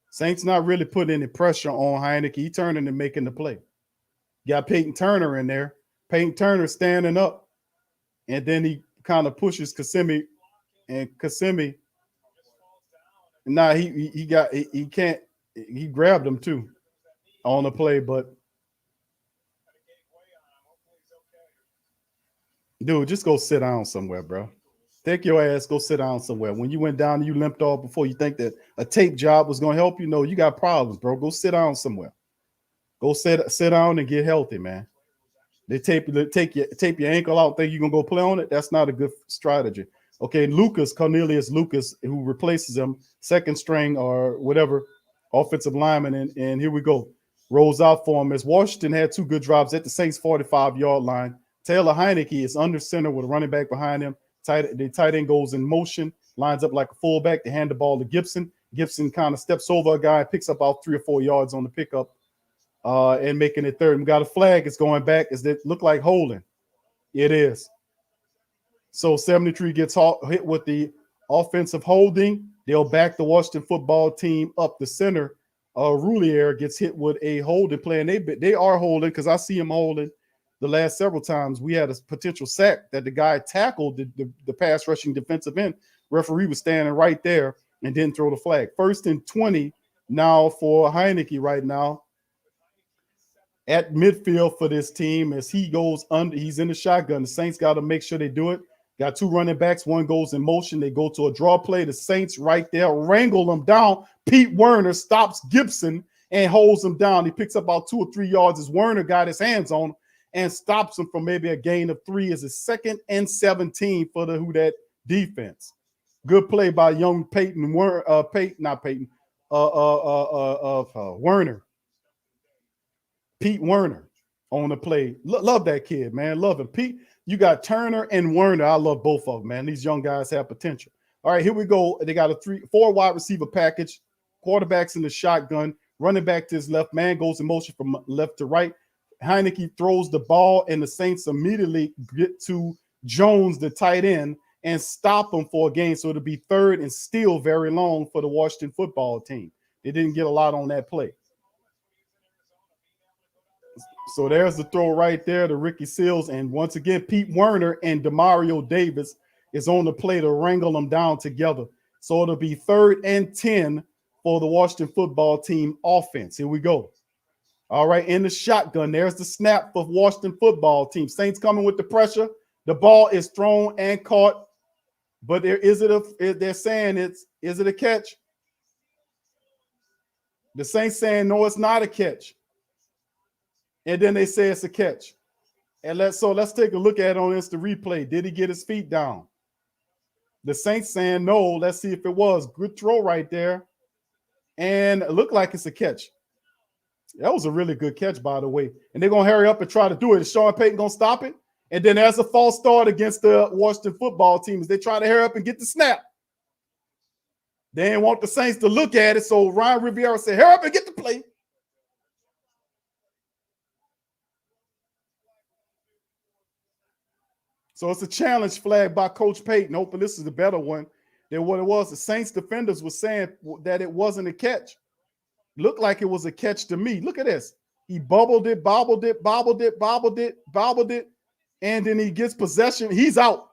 D: Saints not really putting any pressure on Heineke. He turning and making the play. You got Peyton Turner in there. Peyton Turner standing up, and then he kind of pushes Kasemi, and Kasemi. Nah, he grabbed him too on the play, but dude, just go sit down somewhere, bro. Take your ass, go sit down somewhere. When you went down and you limped off before, you think that a tape job was going to help you? No, you got problems, bro. Go sit down somewhere. Go sit down and get healthy, man. They tape your ankle out, think you're going to go play on it? That's not a good strategy. Okay, Cornelius Lucas, who replaces him, second string or whatever, offensive lineman, and here we go. Rolls out for him as Washington had 2 good drops at the Saints 45-yard line. Taylor Heineke is under center with a running back behind him. The tight end goes in motion, lines up like a fullback. They hand the ball to Gibson. Gibson kind of steps over a guy, picks up about 3 or 4 yards on the pickup, and making it third. We got a flag. It's going back. Does it look like holding? It is. So 73 gets hit with the offensive holding. They'll back the Washington football team up the center. Roulier gets hit with a holding play, and they are holding because I see him holding. The last several times we had a potential sack that the guy tackled the pass rushing defensive end. Referee was standing right there and didn't throw the flag. 1st and 20 now for Heineke right now at midfield for this team as he goes under. He's in the shotgun. The Saints got to make sure they do it. Got 2 running backs. One goes in motion. They go to a draw play. The Saints right there wrangle them down. Pete Werner stops Gibson and holds him down. He picks up about 2 or 3 yards as Werner got his hands on him and stops him from maybe a gain of 3 as a 2nd and 17 for the Who Dat defense. Good play by young Peyton, Werner. Pete Werner on the play. Love that kid, man. Love him. Pete, you got Turner and Werner. I love both of them, man. These young guys have potential. All right, here we go. They got a 4 wide receiver package. Quarterbacks in the shotgun. Running back to his left. Man goes in motion from left to right. Heineke throws the ball, and the Saints immediately get to Jones, the tight end, and stop him for a gain. So it'll be 3rd and still very long for the Washington football team. They didn't get a lot on that play. So there's the throw right there to Ricky Seals. And once again, Pete Werner and Demario Davis is on the play to wrangle them down together. So it'll be 3rd and 10 for the Washington football team offense. Here we go. All right, in the shotgun, there's the snap for Washington football team. Saints coming with the pressure. The ball is thrown and caught. But they're saying is it a catch? The Saints saying, no, it's not a catch. And then they say it's a catch. And let's take a look at it on instant replay. Did he get his feet down? The Saints saying no. Let's see if it was. Good throw right there. And it looked like it's a catch. That was a really good catch, by the way. And they're going to hurry up and try to do it. Is Sean Payton going to stop it? And then there's a false start against the Washington football team as they try to hurry up and get the snap. They didn't want the Saints to look at it, so Ron Rivera said, hurry up and get the play. So it's a challenge flag by Coach Payton. Hoping this is a better one than what it was. The Saints defenders were saying that it wasn't a catch. Looked like it was a catch to me. Look at this. He bobbled it, and then he gets possession. He's out.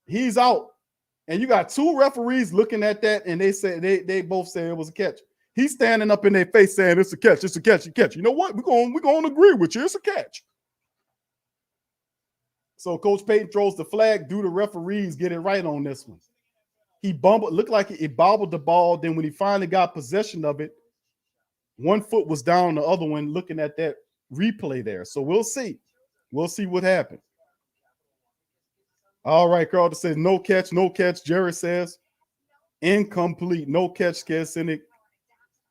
D: He's out. And you got two referees looking at that, and they say they both say it was a catch. He's standing up in their face saying it's a catch, it's a catch, it's a catch. You know what? We're going to agree with you. It's a catch. So Coach Payton throws the flag. Do the referees get it right on this one? He bumbled, looked like he bobbled the ball. Then when he finally got possession of it, one foot was down, the other one looking at that replay there. So we'll see. We'll see what happened. All right, Carlton says no catch, no catch. Jerry says incomplete, no catch. Cynic.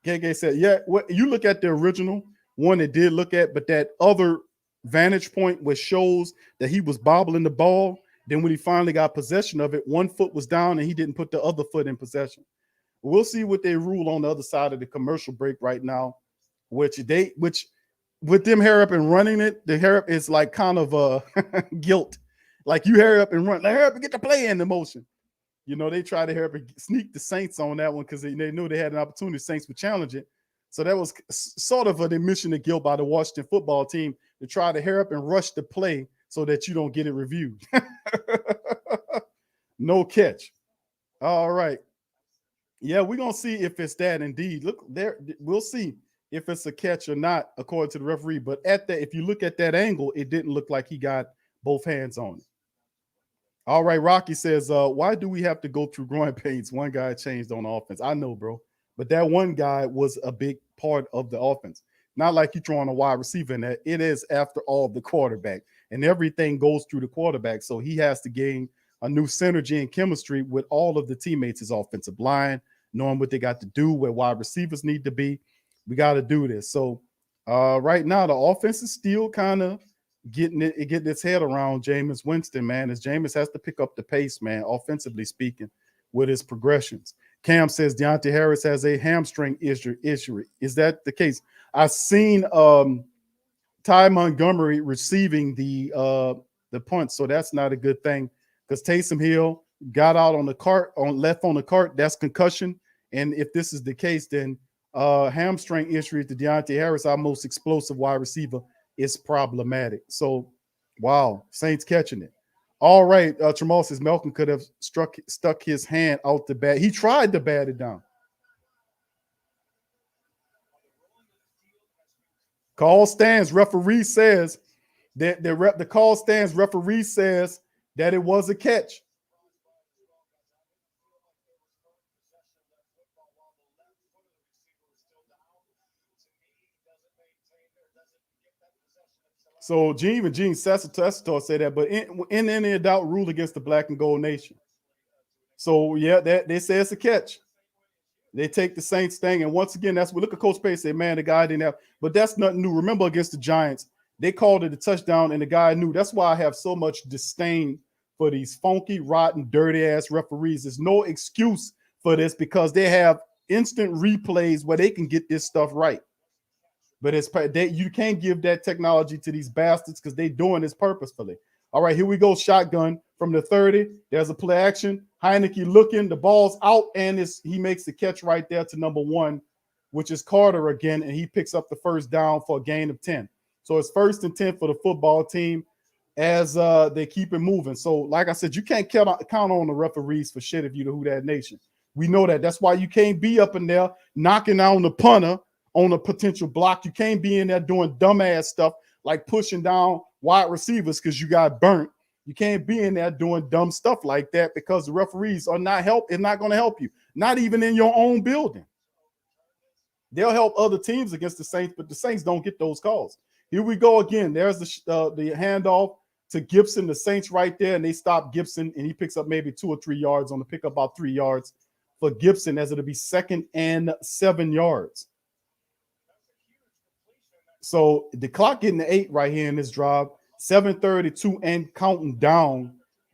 D: Gege said, yeah, what you look at the original one it did look at, but that other vantage point which shows that he was bobbling the ball. Then when he finally got possession of it, one foot was down and he didn't put the other foot in possession. We'll see what they rule on the other side of the commercial break right now, which with them hurry up and running it, the hurry up is like kind of guilt. Like you hurry up and run, like hurry up and get the play in the motion. You know, they try to hurry up and sneak the Saints on that one because they knew they had an opportunity. The Saints would challenge it. So that was sort of an admission of guilt by the Washington football team to try to hurry up and rush the play so that you don't get it reviewed. No catch. All right. Yeah, we're going to see if it's that indeed. Look there. We'll see if it's a catch or not, according to the referee. But if you look at that angle, it didn't look like he got both hands on it. All right. Rocky says, why do we have to go through growing pains? One guy changed on offense. I know, bro. But that one guy was a big part of the offense. Not like you're throwing a wide receiver in that. It is, after all, the quarterback. And everything goes through the quarterback. So he has to gain a new synergy and chemistry with all of the teammates, his offensive line, knowing what they got to do, where wide receivers need to be. We got to do this. So right now, the offense is still kind of getting its head around Jameis Winston, man, as Jameis has to pick up the pace, man, offensively speaking, with his progressions. Cam says Deontay Harris has a hamstring issue. Is that the case? I've seen Ty Montgomery receiving the punt, so that's not a good thing because Taysom Hill got out on the cart, left on the cart. That's concussion. And if this is the case, then hamstring injury to Deontay Harris, our most explosive wide receiver, is problematic. So, wow, Saints catching it. All right, Tramal says Malcolm could have stuck his hand out the bat. He tried to bat it down. Call stands. Referee says that the call stands. Referee says that it was a catch. So Gene Sessator said that, but in any doubt, rule against the black and gold nation. So yeah, they say it's a catch. They take the Saints thing, and once again, that's what look at Coach Payton say, man, the guy didn't have, but that's nothing new. Remember against the Giants, they called it a touchdown, and the guy knew. That's why I have so much disdain for these funky, rotten, dirty ass referees. There's no excuse for this because they have instant replays where they can get this stuff right. But you can't give that technology to these bastards because they're doing this purposefully. All right, here we go. Shotgun from the 30. There's a play action. Heineke looking. The ball's out, and he makes the catch right there to number 1, which is Carter again, and he picks up the first down for a gain of 10. So it's 1st and 10 for the football team as they keep it moving. So, like I said, you can't count on the referees for shit if you're the Who Dat Nation. We know that. That's why you can't be up in there knocking down the punter on a potential block. You can't be in there doing dumbass stuff like pushing down wide receivers because you got burnt. You can't be in there doing dumb stuff like that because the referees are not going to help you, not even in your own building. they'll help other teams against the Saints, but the Saints don't get those calls. Here we go again. There's the handoff to Gibson, the Saints right there, and they stop Gibson, and he picks up maybe 2 or 3 yards on the pick up about 3 yards for Gibson, as it'll be 2nd and 7 yards. So the clock getting to 8 right here in this drive, 7:32 and counting down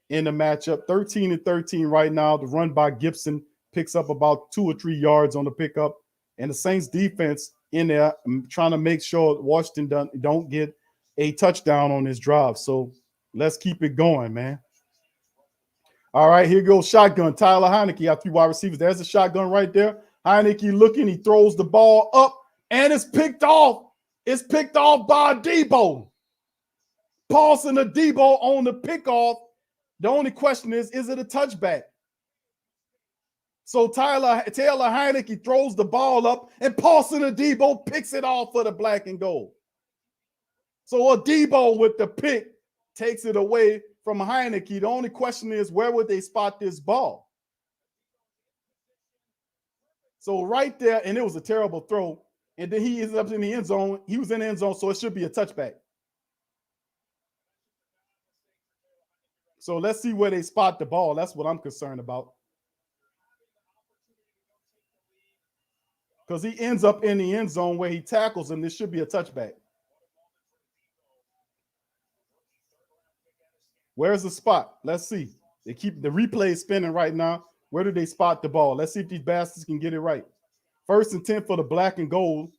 D: in the matchup. 13-13 right now. The run by Gibson picks up about 2 or 3 yards on the pickup, and the Saints defense in there trying to make sure Washington don't get a touchdown on this drive. So let's keep it going, man. All right, here goes shotgun. Tyler Heineke got 3 wide receivers. There's a shotgun right there. Heineke looking. He throws the ball up, and it's picked off. It's picked off by Debo. Paulson or Debo on the pickoff. The only question is it a touchback? So Taylor Heineke throws the ball up, and Paulson or Debo picks it off for the black and gold. So a Debo with the pick takes it away from Heineke. The only question is, where would they spot this ball? So right there, and it was a terrible throw. And then he ends up in the end zone. He was in the end zone, so it should be a touchback. So let's see where they spot the ball. That's what I'm concerned about. Because he ends up in the end zone where he tackles him. This should be a touchback. Where's the spot? Let's see. They keep the replay spinning right now. Where do they spot the ball? Let's see if these bastards can get it right. 1st and 10 for the black and gold.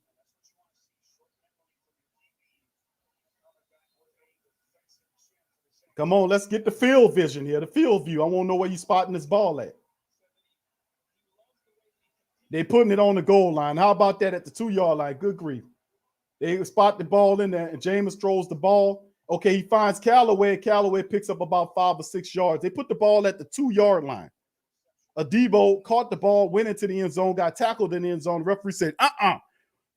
D: Come on, let's get the field vision here, the field view. I want to know where you spotting this ball at. They putting it on the goal line. How about that at the 2-yard line? Good grief. They spot the ball in there, and Jameis throws the ball. Okay, he finds Callaway. Callaway picks up about 5 or 6 yards. They put the ball at the 2-yard line. Debo caught the ball, went into the end zone, got tackled in the end zone. The referee said,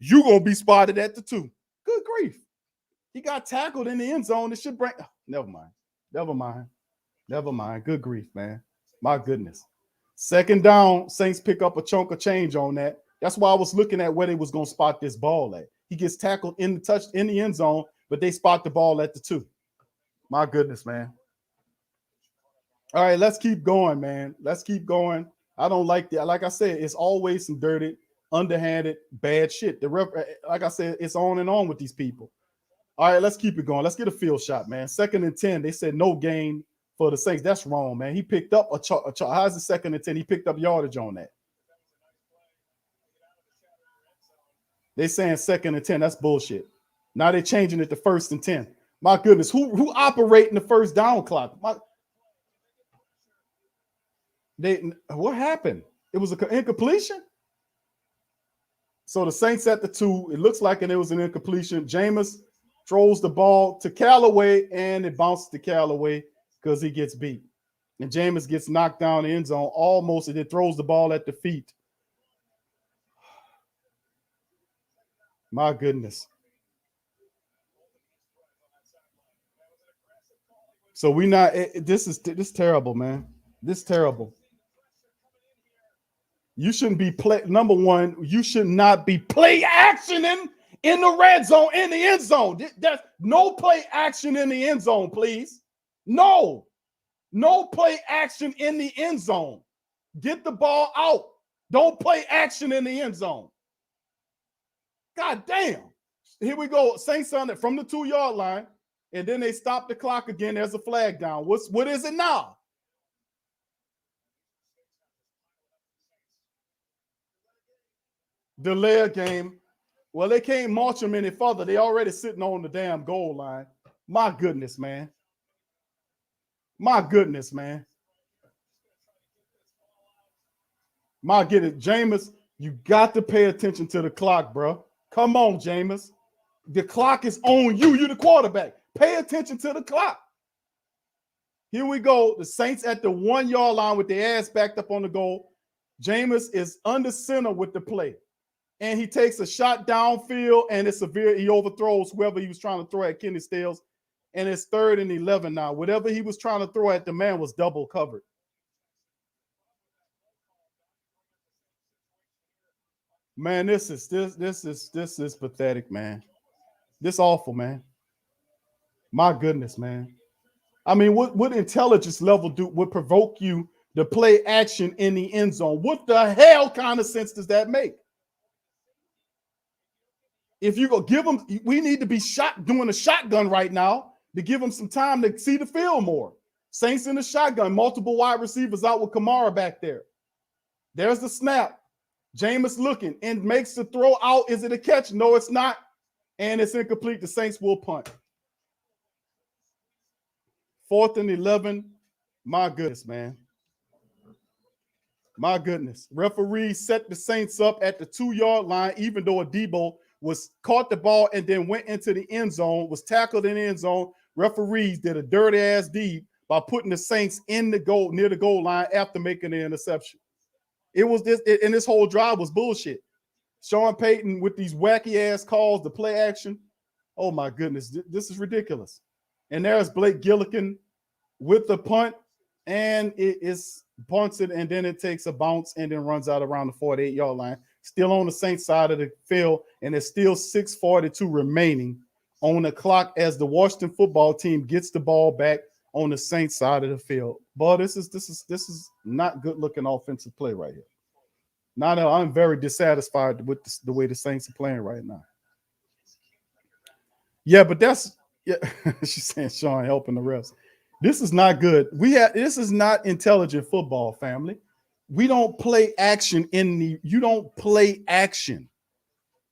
D: you're going to be spotted at the 2. Good grief. He got tackled in the end zone. It should bring never mind. Good grief, man. My goodness. 2nd down, Saints pick up a chunk of change on that. That's why I was looking at where they was going to spot this ball at. He gets tackled in the end zone, but they spot the ball at the 2. My goodness, man. All right, let's keep going, man. Let's keep going. I don't like that. Like I said, it's always some dirty, underhanded, bad shit. Like I said, it's on and on with these people. All right, let's keep it going. Let's get a field shot, man. 2nd and 10. They said no gain for the Saints. That's wrong, man. He picked up how's the 2nd and 10? He picked up yardage on that. They saying 2nd and 10. That's bullshit. Now they're changing it to 1st and 10. My goodness, who operating the 1st down clock? What happened? It was an incompletion. So the Saints at the 2. It looks like it was an incompletion. Jameis throws the ball to Callaway, and it bounces to Callaway because he gets beat. And Jameis gets knocked down the end zone almost, and it throws the ball at the feet. My goodness. So we not. This is terrible, man. This is terrible. You shouldn't be number one. You should not be play actioning in the red zone, in the end zone. There's no play action in the end zone, please. No play action in the end zone. Get the ball out. Don't play action in the end zone. God damn. Here we go. Saints on it from the 2-yard line, and then they stop the clock again. There's a flag down. What is it now? Delay a game. Well, they can't march them any further. They already sitting on the damn goal line. My goodness, man. My goodness, man. My goodness, Jameis, you got to pay attention to the clock, bro. Come on, Jameis. The clock is on you. You're the quarterback. Pay attention to the clock. Here we go. The Saints at the 1-yard line with their ass backed up on the goal. Jameis is under center with the play. And he takes a shot downfield, and it's severe. He overthrows whoever he was trying to throw at, Kenny Stills. And it's 3rd and 11 now. Whatever he was trying to throw at the man was double covered. Man, this is pathetic, man. This awful, man. My goodness, man. I mean, what intelligence level would provoke you to play action in the end zone? What the hell kind of sense does that make? If you go give them, we need to be doing a shotgun right now to give them some time to see the field more. Saints in the shotgun, multiple wide receivers out with Kamara back there. There's the snap. Jameis looking and makes the throw out. Is it a catch? No, it's not. And it's incomplete. The Saints will punt. 4th and 11. My goodness, man. My goodness. Referee set the Saints up at the 2-yard line, even though Adebo caught the ball and then went into the end zone, was tackled in the end zone. Referees did a dirty ass deed by putting the Saints in the goal, near the goal line after making the interception. It was this, and this whole drive was bullshit. Sean Payton with these wacky ass calls to play action. Oh my goodness, this is ridiculous. And there's Blake Gillikin with the punt, and it is punted, and then it takes a bounce and then runs out around the 48-yard line. Still on the Saints side of the field, and there's still 6:42 remaining on the clock as the Washington football team gets the ball back on the Saints side of the field. But this is not good looking offensive play right here. I'm very dissatisfied with the way the Saints are playing right now. Yeah, but she's saying Sean helping the refs. This is not good. This is not intelligent football, family. We don't play action you don't play action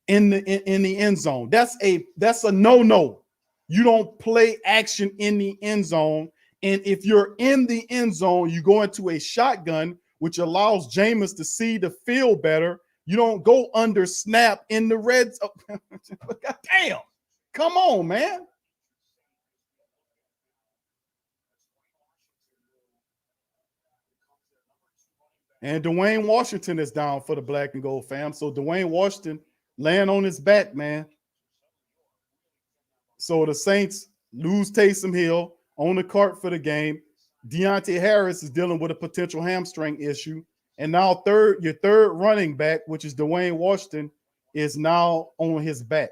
D: in the end zone. That's a no-no. You don't play action in the end zone. And if you're in the end zone, you go into a shotgun, which allows Jameis to see the field better. You don't go under snap in the red zone. God damn. Come on, man. And Dwayne Washington is down for the black and gold fam. So Dwayne Washington laying on his back, man. So the Saints lose Taysom Hill on the cart for the game. Deontay Harris is dealing with a potential hamstring issue. And now your third running back, which is Dwayne Washington, is now on his back.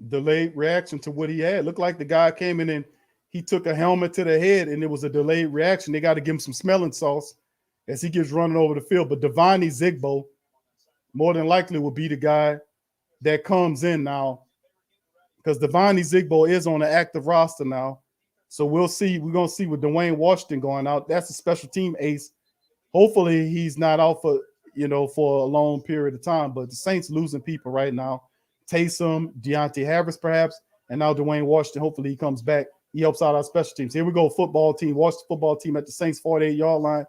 D: Delayed reaction to what he had. Looked like the guy came in and he took a helmet to the head, and it was a delayed reaction. They got to give him some smelling sauce as he gets running over the field. But Devontae Zigbo more than likely will be the guy that comes in now, because Devontae Zigbo is on the active roster now. So we'll see. We're going to see with Dwayne Washington going out. That's a special team ace. Hopefully he's not out for a long period of time. But the Saints losing people right now. Taysom, Deontay Harris perhaps, and now Dwayne Washington. Hopefully he comes back. He helps out our special teams. Here we go, football team. Washington football team at the Saints 48-yard line.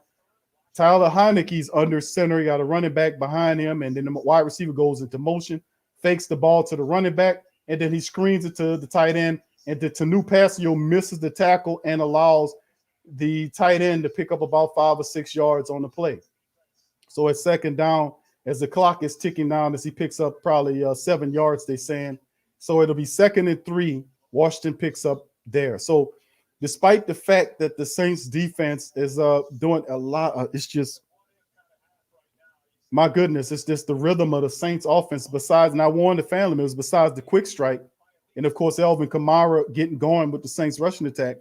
D: Tyler Heineke's under center. He got a running back behind him, and then the wide receiver goes into motion, fakes the ball to the running back, and then he screens it to the tight end, and the Tanu Pasio misses the tackle and allows the tight end to pick up about 5 or 6 yards on the play. So it's second down as the clock is ticking down as he picks up probably 7 yards, they're saying. So it'll be 2nd and 3. Washington picks up there. So despite the fact that the Saints defense is doing a lot, it's just, my goodness, it's just the rhythm of the Saints offense. Besides, and I warned the family members, besides the quick strike, and of course, Alvin Kamara getting going with the Saints rushing attack,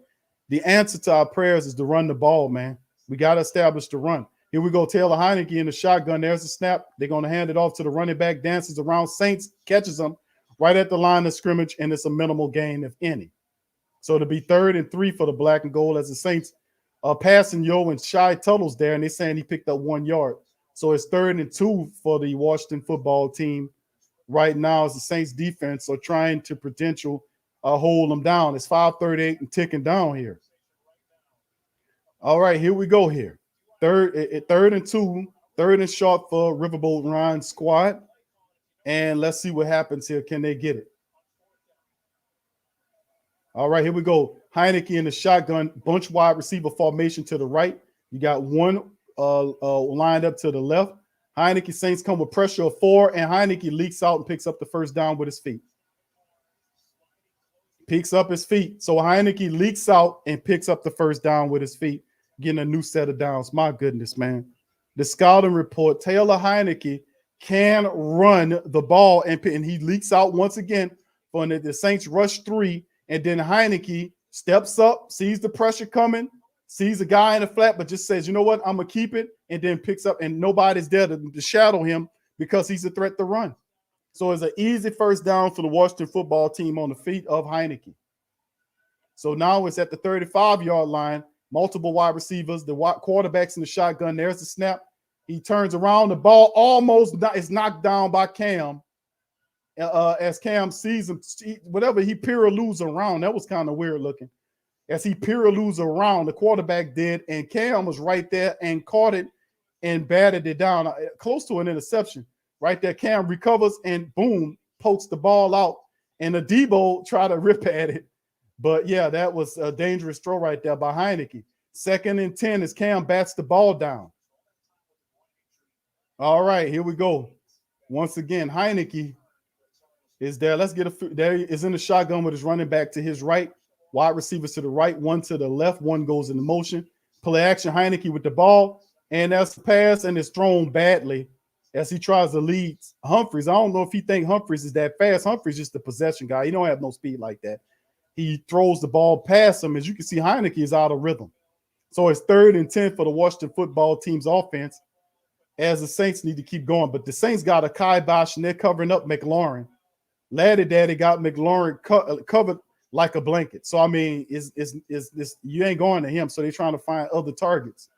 D: the answer to our prayers is to run the ball, man. We got to establish the run. Here we go. Taylor Heineke in the shotgun. There's a snap. They're going to hand it off to the running back, dances around. Saints catches them right at the line of scrimmage, and it's a minimal gain, if any. So it'll be 3rd and 3 for the black and gold as the Saints are passing and Shy Tuttle's there, and they're saying he picked up 1 yard. So it's 3rd and 2 for the Washington football team right now as the Saints defense are trying to potential hold them down. It's 5:38 and ticking down here. All right, here we go here. 3rd and 2, 3rd and short for Riverboat Ryan's squad. And let's see what happens here. Can they get it? All right, here we go. Heineke in the shotgun, bunch wide receiver formation to the right. You got one lined up to the left. Heineke Saints come with pressure of 4, and Heineke leaks out and picks up the first down with his feet. picks up his feet. So Heineke leaks out and picks up the first down with his feet, getting a new set of downs. My goodness, man. The scouting report, Taylor Heineke can run the ball, and he leaks out once again when the Saints rush 3, and then Heineke steps up, sees the pressure coming, sees a guy in the flat, but just says, you know what, I'm going to keep it, and then picks up, and nobody's there to shadow him because he's a threat to run. So it's an easy first down for the Washington football team on the feet of Heineke. So now it's at the 35-yard line, multiple wide receivers, the quarterback's in the shotgun. There's the snap. He turns around. The ball almost is knocked down by Cam. As Cam sees him, whatever he piraloos around. That was kind of weird looking. As he piraloos around, the quarterback did, and Cam was right there and caught it and batted it down, close to an interception. Right there, Cam recovers and boom, pokes the ball out. And Adebo tried to rip at it. But yeah, that was a dangerous throw right there by Heineke. 2nd and 10 as Cam bats the ball down. All right, here we go. Once again, Heineke is there. Let's get there. He is in the shotgun with his running back to his right, wide receivers to the right, one to the left, one goes into motion. Play action, Heineke with the ball, and that's a pass, and it's thrown badly as he tries to lead Humphries. I don't know if he thinks Humphries is that fast. Humphries is just a possession guy. He don't have no speed like that. He throws the ball past him. As you can see, Heineke is out of rhythm. So it's 3rd and 10 for the Washington football team's offense, as the Saints need to keep going. But the Saints got a kibosh, and they're covering up McLaurin. Laddie Daddy got McLaurin covered like a blanket. So, I mean, you ain't going to him. So they're trying to find other targets.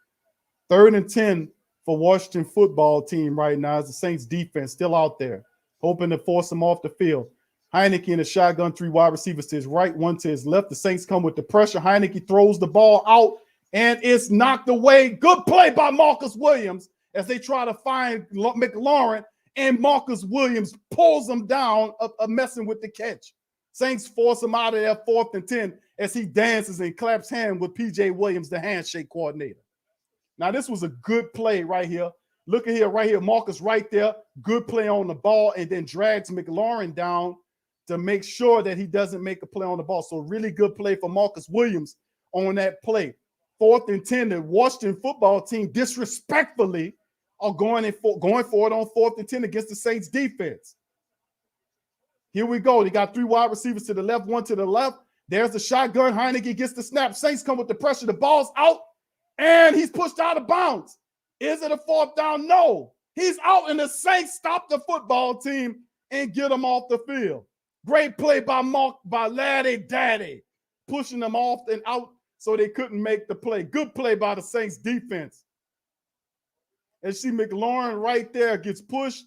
D: 3rd and 10 for Washington football team right now as the Saints defense still out there, hoping to force them off the field. Heineke in a shotgun, 3 wide receivers to his right, 1 to his left. The Saints come with the pressure. Heineke throws the ball out, and it's knocked away. Good play by Marcus Williams as they try to find McLaurin, and Marcus Williams pulls him down, messing with the catch. Saints force him out of there 4th and 10 as he dances and claps hands with P.J. Williams, the handshake coordinator. Now, this was a good play right here. Look at here, right here, Marcus right there. Good play on the ball, and then drags McLaurin down to make sure that he doesn't make a play on the ball. So really good play for Marcus Williams on that play. 4th and 10, the Washington football team disrespectfully are going for it on 4th and 10 against the Saints defense. Here we go. They got 3 wide receivers to the left, 1 to the left. There's the shotgun. Heineke gets the snap. Saints come with the pressure. The ball's out, and he's pushed out of bounds. Is it a 4th down? No. He's out, and the Saints stop the football team and get him off the field. Great play by Laddie Daddy, pushing them off and out so they couldn't make the play. Good play by the Saints defense. And see McLaurin right there gets pushed,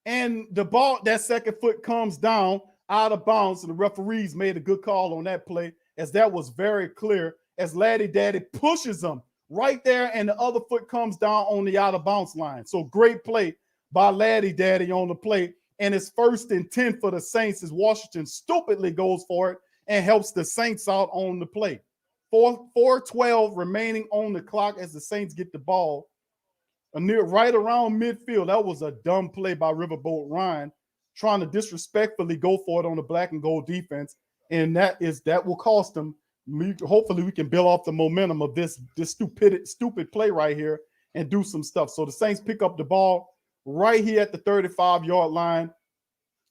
D: and the ball, that second foot comes down out of bounds, and the referees made a good call on that play, as that was very clear, as Laddie Daddy pushes him right there, and the other foot comes down on the out of bounds line. So great play by Laddie Daddy on the play, and it's 1st and 10 for the Saints as Washington stupidly goes for it and helps the Saints out on the play. 4:12 remaining on the clock as the Saints get the ball right around midfield. That was a dumb play by Riverboat Ryan, trying to disrespectfully go for it on the black and gold defense, and that will cost them. Hopefully we can build off the momentum of this stupid play right here and do some stuff. So the Saints pick up the ball right here at the 35-yard line.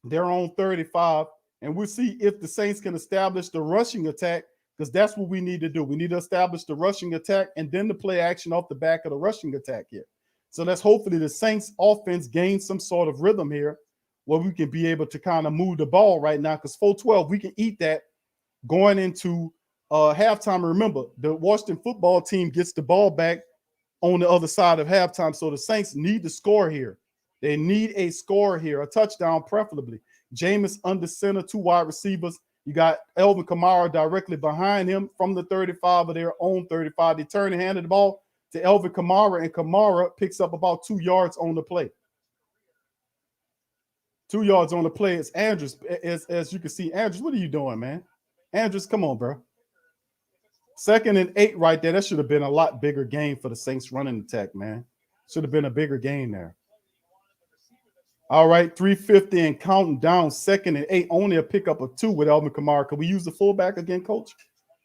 D: They're on 35, and we'll see if the Saints can establish the rushing attack, because that's what we need to do. We need to establish the rushing attack and then the play action off the back of the rushing attack here. So let's hopefully the Saints offense gain some sort of rhythm here where we can be able to kind of move the ball right now, because 4:12, we can eat that going into halftime. Remember, the Washington football team gets the ball back on the other side of halftime, so the Saints need to score here. They need a score here, a touchdown preferably. Jameis under center, 2 wide receivers. You got Elvin Kamara directly behind him from the 35 of their own 35. They turn and handed the ball to Elvin Kamara, and Kamara picks up about 2 yards on the play. 2 yards on the play. It's Andrews. As you can see, Andrews, what are you doing, man? Andrews, come on, bro. 2nd and 8 right there. That should have been a lot bigger game for the Saints running attack, man. Should have been a bigger game there. All right, 350 and counting down, 2nd and 8, only a pickup of 2 with Alvin Kamara. Could we use the fullback again, coach?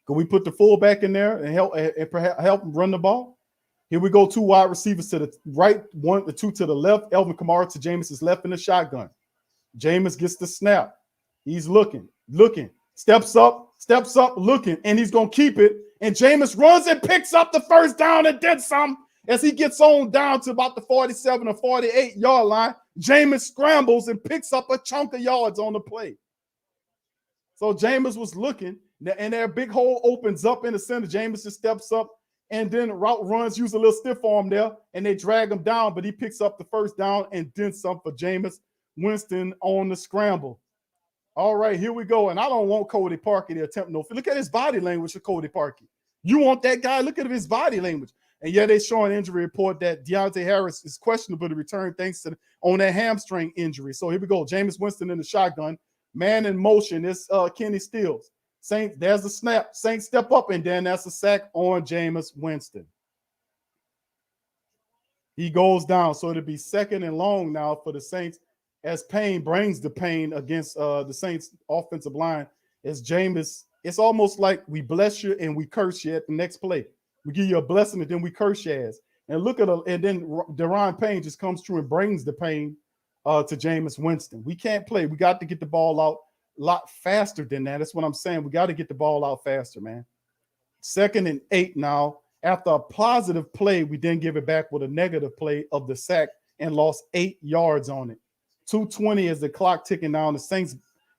D: Could we put the fullback in there and perhaps help run the ball? Here we go, 2 wide receivers to the right, 2 to the left. Alvin Kamara to Jameis's left in the shotgun. Jameis gets the snap. He's looking, steps up, looking, and he's going to keep it. And Jameis runs and picks up the first down and then some. As he gets on down to about the 47 or 48 yard line, Jameis scrambles and picks up a chunk of yards on the play. So Jameis was looking, and their big hole opens up in the center. Jameis just steps up, and then route runs, use a little stiff arm there, and they drag him down, but he picks up the first down and then some for Jameis Winston on the scramble. All right, here we go. And I don't want Cody Parkey to attempt no. Look at his body language for Cody Parkey. You want that guy? Look at his body language. And yeah, they're showing injury report that Deontay Harris is questionable to return thanks to on that hamstring injury. So here we go. Jameis Winston in the shotgun. Man in motion. It's Kenny Stills. Saints, there's the snap. Saints step up, and then that's a sack on Jameis Winston. He goes down. So it'll be 2nd and long now for the Saints as Payne brings the pain against the Saints offensive line. As Jameis, it's almost like we bless you and we curse you at the next play. We give you a blessing and then we curse your ass. And look at and then Deron Payne just comes through and brings the pain to Jameis Winston. We can't play. We got to get the ball out a lot faster than that. That's what I'm saying. We got to get the ball out faster, man. 2nd and 8 now. After a positive play, we then give it back with a negative play of the sack and lost 8 yards on it. 2:20 as the clock ticking down. The Saints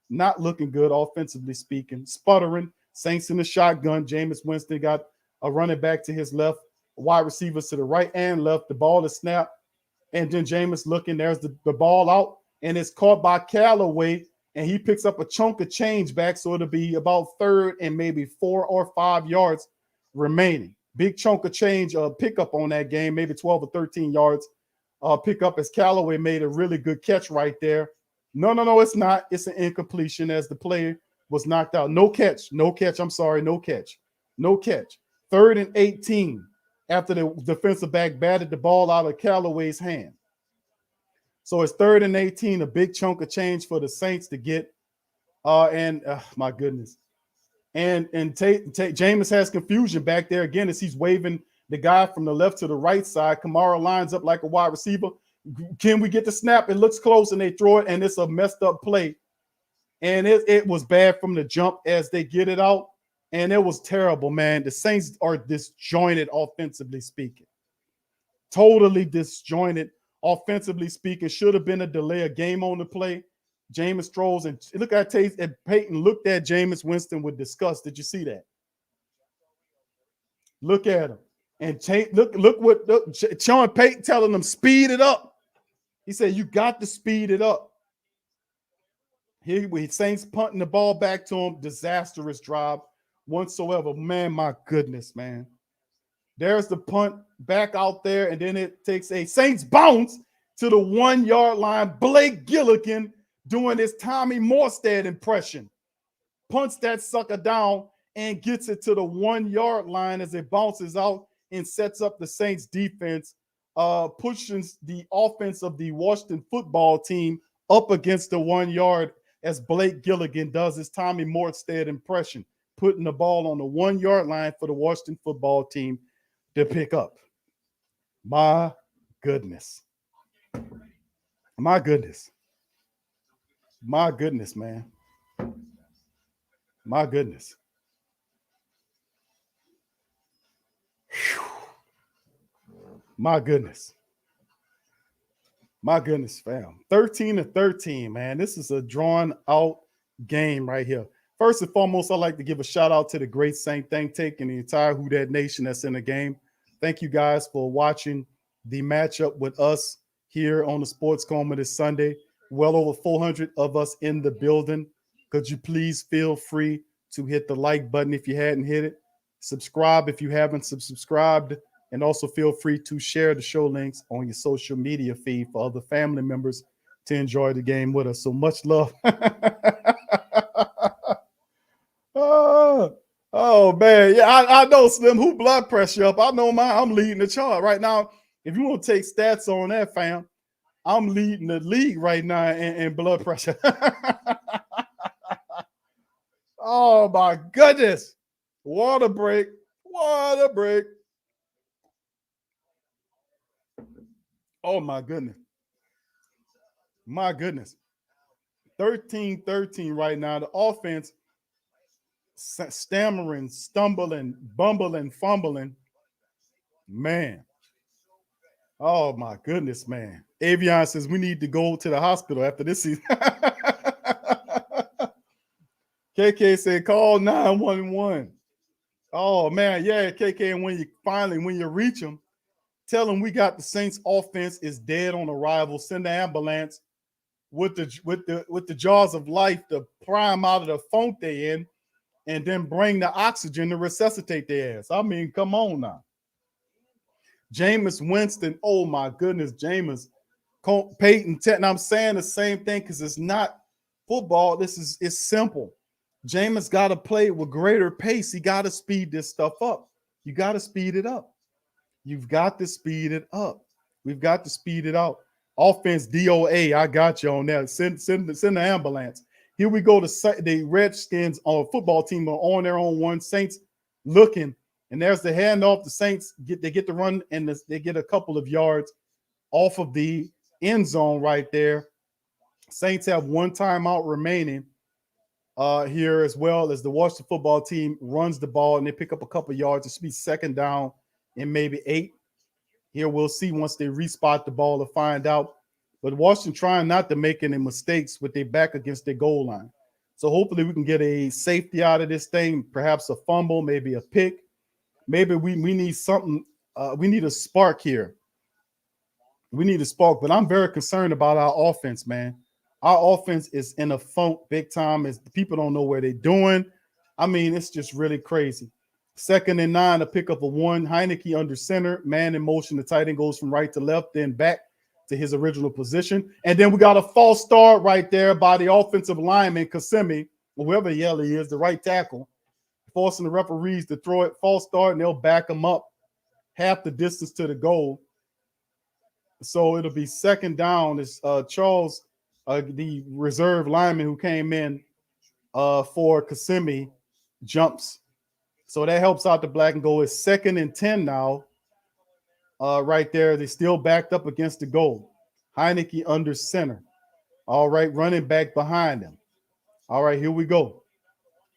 D: not looking good offensively speaking. Sputtering. Saints in the shotgun. Jameis Winston got a running back to his left, wide receivers to the right and left. The ball is snapped, and then Jameis looking. There's the ball out, and it's caught by Callaway, and he picks up a chunk of change back, so it'll be about 3rd and maybe 4 or 5 yards remaining. Big chunk of change pickup on that game, maybe 12 or 13 yards pickup as Callaway made a really good catch right there. No, it's not. It's an incompletion as the player was knocked out. No catch. I'm sorry, no catch. 3rd and 18 after the defensive back batted the ball out of Callaway's hand. So it's 3rd and 18, a big chunk of change for the Saints to get. My goodness. And Jameis has confusion back there again as he's waving the guy from the left to the right side. Kamara lines up like a wide receiver. Can we get the snap? It looks close, and they throw it, and it's a messed up play. And it was bad from the jump as they get it out. And it was terrible, man. The Saints are disjointed offensively speaking. Totally disjointed offensively speaking. Should have been a delay, a game on the play. Jameis throws, and look at Payton looked at Jameis Winston with disgust. Did you see that? Look at him. And look Sean Payton telling them, speed it up. He said, you got to speed it up. Here we Saints punting the ball back to him. Disastrous drive whatsoever. Man, my goodness, man. There's the punt back out there, and then it takes a Saints bounce to the 1 yard line. Blake Gilligan doing his Tommy Morstead impression. Punts that sucker down and gets it to the 1 yard line as it bounces out and sets up the Saints defense, pushes the offense of the Washington football team up against the 1 yard as Blake Gilligan does his Tommy Morstead impression, putting the ball on the 1 yard line for the Washington football team to pick up. My goodness. My goodness. My goodness, man. My goodness. Whew. My goodness. My goodness, fam. 13-13, man. This is a drawn out game right here. First and foremost, I'd like to give a shout out to the great Saint Think Tank and the entire Who Dat Nation that's in the game. Thank you guys for watching the matchup with us here on the Sports Coma this Sunday. Well over 400 of us in the building. Could you please feel free to hit the like button if you hadn't hit it? Subscribe if you haven't subscribed. And also feel free to share the show links on your social media feed for other family members to enjoy the game with us. So much love. Oh, man. Yeah, I know, Slim. Who blood pressure up? I know mine. I'm leading the chart right now. If you want to take stats on that, fam, I'm leading the league right now in blood pressure. Oh my goodness. Water break. Water break. Oh my goodness. My goodness. 13-13 right now. The offense stammering, stumbling, bumbling, fumbling. Man. Oh my goodness, man. Avion says we need to go to the hospital after this season. KK said call 911. Oh man, yeah, KK. And when you reach them, tell them we got the Saints offense is dead on arrival. Send the ambulance with the jaws of life to prime out of the funk they in, and then bring the oxygen to resuscitate their ass. I mean, come on now. Jameis Winston, oh my goodness, Jameis Payton. And I'm saying the same thing because it's not football. It's simple. Jameis got to play with greater pace. He got to speed this stuff up. You got to speed it up. You've got to speed it up. We've got to speed it out. Offense DOA, I got you on that. Send the ambulance. Here we go. The Redskins football team are on their own one. Saints looking, and there's the handoff. The Saints get the run, and they get a couple of yards off of the end zone right there. Saints have one timeout remaining here, as well as the Washington football team runs the ball, and they pick up a couple of yards. It should be second down and maybe 8. Here we'll see once they respot the ball to find out. But Washington trying not to make any mistakes with their back against their goal line. So hopefully we can get a safety out of this thing, perhaps a fumble, maybe a pick. Maybe we need something. We need a spark here. We need a spark, but I'm very concerned about our offense, man. Our offense is in a funk big time. As the people don't know where they're doing. I mean, it's just really crazy. 2nd and 9 to pick up a 1. Heineke under center, man in motion. The tight end goes from right to left, then back to his original position. And then we got a false start right there by the offensive lineman, Kissimmee, or whoever the hell he is, the right tackle, forcing the referees to throw it false start, and they'll back him up half the distance to the goal. So it'll be 2nd down. It's Charles, the reserve lineman who came in for Kissimmee, jumps. So that helps out the black and gold. It's 2nd and 10 now. Right there. They still backed up against the goal. Heineke under center. All right, running back behind him. All right, here we go.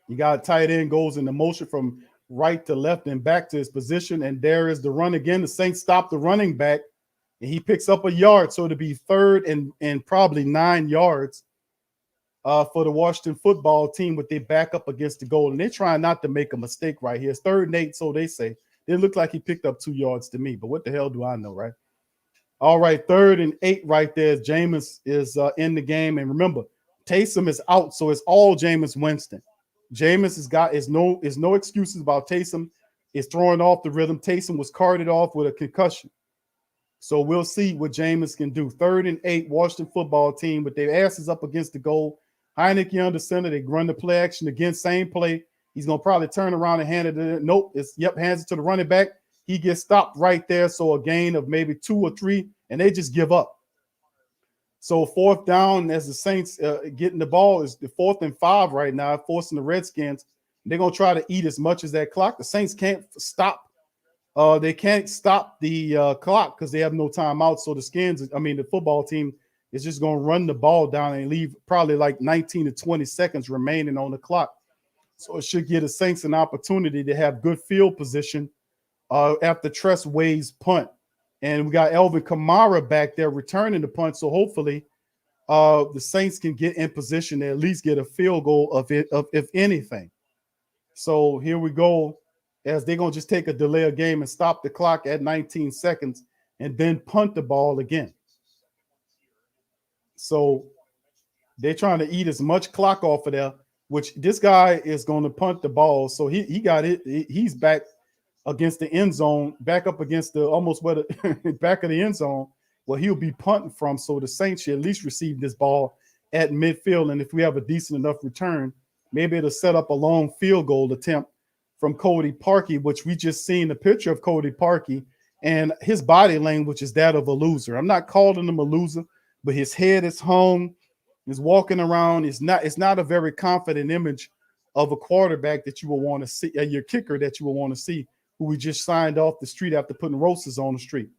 D: You got a tight end goes into motion from right to left and back to his position. And there is the run again. The Saints stop the running back, and he picks up a yard. So it'll be 3rd and probably 9 yards for the Washington football team with their back up against the goal. And they're trying not to make a mistake right here. It's 3rd and 8, so they say. It looked like he picked up 2 yards to me, but what the hell do I know, right? All right, 3rd and 8 right there. Jameis is in the game. And remember, Taysom is out, so it's all Jameis Winston. Jameis is no excuses about Taysom. Is throwing off the rhythm. Taysom was carted off with a concussion. So we'll see what Jameis can do. 3rd and 8, Washington football team, with their asses up against the goal. Heineke under center. They run the play action again, same play. He's going to probably turn around and hand it to nope. Hands it to the running back. He gets stopped right there. So a gain of maybe 2 or 3, and they just give up. So 4th down as the Saints getting the ball is the 4th and 5 right now, forcing the Redskins. They're going to try to eat as much as that clock. The Saints can't stop. They can't stop the clock because they have no timeout. So the football team is just going to run the ball down and leave probably like 19 to 20 seconds remaining on the clock. So it should give the Saints an opportunity to have good field position after Tress Way's punt. And we got Elvin Kamara back there returning the punt. So hopefully the Saints can get in position to at least get a field goal of if anything. So here we go, as they're going to just take a delay of game and stop the clock at 19 seconds and then punt the ball again. So they're trying to eat as much clock off of there, which this guy is going to punt the ball. So he got it. He's back against the end zone, back up against the back of the end zone where he'll be punting from. So the Saints should at least receive this ball at midfield. And if we have a decent enough return, maybe it'll set up a long field goal attempt from Cody Parkey, which we just seen a picture of Cody Parkey, and his body language is that of a loser. I'm not calling him a loser. but his head is hung. He's walking around. It's not a very confident image of a quarterback that you will want to see, your kicker that you will want to see, who we just signed off the street after putting rosters on the street.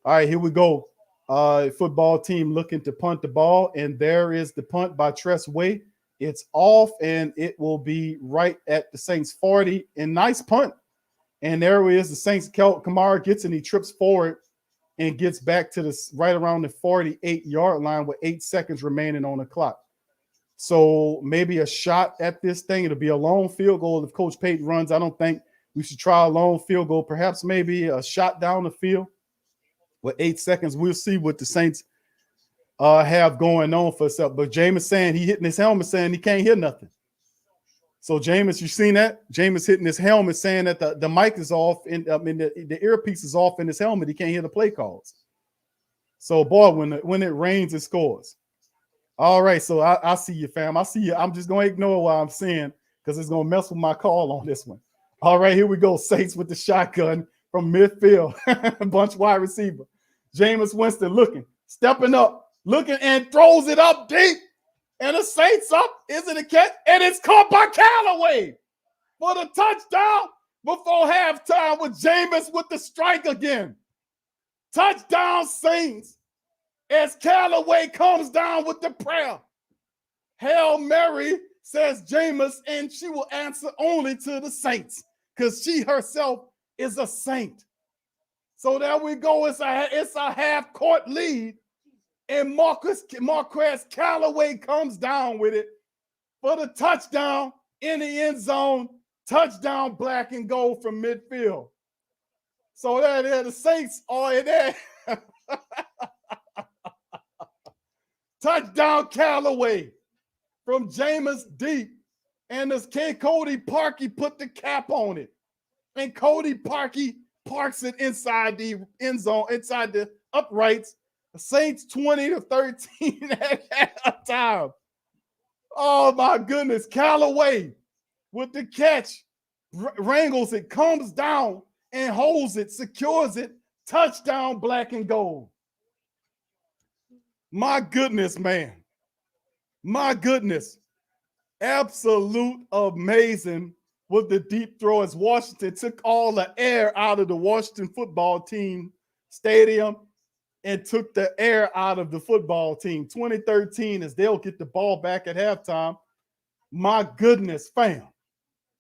D: All right, here we go. Football team looking to punt the ball, and there is the punt by Tress Way. It's off, and it will be right at the Saints 40. And nice punt. And there is the Saints. Kamara gets and he trips forward and gets back to this right around the 48-yard line with 8 seconds remaining on the clock. So maybe a shot at this thing. It'll be a long field goal if Coach Payton runs. I don't think we should try a long field goal. Perhaps maybe a shot down the field with 8 seconds. We'll see what the Saints have going on for itself. But Jameis saying he hitting his helmet saying he can't hear nothing. So Jameis, you seen that? Jameis hitting his helmet saying that the mic is off and the earpiece is off in his helmet. He can't hear the play calls. So boy, when it rains, it scores. All right, so I see you, fam. I see you. I'm just going to ignore what I'm saying because it's going to mess with my call on this one. All right, here we go. Saints with the shotgun from midfield. Bunch wide receiver. Jameis Winston looking, stepping up, looking, and throws it up deep. And the Saints up. Is it a catch? And it's caught by Callaway for the touchdown before halftime with Jameis with the strike again. Touchdown Saints. As Callaway comes down with the prayer. Hail Mary, says Jameis, and she will answer only to the Saints because she herself is a saint. So there we go. It's a half-court lead, and Marquez Callaway comes down with it for the touchdown in the end zone. Touchdown, black and gold from midfield. So there the Saints are in there. Touchdown Callaway from Jameis deep. And this King Cody Parkey put the cap on it. And Cody Parkey parks it inside the end zone, inside the uprights. The Saints 20-13 at halftime. Oh my goodness. Callaway with the catch. Wrangles it, comes down and holds it, secures it. Touchdown, black and gold. My goodness, man. My goodness. Absolute amazing with the deep throw as Washington took all the air out of the Washington football team stadium and took the air out of the football team. 2013 as they'll get the ball back at halftime. My goodness, fam.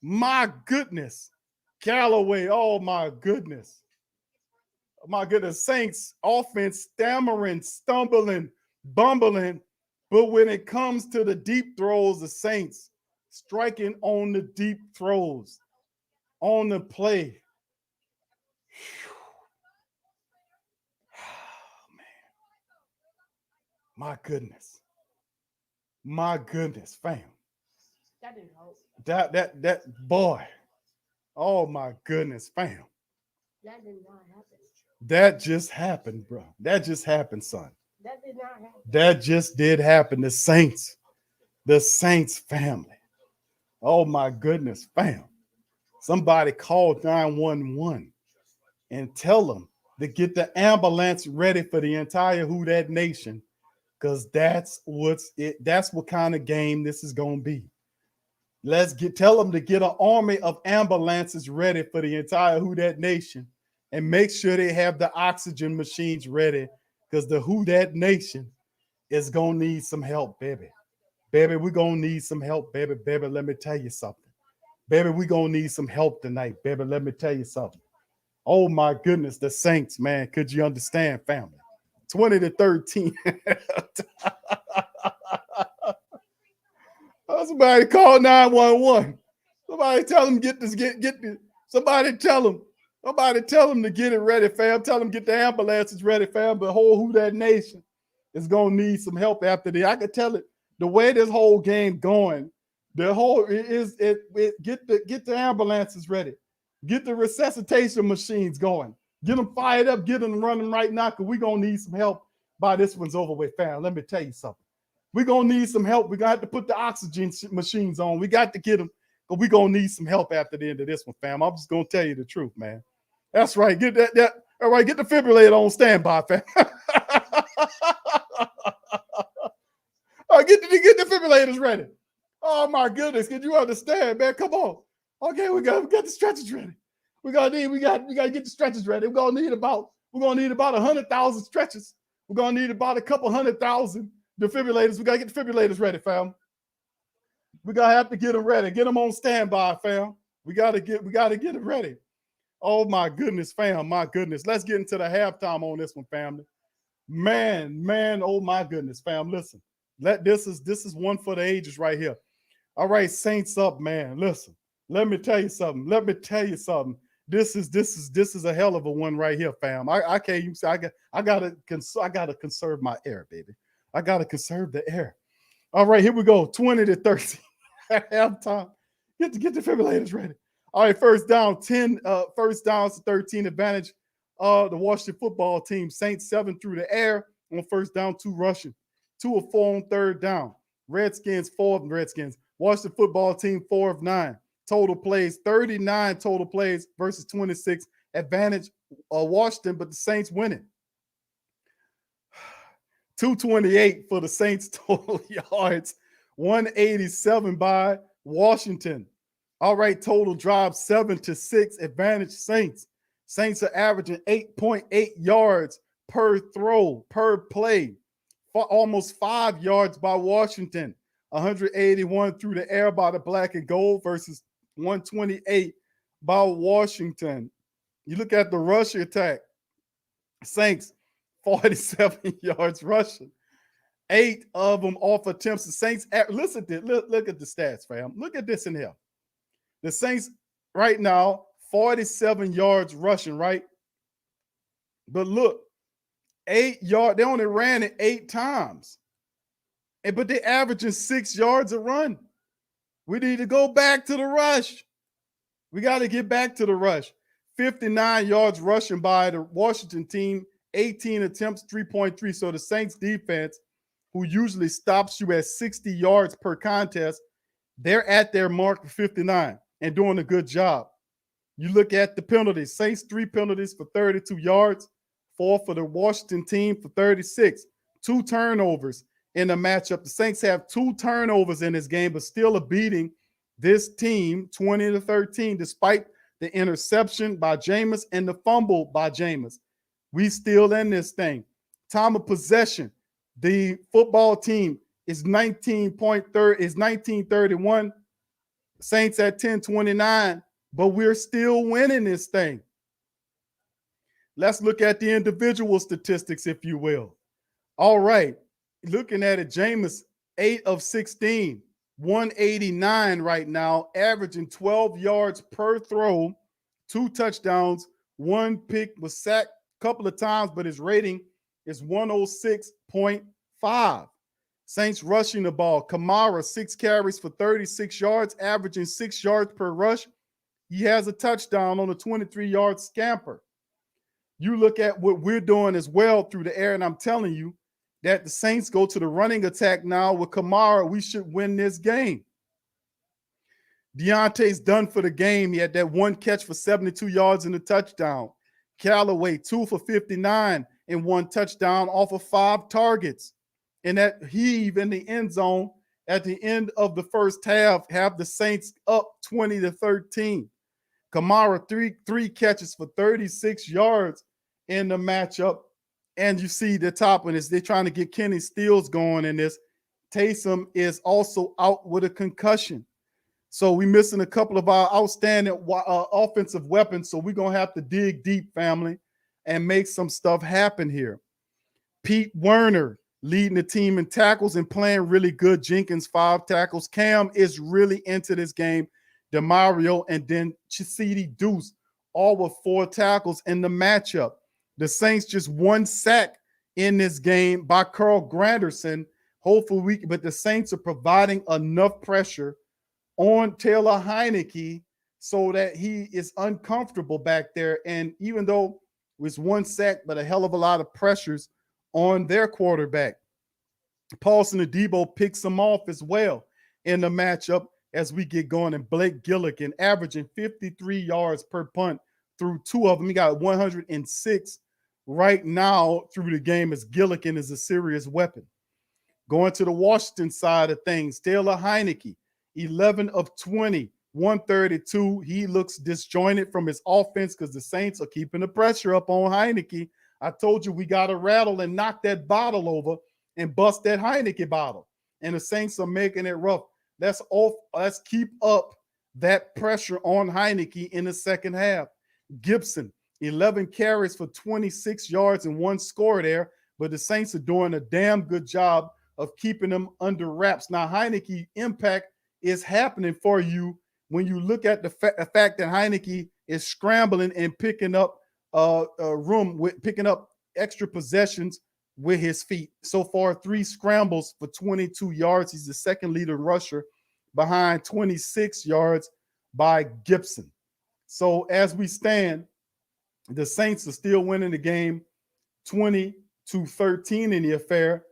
D: My goodness. Callaway, oh my goodness. My goodness, Saints offense stammering, stumbling, bumbling. But when it comes to the deep throws, the Saints striking on the deep throws, on the play. Oh, man. My goodness. My goodness, fam.
E: That didn't help.
D: That boy. Oh my goodness, fam.
E: That did not happen.
D: That just happened, bro. That just happened, son.
E: That did not happen.
D: That just did happen. The Saints family. Oh my goodness, fam. Somebody called 911 and tell them to get the ambulance ready for the entire Who Dat Nation, because that's what kind of game this is gonna be. Tell them to get an army of ambulances ready for the entire Who Dat Nation and make sure they have the oxygen machines ready, because the Who Dat Nation is going to need some help, baby. Baby, we're going to need some help, baby. Baby, let me tell you something. Baby, we're going to need some help tonight, baby. Let me tell you something. Oh, my goodness, the Saints, man. Could you understand, family? 20-13. Somebody call 911. Somebody tell them somebody tell them to get it ready, fam. Tell them get the ambulances ready, fam. The whole Who Dat Nation is gonna need some help after this. I can tell it the way this whole game going. The whole get the ambulances ready, get the resuscitation machines going, get them fired up, get them running right now, because we're gonna need some help by this one's over with, fam. Let me tell you something. We're going to need some help. We're going to have to put the oxygen machines on. We got to get them, but we're going to need some help after the end of this one, fam. I'm just going to tell you the truth, man. That's right. Get that. All right, get the defibrillator on standby, fam. defibrillators ready. Oh my goodness, can you understand, man? Come on. Okay, we got the stretchers ready. We gotta get the stretchers ready. We're gonna need about 100,000 stretchers. We're gonna need about a couple 100,000 defibrillators. We gotta get defibrillators ready, fam. We gotta have to get them ready. Get them on standby, fam. We gotta get it ready. Oh my goodness, fam. My goodness. Let's get into the halftime on this one, family. Man, oh my goodness, fam. Listen, this is one for the ages right here. All right, Saints up, man. Listen, let me tell you something. This is a hell of a one right here, fam. I can't even say I gotta conserve my air, baby. I gotta conserve the air. All right, here we go. 20-13 at halftime. Get the defibrillators ready. All right, first down, 10 first downs to 13 advantage. The Washington football team. Saints 7 through the air on first down, 2 rushing. 2 of 4 on third down. Redskins, 4 of Redskins. Washington football team, 4 of 9. Total plays, 39 total plays versus 26. Advantage Washington, but the Saints winning. 228 for the Saints total yards. 187 by Washington. All right, total drives 7-6. Advantage Saints. Saints are averaging 8.8 yards per throw, per play. For almost 5 yards by Washington. 181 through the air by the black and gold versus 128 by Washington. You look at the rush attack. Saints, 47 yards rushing. 8 of them off attempts. The Saints, listen to look at the stats, fam. Look at this in here. The Saints right now, 47 yards rushing, right? But look, 8 yards. They only ran it 8 times. But they're averaging 6 yards a run. We need to go back to the rush. We got to get back to the rush. 59 yards rushing by the Washington team, 18 attempts, 3.3. So the Saints defense, who usually stops you at 60 yards per contest, they're at their mark for 59 and doing a good job. You look at the penalties. Saints 3 penalties for 32 yards, 4 for the Washington team for 36. 2 turnovers in the matchup. The Saints have 2 turnovers in this game, but still are beating this team 20-13, despite the interception by Jameis and the fumble by Jameis. We still in this thing. Time of possession. The football team is 1931. Saints at 10-29, but we're still winning this thing. Let's look at the individual statistics, if you will. All right. Looking at it, Jameis, 8 of 16, 189 right now, averaging 12 yards per throw, 2 touchdowns, 1 pick, was sacked a couple of times, but his rating is 106.5. Saints rushing the ball. Kamara, 6 carries for 36 yards, averaging 6 yards per rush. He has a touchdown on a 23-yard scamper. You look at what we're doing as well through the air, and I'm telling you that the Saints go to the running attack now with Kamara. We should win this game. Deontay's done for the game. He had that 1 catch for 72 yards and a touchdown. Callaway, 2 for 59 and 1 touchdown off of 5 targets. And that heave in the end zone at the end of the first half have the Saints up 20-13. Kamara, 3 catches for 36 yards in the matchup. And you see the top of this, they're trying to get Kenny Stills going in this. Taysom is also out with a concussion. So we're missing a couple of our outstanding offensive weapons. So we're going to have to dig deep, family, and make some stuff happen here. Pete Werner leading the team in tackles and playing really good. Jenkins, 5 tackles. Cam is really into this game. DeMario and then Chesidi Deuce, all with 4 tackles in the matchup. The Saints just 1 sack in this game by Carl Granderson. Hopefully but the Saints are providing enough pressure on Taylor Heineke so that he is uncomfortable back there. And even though it was 1 sack, but a hell of a lot of pressures on their quarterback. Paulson Adebo picks them off as well in the matchup as we get going. And Blake Gilligan averaging 53 yards per punt through 2 of them. He got 106 right now through the game as Gilligan is a serious weapon. Going to the Washington side of things, Taylor Heineke, 11 of 20, 132. He looks disjointed from his offense because the Saints are keeping the pressure up on Heineke. I told you we got to rattle and knock that bottle over and bust that Heineke bottle. And the Saints are making it rough. Let's keep up that pressure on Heineke in the second half. Gibson, 11 carries for 26 yards and 1 score there, but the Saints are doing a damn good job of keeping them under wraps. Now, Heineke impact is happening for you when you look at the fact that Heineke is scrambling and picking up picking up extra possessions with his feet. So far, 3 scrambles for 22 yards. He's the second leading rusher behind 26 yards by Gibson. So as we stand, the Saints are still winning the game 20-13 in the affair.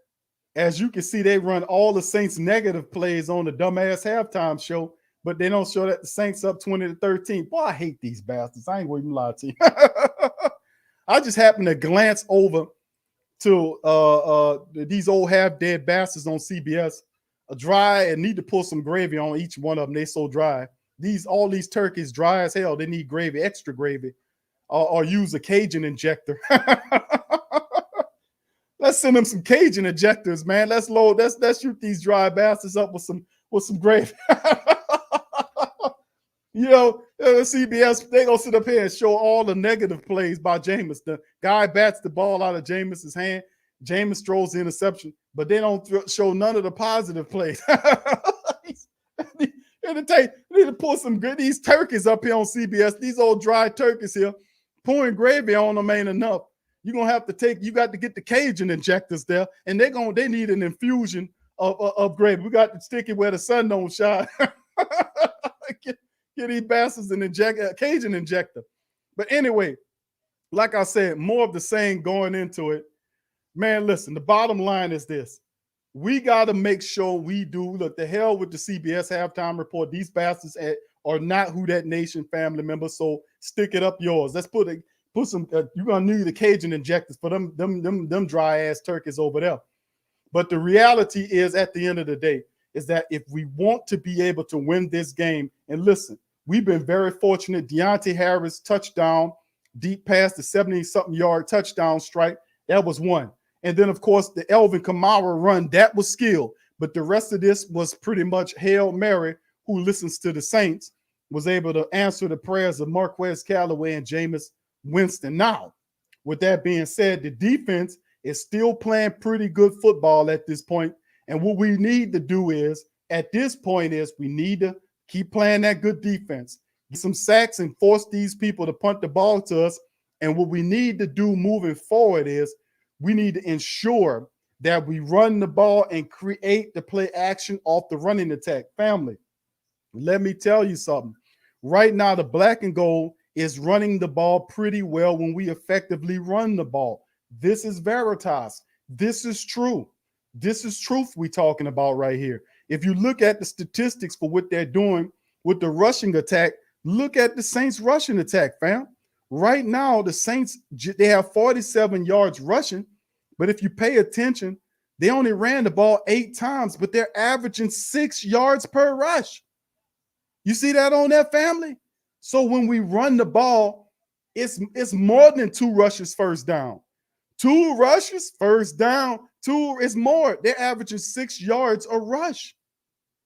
D: As you can see, they run all the Saints negative plays on the dumbass halftime show, but they don't show that the Saints up 20-13. Boy, I hate these bastards. I ain't going to lie to you. I just happened to glance over to these old half-dead bastards on CBS, dry and need to put some gravy on each one of them. They so dry. All these turkeys dry as hell. They need gravy, extra gravy, or use a Cajun injector. Let's send them some Cajun injectors, man. Let's shoot these dry bastards up with some gravy. You know, CBS, they gonna sit up here and show all the negative plays by Jameis. The guy bats the ball out of Jameis's hand. Jameis throws the interception, but they don't show none of the positive plays. They need to pull these turkeys up here on CBS. These old dry turkeys here, pouring gravy on them ain't enough. You got to get the Cajun injectors there, and they need an infusion of gravy. We got to stick it where the sun don't shine. Get these bastards an Cajun injector. But anyway, like I said, more of the same going into it. Man, listen, the bottom line is this. We got to make sure we do. Look, the hell with the CBS halftime report. These bastards are not Who That Nation family members, so stick it up yours. Let's put some, you're going to need the Cajun injectors for them dry-ass turkeys over there. But the reality is, at the end of the day, is that if we want to be able to win this game, and listen, we've been very fortunate. Deontay Harris touchdown, deep past the 70-something yard touchdown strike. That was one. And then, of course, the Elvin Kamara run, that was skill. But the rest of this was pretty much Hail Mary, who listens to the Saints, was able to answer the prayers of Marquez Callaway and Jameis Winston. Now, with that being said, the defense is still playing pretty good football at this point. And what we need to do at this point we need to keep playing that good defense, get some sacks and force these people to punt the ball to us. And what we need to do moving forward is we need to ensure that we run the ball and create the play action off the running attack. Family, let me tell you something. Right now, the black and gold is running the ball pretty well when we effectively run the ball. This is Veritas. This is true. This is truth we're talking about right here. If you look at the statistics for what they're doing with the rushing attack, look at the Saints rushing attack, fam. Right now, the Saints, they have 47 yards rushing, but if you pay attention, they only ran the ball 8 times, but they're averaging 6 yards per rush. You see that on that, family? So when we run the ball, it's more than 2 rushes first down. 2 rushes first down. 2 is more. They're averaging 6 yards a rush.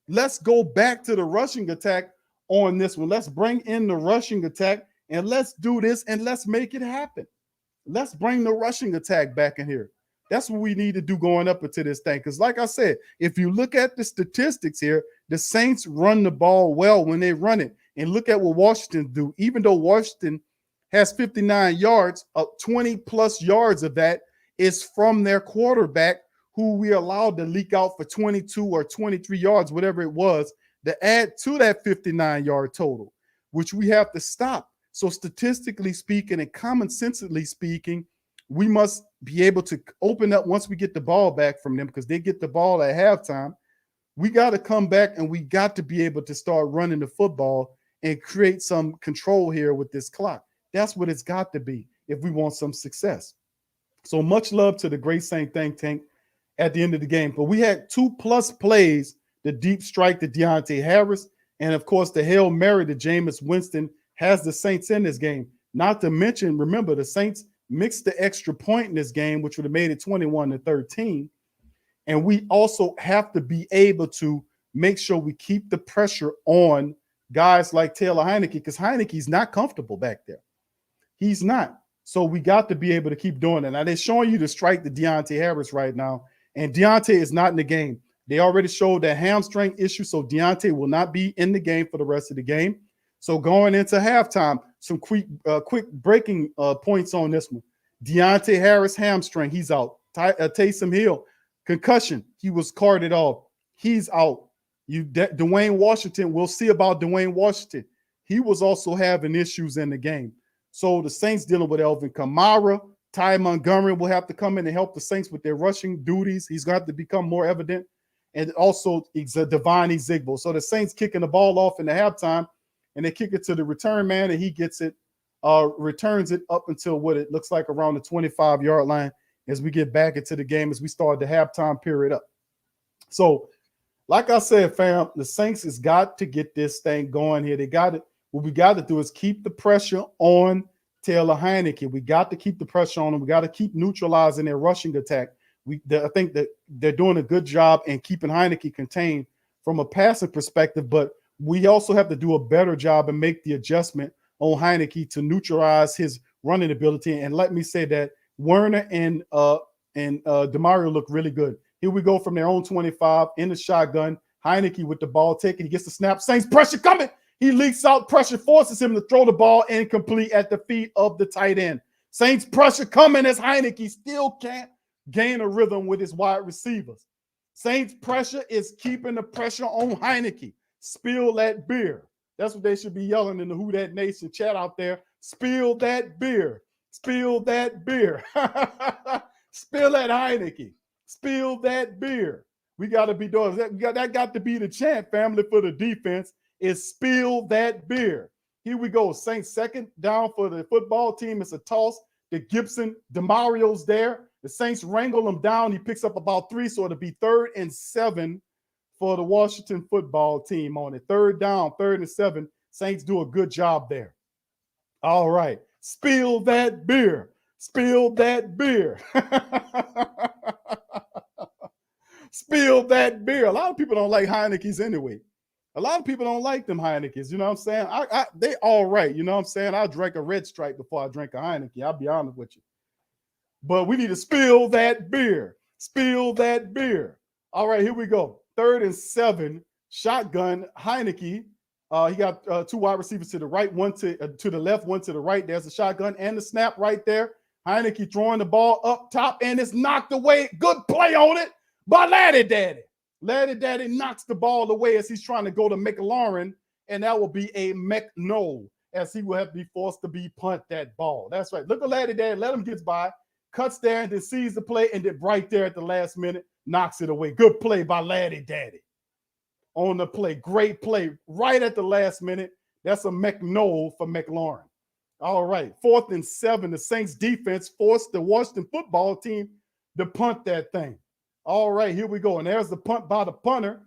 D: Let's go back to the rushing attack on this one. Let's bring in the rushing attack, and let's do this, and let's make it happen. Let's bring the rushing attack back in here. That's what we need to do going up into this thing. Because like I said, if you look at the statistics here, the Saints run the ball well when they run it. And look at what Washington do. Even though Washington has 59 yards, 20-plus yards of that is from their quarterback, who we allowed to leak out for 22 or 23 yards, whatever it was, to add to that 59-yard total, which we have to stop. So statistically speaking and commonsensically speaking, we must be able to open up once we get the ball back from them, because they get the ball at halftime. We got to come back and we got to be able to start running the football and create some control here with this clock. That's what it's got to be if we want some success. So much love to the Great Saint Think Tank. at the end of the game. But we had 2+ plays, the deep strike to Deontay Harris, and of course the Hail Mary to Jameis Winston has the Saints in this game. Not to mention, remember, the Saints mixed the extra point in this game, which would have made it 21-13. And we also have to be able to make sure we keep the pressure on guys like Taylor Heineke, because Heineke's not comfortable back there. He's not. So we got to be able to keep doing it. Now, they're showing you to strike the Deontay Harris right now, and Deontay is not in the game. They already showed that hamstring issue, so Deontay will not be in the game for the rest of the game. So going into halftime, some quick breaking points on this one. Deontay Harris hamstring, he's out. Taysom Hill, concussion, he was carted off. He's out. Dwayne Washington, we'll see about Dwayne Washington. He was also having issues in the game. So the Saints dealing with Alvin Kamara. Ty Montgomery will have to come in and help the Saints with their rushing duties. He's going to have to become more evident. And also Devine Ezigbo. So the Saints kicking the ball off in the halftime, and they kick it to the return man, and he gets it, returns it up until what it looks like around the 25-yard line as we get back into the game, as we start the halftime period up. So, like I said, fam, the Saints has got to get this thing going here. They got it. What we got to do is keep the pressure on Taylor Heineke. We got to keep the pressure on him. We got to keep neutralizing their rushing attack. I think that they're doing a good job in keeping Heineke contained from a passing perspective, but we also have to do a better job and make the adjustment on Heineke to neutralize his running ability. And let me say that Werner and DeMario look really good. Here we go from their own 25 in the shotgun. Heineke with the ball taken. He gets the snap. Saints pressure coming. He leaks out. Pressure forces him to throw the ball incomplete at the feet of the tight end. Saints pressure coming as Heineke still can't gain a rhythm with his wide receivers. Saints pressure is keeping the pressure on Heineke. Spill that beer. That's what they should be yelling in the Who That Nation chat out there. Spill that beer. Spill that beer. Spill that Heineke. Spill that beer. We got to be doing that. That got to be the chant, family, for the defense, is spill that beer. Here we go. Saints second down for the football team. It's a toss to Gibson. DeMario's there. The Saints wrangle him down. He picks up about 3, so it'll be 3rd and 7 for the Washington football team on it. 3rd down, 3rd and 7. Saints do a good job there. All right. Spill that beer. Spill that beer. Spill that beer. A lot of people don't like Heineke's anyway. A lot of people don't like them Heineke's. You know what I'm saying? They all right. You know what I'm saying? I'll drink a Red Stripe before I drink a Heineke. I'll be honest with you. But we need to spill that beer. Spill that beer. All right, here we go. 3rd and 7. Shotgun. Heineke. He got 2 wide receivers to the right, one to the left, one to the right. There's the shotgun and the snap right there. Heineke throwing the ball up top, and it's knocked away. Good play on it by Laddie Daddy. Laddie Daddy knocks the ball away as he's trying to go to McLaurin, and that will be a McNo, as he will have to be forced to be punt that ball. That's right. Look at Laddie Daddy. Let him get by. Cuts there and then sees the play, and then right there at the last minute, knocks it away. Good play by Laddie Daddy on the play. Great play right at the last minute. That's a McNo for McLaurin. All right, 4th and 7. The Saints defense forced the Washington football team to punt that thing. All right, here we go. And there's the punt by the punter.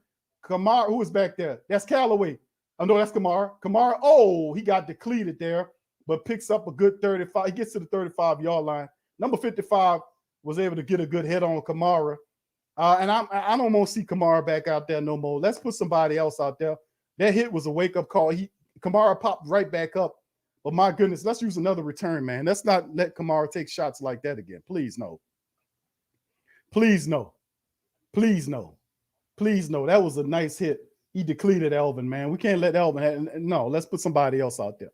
D: Kamara, who is back there? That's Callaway. Oh, no, that's Kamara. Kamara, he got depleted there, but picks up a good 35. He gets to the 35-yard line. Number 55 was able to get a good hit on Kamara. And I don't want to see Kamara back out there no more. Let's put somebody else out there. That hit was a wake-up call. Kamara popped right back up. But my goodness, let's use another return, man. Let's not let Kamara take shots like that again. Please, no. Please, no. Please, no. Please, no. That was a nice hit. He depleted Elvin, man. We can't let Elvin no, let's put somebody else out there.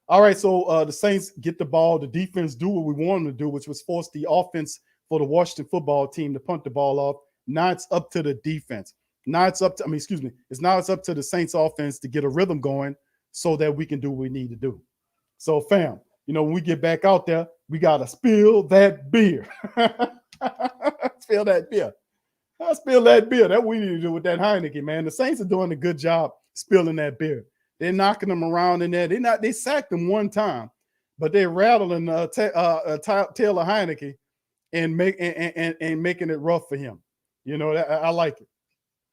D: All right, so the Saints get the ball. The defense do what we want them to do, which was force the offense for the Washington football team to punt the ball off. Now it's up to the defense. It's up to the Saints offense to get a rhythm going so that we can do what we need to do. So, fam, when we get back out there, we got to spill that beer. Spill that beer. Spill that beer. That's what we need to do with that Heineke, man. The Saints are doing a good job spilling that beer. They're knocking them around in there. They sacked them one time, but they're rattling Taylor Heineke and making it rough for him. You know, I like it.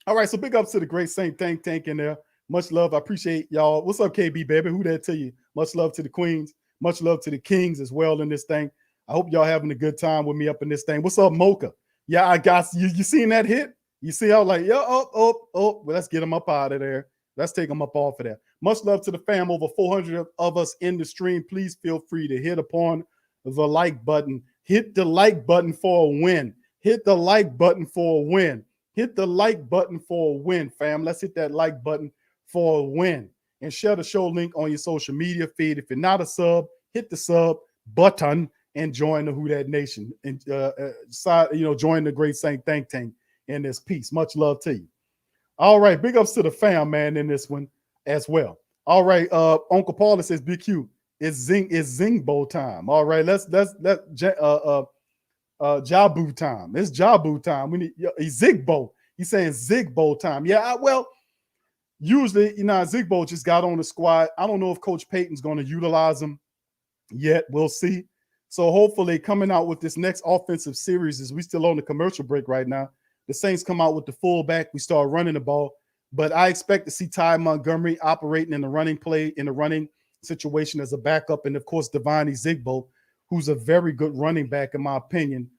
D: All right, so big ups to the great Saint Tank in there. Much love. I appreciate y'all. What's up, KB, baby? Who that to you? Much love to the queens. Much love to the kings as well in this thing. I hope y'all having a good time with me up in this thing. What's up, Mocha? Yeah, I got you. You seen that hit? You see, I was like, yeah, Well, let's get them up out of there. Let's take them up off of there. Much love to the fam. Over 400 of us in the stream. Please feel free to hit upon the like button. Hit the like button for a win. Hit the like button for a win. Hit the like button for a win, fam. Let's hit that like button for a win. And share the show link on your social media feed. If you're not a sub, hit the sub button and join the Who Dat Nation. And join the great Saint Think Tank in this piece. Much love to you. All right, big ups to the fam, man, in this one as well. All right, Uncle Paula says, Big Q, it's Zingbo time. All right, let's Jabu time. It's Jabu time. We need Zigbo. He's saying Zigbo time. Yeah, usually, Zigbo just got on the squad. I don't know if Coach Payton's going to utilize him yet. We'll see. So hopefully coming out with this next offensive series, is we still on the commercial break right now. The Saints come out with the fullback. We start running the ball. But I expect to see Ty Montgomery operating in the running play, in the running situation as a backup. And, of course, Devine Zigbo, who's a very good running back, in my opinion,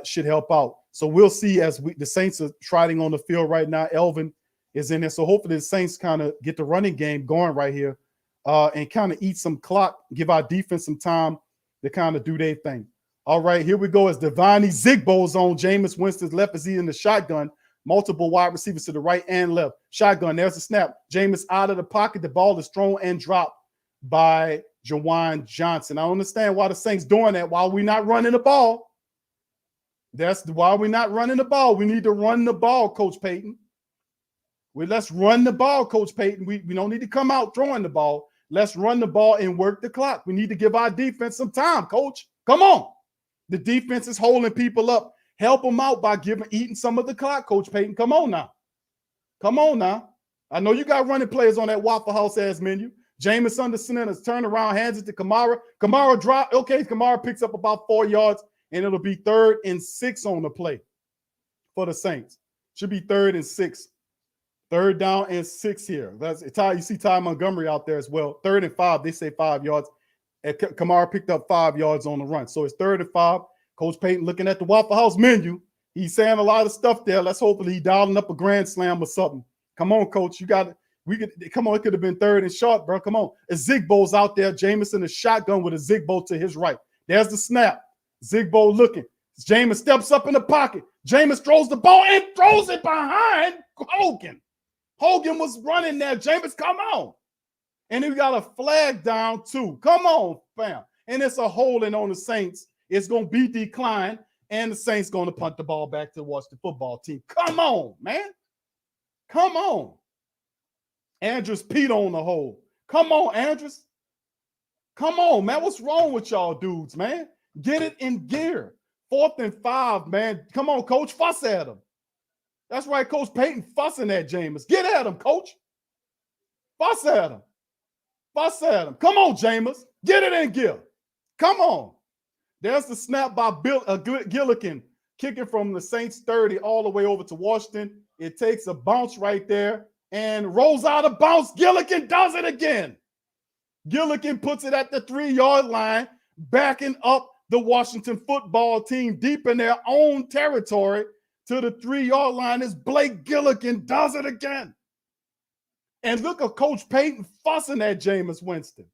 D: should help out. So we'll see as the Saints are trotting on the field right now. Elvin is in there. So hopefully the Saints kind of get the running game going right here and kind of eat some clock, give our defense some time to kind of do their thing. All right, here we go. As Devine Zigbo's on Jameis Winston's left as he in the shotgun. Multiple wide receivers to the right and left. Shotgun, there's a snap. Jameis out of the pocket. The ball is thrown and dropped by Jawan Johnson. I don't understand why the Saints doing that while we're not running the ball. That's why we're not running the ball. We need to run the ball, Coach Payton. Let's run the ball, Coach Payton. We don't need to come out throwing the ball. Let's run the ball and work the clock. We need to give our defense some time, Coach. Come on. The defense is holding people up. Help them out by eating some of the clock, Coach Payton. Come on now. Come on now. I know you got running players on that Waffle House ass menu. Jameis under center, turn around, hands it to Kamara. Kamara drop. Okay, Kamara picks up about 4 yards, and it'll be 3rd and 6 on the play for the Saints. Should be 3rd and 6. 3rd down and 6 here. You see Ty Montgomery out there as well. 3rd and 5. They say 5 yards. And Kamara picked up 5 yards on the run. So it's 3rd and 5. Coach Payton looking at the Waffle House menu. He's saying a lot of stuff there. Let's hopefully he dialing up a grand slam or something. Come on, Coach. Come on. It could have been 3rd and short, bro. Come on. A Zigbo's out there. Jameis in a shotgun with a Zigbo to his right. There's the snap. Zigbo looking. Jameis steps up in the pocket. Jameis throws the ball and throws it behind Hogan. Hogan was running there. Jameis, come on. And we got a flag down too. Come on, fam. And it's a holding on the Saints. It's going to be declined, and the Saints going to punt the ball back to the Washington football team. Come on, man. Come on. Andrews Pete on the hole. Come on, Andrews. Come on, man. What's wrong with y'all dudes, man? Get it in gear. 4th and 5, man. Come on, Coach. Fuss at him. That's right, Coach Payton fussing at Jameis. Get at him, Coach. Fuss at him. Fuss at him. Come on, Jameis. Get it in gear. Come on. There's the snap by Gillikin, kicking from the Saints 30 all the way over to Washington. It takes a bounce right there and rolls out of bounce. Gillikin does it again. Gillikin puts it at the 3-yard line, backing up the Washington football team deep in their own territory to the 3-yard line. As Blake Gillikin does it again. And look at Coach Payton fussing at Jameis Winston.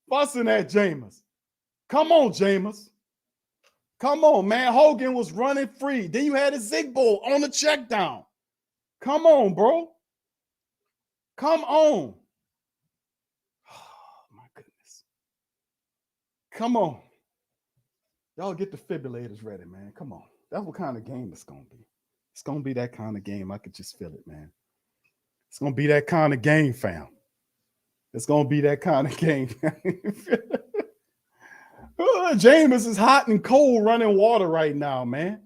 D: Fussing at Jameis. Come on, Jameis. Come on, man. Hogan was running free. Then you had a Zigbo on the check down. Come on, bro. Come on. Oh, my goodness. Come on. Y'all get the defibrillators ready, man. Come on. That's what kind of game it's going to be. It's going to be that kind of game. I could just feel it, man. It's going to be that kind of game, fam. It's going to be that kind of game. Jameis is hot and cold running water right now, man.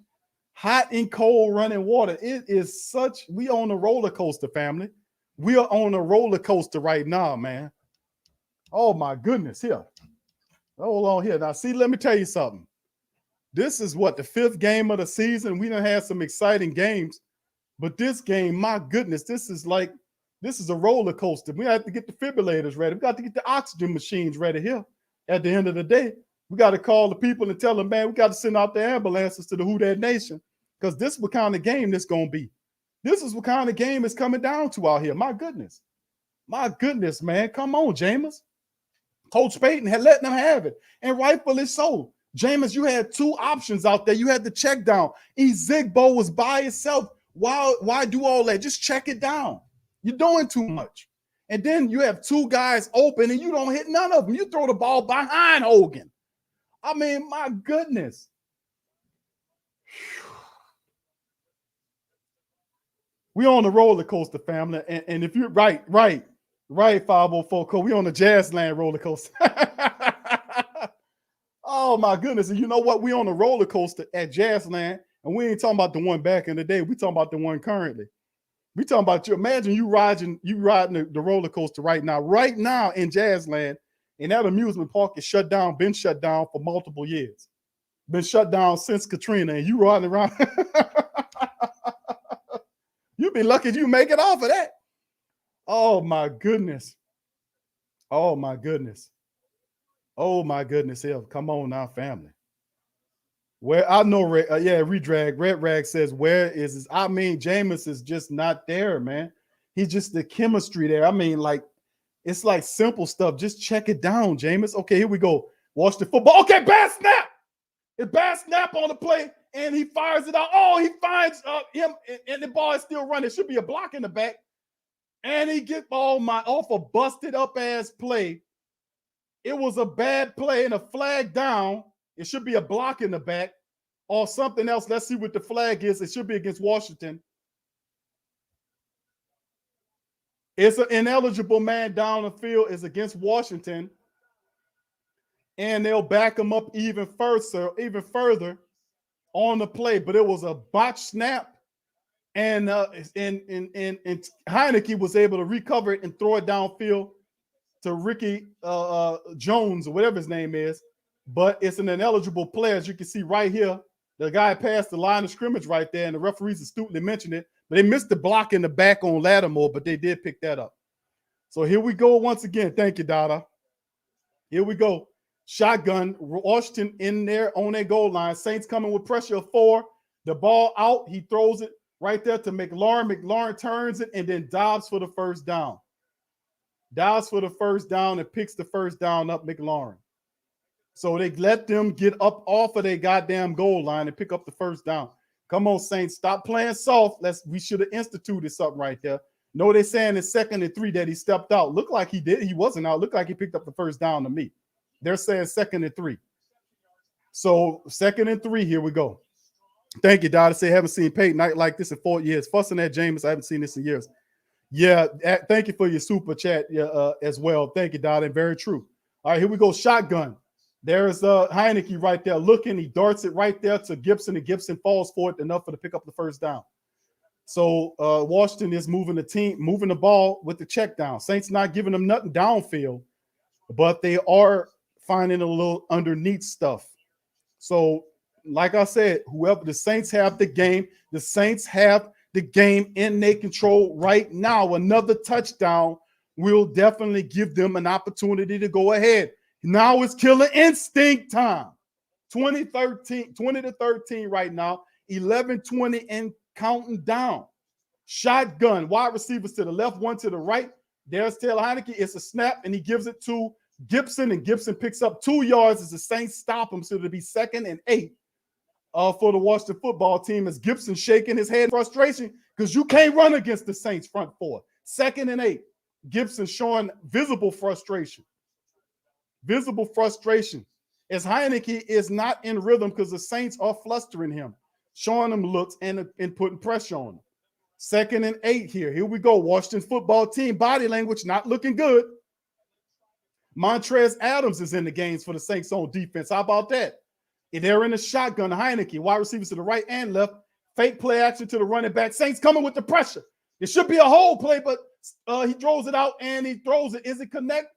D: Hot and cold running water. It is we on a roller coaster, family. We are on a roller coaster right now, man. Oh, my goodness. Here. Hold on here. Now, see, let me tell you something. This is what, the 5th game of the season. We done had some exciting games, but this game, my goodness, this is a roller coaster. We have to get the defibrillators ready. We got to get the oxygen machines ready here. At the end of the day, we got to call the people and tell them, man, we got to send out the ambulances to the Who Dat Nation, because this is what kind of game this going to be. This is what kind of game it's coming down to out here. My goodness. My goodness, man. Come on, Jameis. Coach Payton had let them have it, and rightfully so. Jameis, you had 2 options out there. You had the check down. Ezigbo was by himself. Why do all that? Just check it down. You're doing too much. And then you have 2 guys open, and you don't hit none of them. You throw the ball behind Hogan. I mean, my goodness. We on the roller coaster, family. And if you're right, 504 Cole. We on the Jazzland roller coaster. Oh my goodness. And you know what? We on the roller coaster at Jazzland, and we ain't talking about the one back in the day. We talking about the one currently. We talking about you. Imagine you riding the roller coaster right now in Jazzland, and that amusement park is shut down, been shut down for multiple years. Been shut down since Katrina, and you riding around. You'd be lucky if you make it off of that. Oh my goodness. Oh my goodness. Oh my goodness. Hell, come on now, family. Where I know, Redrag, Red Rag says, where is this? I mean, Jameis is just not there, man. He's just the chemistry there. I mean, like, it's like simple stuff. Just check it down, Jameis. Okay, here we go. Watch the football. Okay, bad snap. It's bad snap on the play, and he fires it out. Oh, he finds him, and the ball is still running. It should be a block in the back. And he gets off a busted up ass play. It was a bad play and a flag down. It should be a block in the back or something else. Let's see what the flag is. It should be against Washington. It's an ineligible man down the field. It's against Washington. And they'll back him up even further on the play. But it was a botched snap. And Heineke was able to recover it and throw it downfield to Ricky Jones, or whatever his name is. But it's an ineligible play, as you can see right here. The guy passed the line of scrimmage right there, and the referees astutely mentioned it. But they missed the block in the back on Lattimore, but they did pick that up. So here we go once again. Thank you, Dada. Here we go. Shotgun, Washington in there on their goal line. Saints coming with pressure of 4. The ball out. He throws it right there to McLaurin. McLaurin turns it and then dives for the first down. Dives for the first down and picks the first down up, McLaurin. So they let them get up off of their goddamn goal line and pick up the first down. Come on, Saints. Stop playing soft. We should have instituted something right there. No, they're saying it's 2nd and 3 that he stepped out. Looked like he did. He wasn't out. Looked like he picked up the first down to me. They're saying 2nd and 3. So 2nd and 3, here we go. Thank you, Dada. Say, haven't seen Peyton night like this in 4 years. Fussing at Jameis, I haven't seen this in years. Yeah, thank you for your super chat as well. Thank you, Dada. Very true. All right, here we go. Shotgun. There's Heineke right there looking. He darts it right there to Gibson, and Gibson falls for it enough for to pick up the first down. So Washington is moving the ball with the check down. Saints not giving them nothing downfield, but they are finding a little underneath stuff. So, like I said, whoever the Saints have the game, the Saints have the game in their control right now. Another touchdown will definitely give them an opportunity to go ahead. Now it's killer instinct time. 20-13 right now. 11-20 and counting down. Shotgun. Wide receivers to the left, one to the right. There's Taylor Heineke. It's a snap, and he gives it to Gibson, and Gibson picks up 2 yards as the Saints stop him. So it'll be 2nd and 8 for the Washington football team, as Gibson shaking his head in frustration because you can't run against the Saints front 4. 2nd and 8. Gibson showing visible frustration. Visible frustration as Heineke is not in rhythm because the Saints are flustering him, showing him looks and putting pressure on him. 2nd and 8 here. Here we go. Washington football team body language not looking good. Montrez Adams is in the games for the Saints on defense. How about that? They're in the shotgun. Heineke, wide receivers to the right and left. Fake play action to the running back. Saints coming with the pressure. It should be a whole play, but he throws it out and he throws it. Is it connect?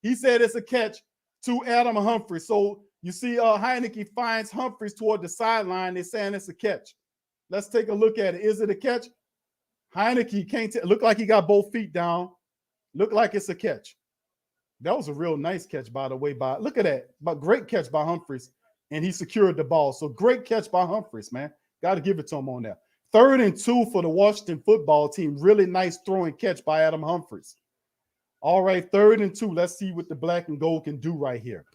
D: He said it's a catch to Adam Humphrey. So You see, Heineke finds Humphries toward the sideline. They're saying it's a catch. Let's take a look at it. Is it a catch? Heineke can't look like he got both feet down. Look like it's a catch. That was a real nice catch, by the way. Look at that. But great catch by Humphries. And he secured the ball. So great catch by Humphries, man. Got to give it to him on that. 3rd and 2 for the Washington football team. Really nice throwing catch by Adam Humphries. All right, 3rd and 2. Let's see what the black and gold can do right here.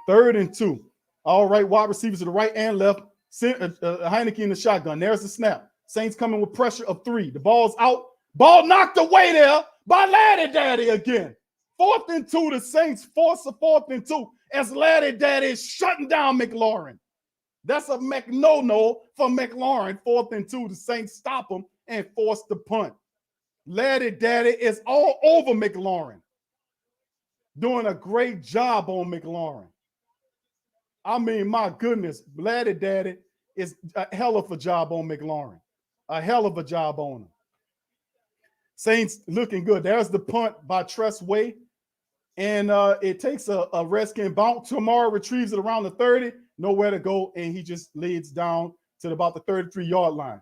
D: 3rd and 2. All right, wide receivers to the right and left. Heineke in the shotgun. There's the snap. Saints coming with pressure of 3. The ball's out. Ball knocked away there by Laddie Daddy again. 4th and 2. The Saints force a 4th and 2 as Laddie Daddy is shutting down McLaurin. That's a no-no for McLaurin. 4th and 2. The Saints stop him and force the punt. Laddie Daddy is all over McLaurin. Doing a great job on McLaurin. I mean, my goodness, Laddie Daddy is a hell of a job on McLaurin. A hell of a job on him. Saints looking good. There's the punt by Tress Way. And it takes a Redskin bounce. Tomorrow retrieves it around the 30. Nowhere to go. And he just leads down to about the 33-yard line.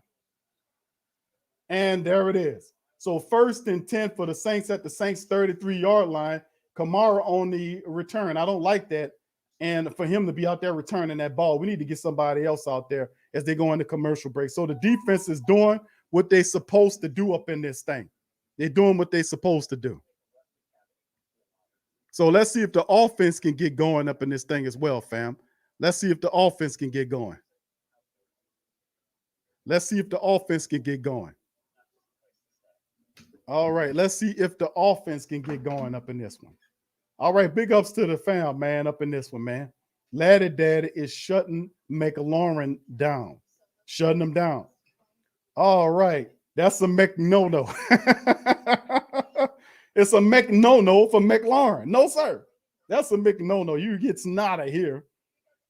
D: And there it is. So 1st and 10 for the Saints at the Saints 33-yard line. Kamara on the return. I don't like that. And for him to be out there returning that ball, we need to get somebody else out there as they go into commercial break. So the defense is doing what they're supposed to do up in this thing. They're doing what they're supposed to do. So let's see if the offense can get going up in this thing as well, fam. Let's see if the offense can get going. Let's see if the offense can get going. All right, let's see if the offense can get going up in this one. All right, big ups to the fam, man, up in this one, man. Laddie Daddy is shutting McLaurin down. Shutting him down. All right, that's a McNo-no. It's a McNo-no for McLaurin. No, sir. That's a McNo-no. You get out of here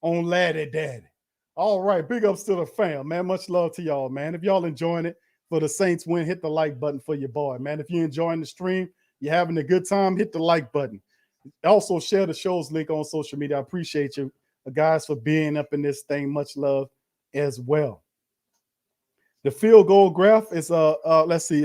D: on Laddie Daddy. All right, big ups to the fam, man. Much love to y'all, man. If y'all enjoying it for the Saints win, hit the like button for your boy, man. If you're enjoying the stream, you're having a good time, hit the like button. Also, share the show's link on social media. I appreciate you guys for being up in this thing. Much love as well. The field goal graph is, let's see,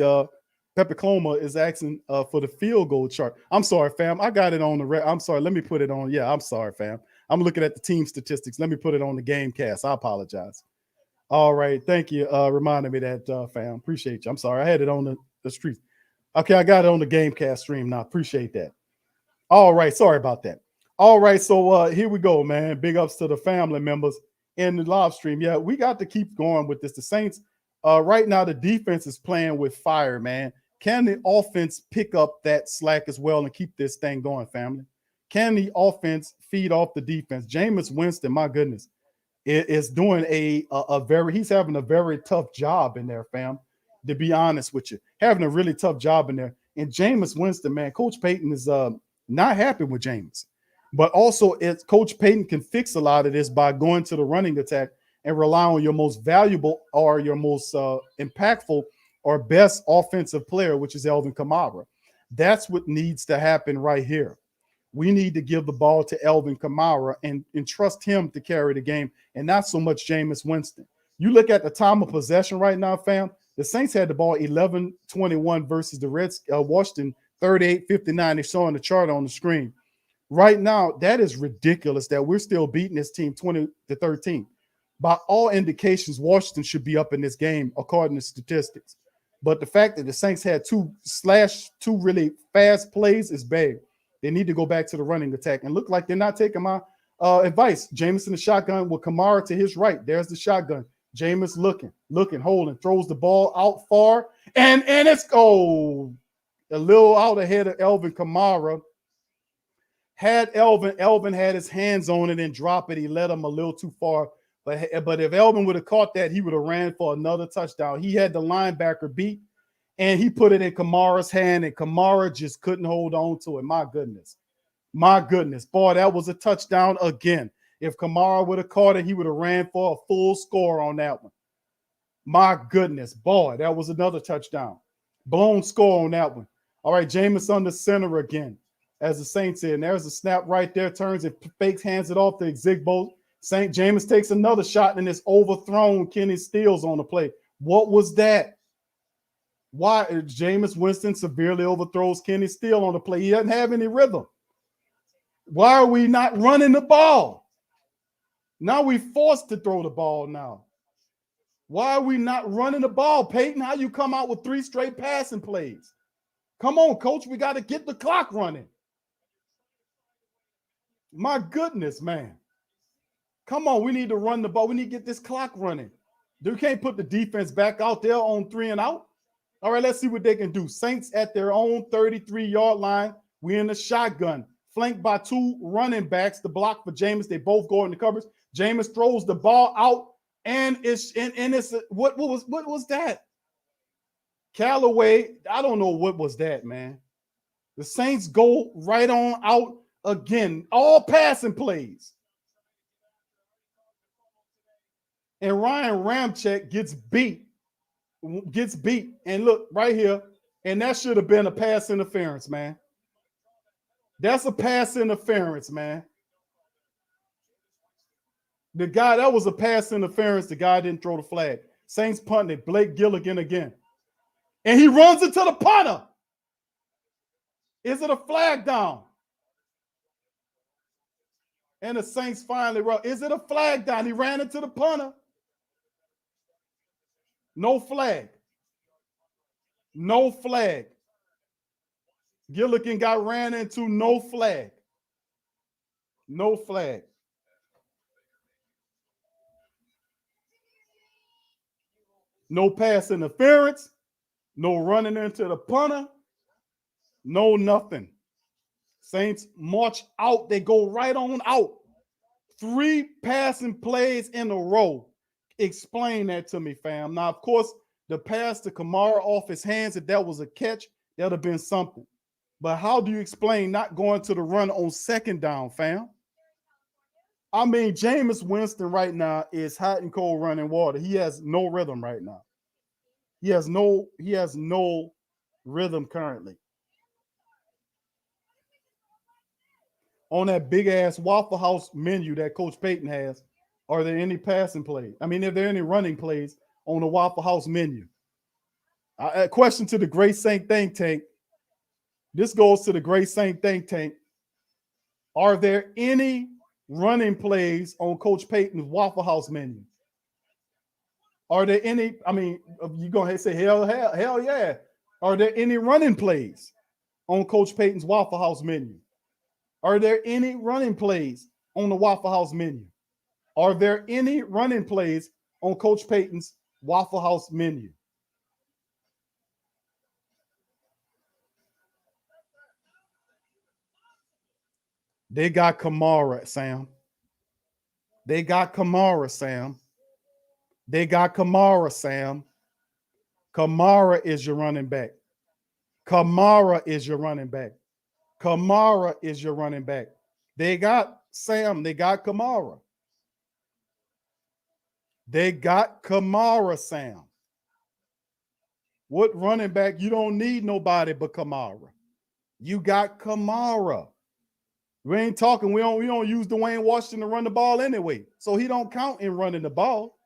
D: Pepe Cloma is asking for the field goal chart. I'm sorry, fam. I got it on the I'm sorry. Let me put it on. Yeah, I'm sorry, fam. I'm looking at the team statistics. Let me put it on the game cast. I apologize. All right. Thank you. Reminding me that, fam. Appreciate you. I'm sorry. I had it on the street. Okay, I got it on the game cast stream now. Appreciate that. All right. Sorry about that. All right. So here we go, man. Big ups to the family members in the live stream. Yeah, we got to keep going with this. The Saints, right now, the defense is playing with fire, man. Can the offense pick up that slack as well and keep this thing going, family? Can the offense feed off the defense? Jameis Winston, my goodness, is doing he's having a very tough job in there, fam, to be honest with you. Having a really tough job in there. And Jameis Winston, man, Coach Payton is not happy with Jameis. But also, Coach Payton can fix a lot of this by going to the running attack and rely on your most valuable or your most impactful or best offensive player, which is Alvin Kamara. That's what needs to happen right here. We need to give the ball to Alvin Kamara and trust him to carry the game and not so much Jameis Winston. You look at the time of possession right now, fam, the Saints had the ball 11-21 versus the Washington 38-59. They're showing the chart on the screen. Right now, that is ridiculous that we're still beating this team 20-13. By all indications, Washington should be up in this game according to statistics. But the fact that the Saints had two really fast plays is bad. They need to go back to the running attack and look like they're not taking my advice. Jameis in the shotgun with Kamara to his right. There's the shotgun. Jameis looking, holding, throws the ball out far, and it's a little out ahead of Alvin Kamara. Had Elvin had his hands on it and dropped it, he let him a little too far. But if Elvin would have caught that, he would have ran for another touchdown. He had the linebacker beat, and he put it in Kamara's hand, and Kamara just couldn't hold on to it. My goodness. Boy, that was a touchdown again. If Kamara would have caught it, he would have ran for a full score on that one. My goodness. Boy, that was another touchdown. Blown score on that one. All right, Jameis under center again. as the Saints in. There's a snap right there, turns and fakes, hands it off to Zigbo. St. Jameis takes another shot and it's overthrown. Kenny Stills on the play. What was that? Why Jameis Winston severely overthrows Kenny Steele on the play? He doesn't have any rhythm. Why are we not running the ball? Now we're forced to throw the ball now. Why are we not running the ball, Peyton? How you come out with 3 straight passing plays? Come on, coach. We got to get the clock running. My goodness, man. Come on. We need to run the ball. We need to get this clock running. You can't put the defense back out there on 3 and out. All right, let's see what they can do. Saints at their own 33-yard line. We're in the shotgun, flanked by 2 running backs to block for Jameis. They both go in the coverage. Jameis throws the ball out, and it's what was that? Callaway, I don't know what was that, man. The Saints go right on out again, all passing plays. And Ryan Ramczyk gets beat. And look right here, and that should have been a pass interference, man. That's a pass interference, man. The guy, that was a pass interference. The guy didn't throw the flag. Saints punted it. Blake Gilligan again. And he runs into the punter. Is it a flag down? And the Saints finally run. Is it a flag down? He ran into the punter. No flag. No flag. Gilligan got ran into. No flag. No flag. No pass interference. No running into the punter. No nothing. Saints march out. They go right on out. 3 passing plays in a row. Explain that to me, fam. Now, of course, the pass to Kamara off his hands, if that was a catch, that would have been something. But how do you explain not going to the run on 2nd down, fam? I mean, Jameis Winston right now is hot and cold running water. He has no rhythm right now. He has no rhythm currently. On that big ass Waffle House menu that Coach Payton has, are there any passing plays? I mean, are there any running plays on the Waffle House menu? A question to the Great Saint Think Tank. This goes to the Great Saint Think Tank. Are there any running plays on Coach Payton's Waffle House menu? Are there any? I mean, you're going to say, hell yeah. Are there any running plays on Coach Payton's Waffle House menu? Are there any running plays on the Waffle House menu? Are there any running plays on Coach Payton's Waffle House menu? They got Kamara, Sam. They got Kamara, Sam. They got Kamara, Sam. Kamara is your running back. Kamara is your running back. Kamara is your running back. They got Sam. They got Kamara. They got Kamara, Sam. What running back? You don't need nobody but Kamara. You got Kamara. We ain't talking. We don't use Dwayne Washington to run the ball anyway. So he don't count in running the ball.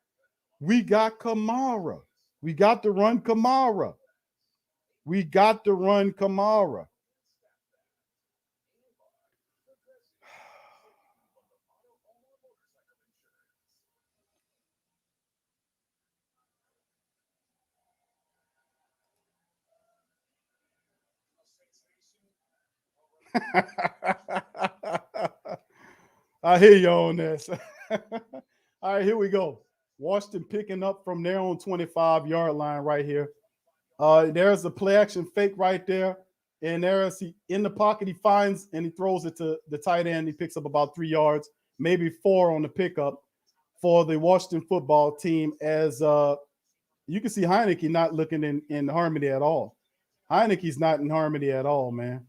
D: We got Kamara. We got to run Kamara. We got to run Kamara. I hear you on this. All right, here we go. Washington picking up from their own 25-yard line right here. There's a play action fake right there. And there's in the pocket, he finds and he throws it to the tight end. He picks up about 3 yards, maybe 4 on the pickup for the Washington football team. As you can see Heineke not looking in harmony at all. Heineke's not in harmony at all, man.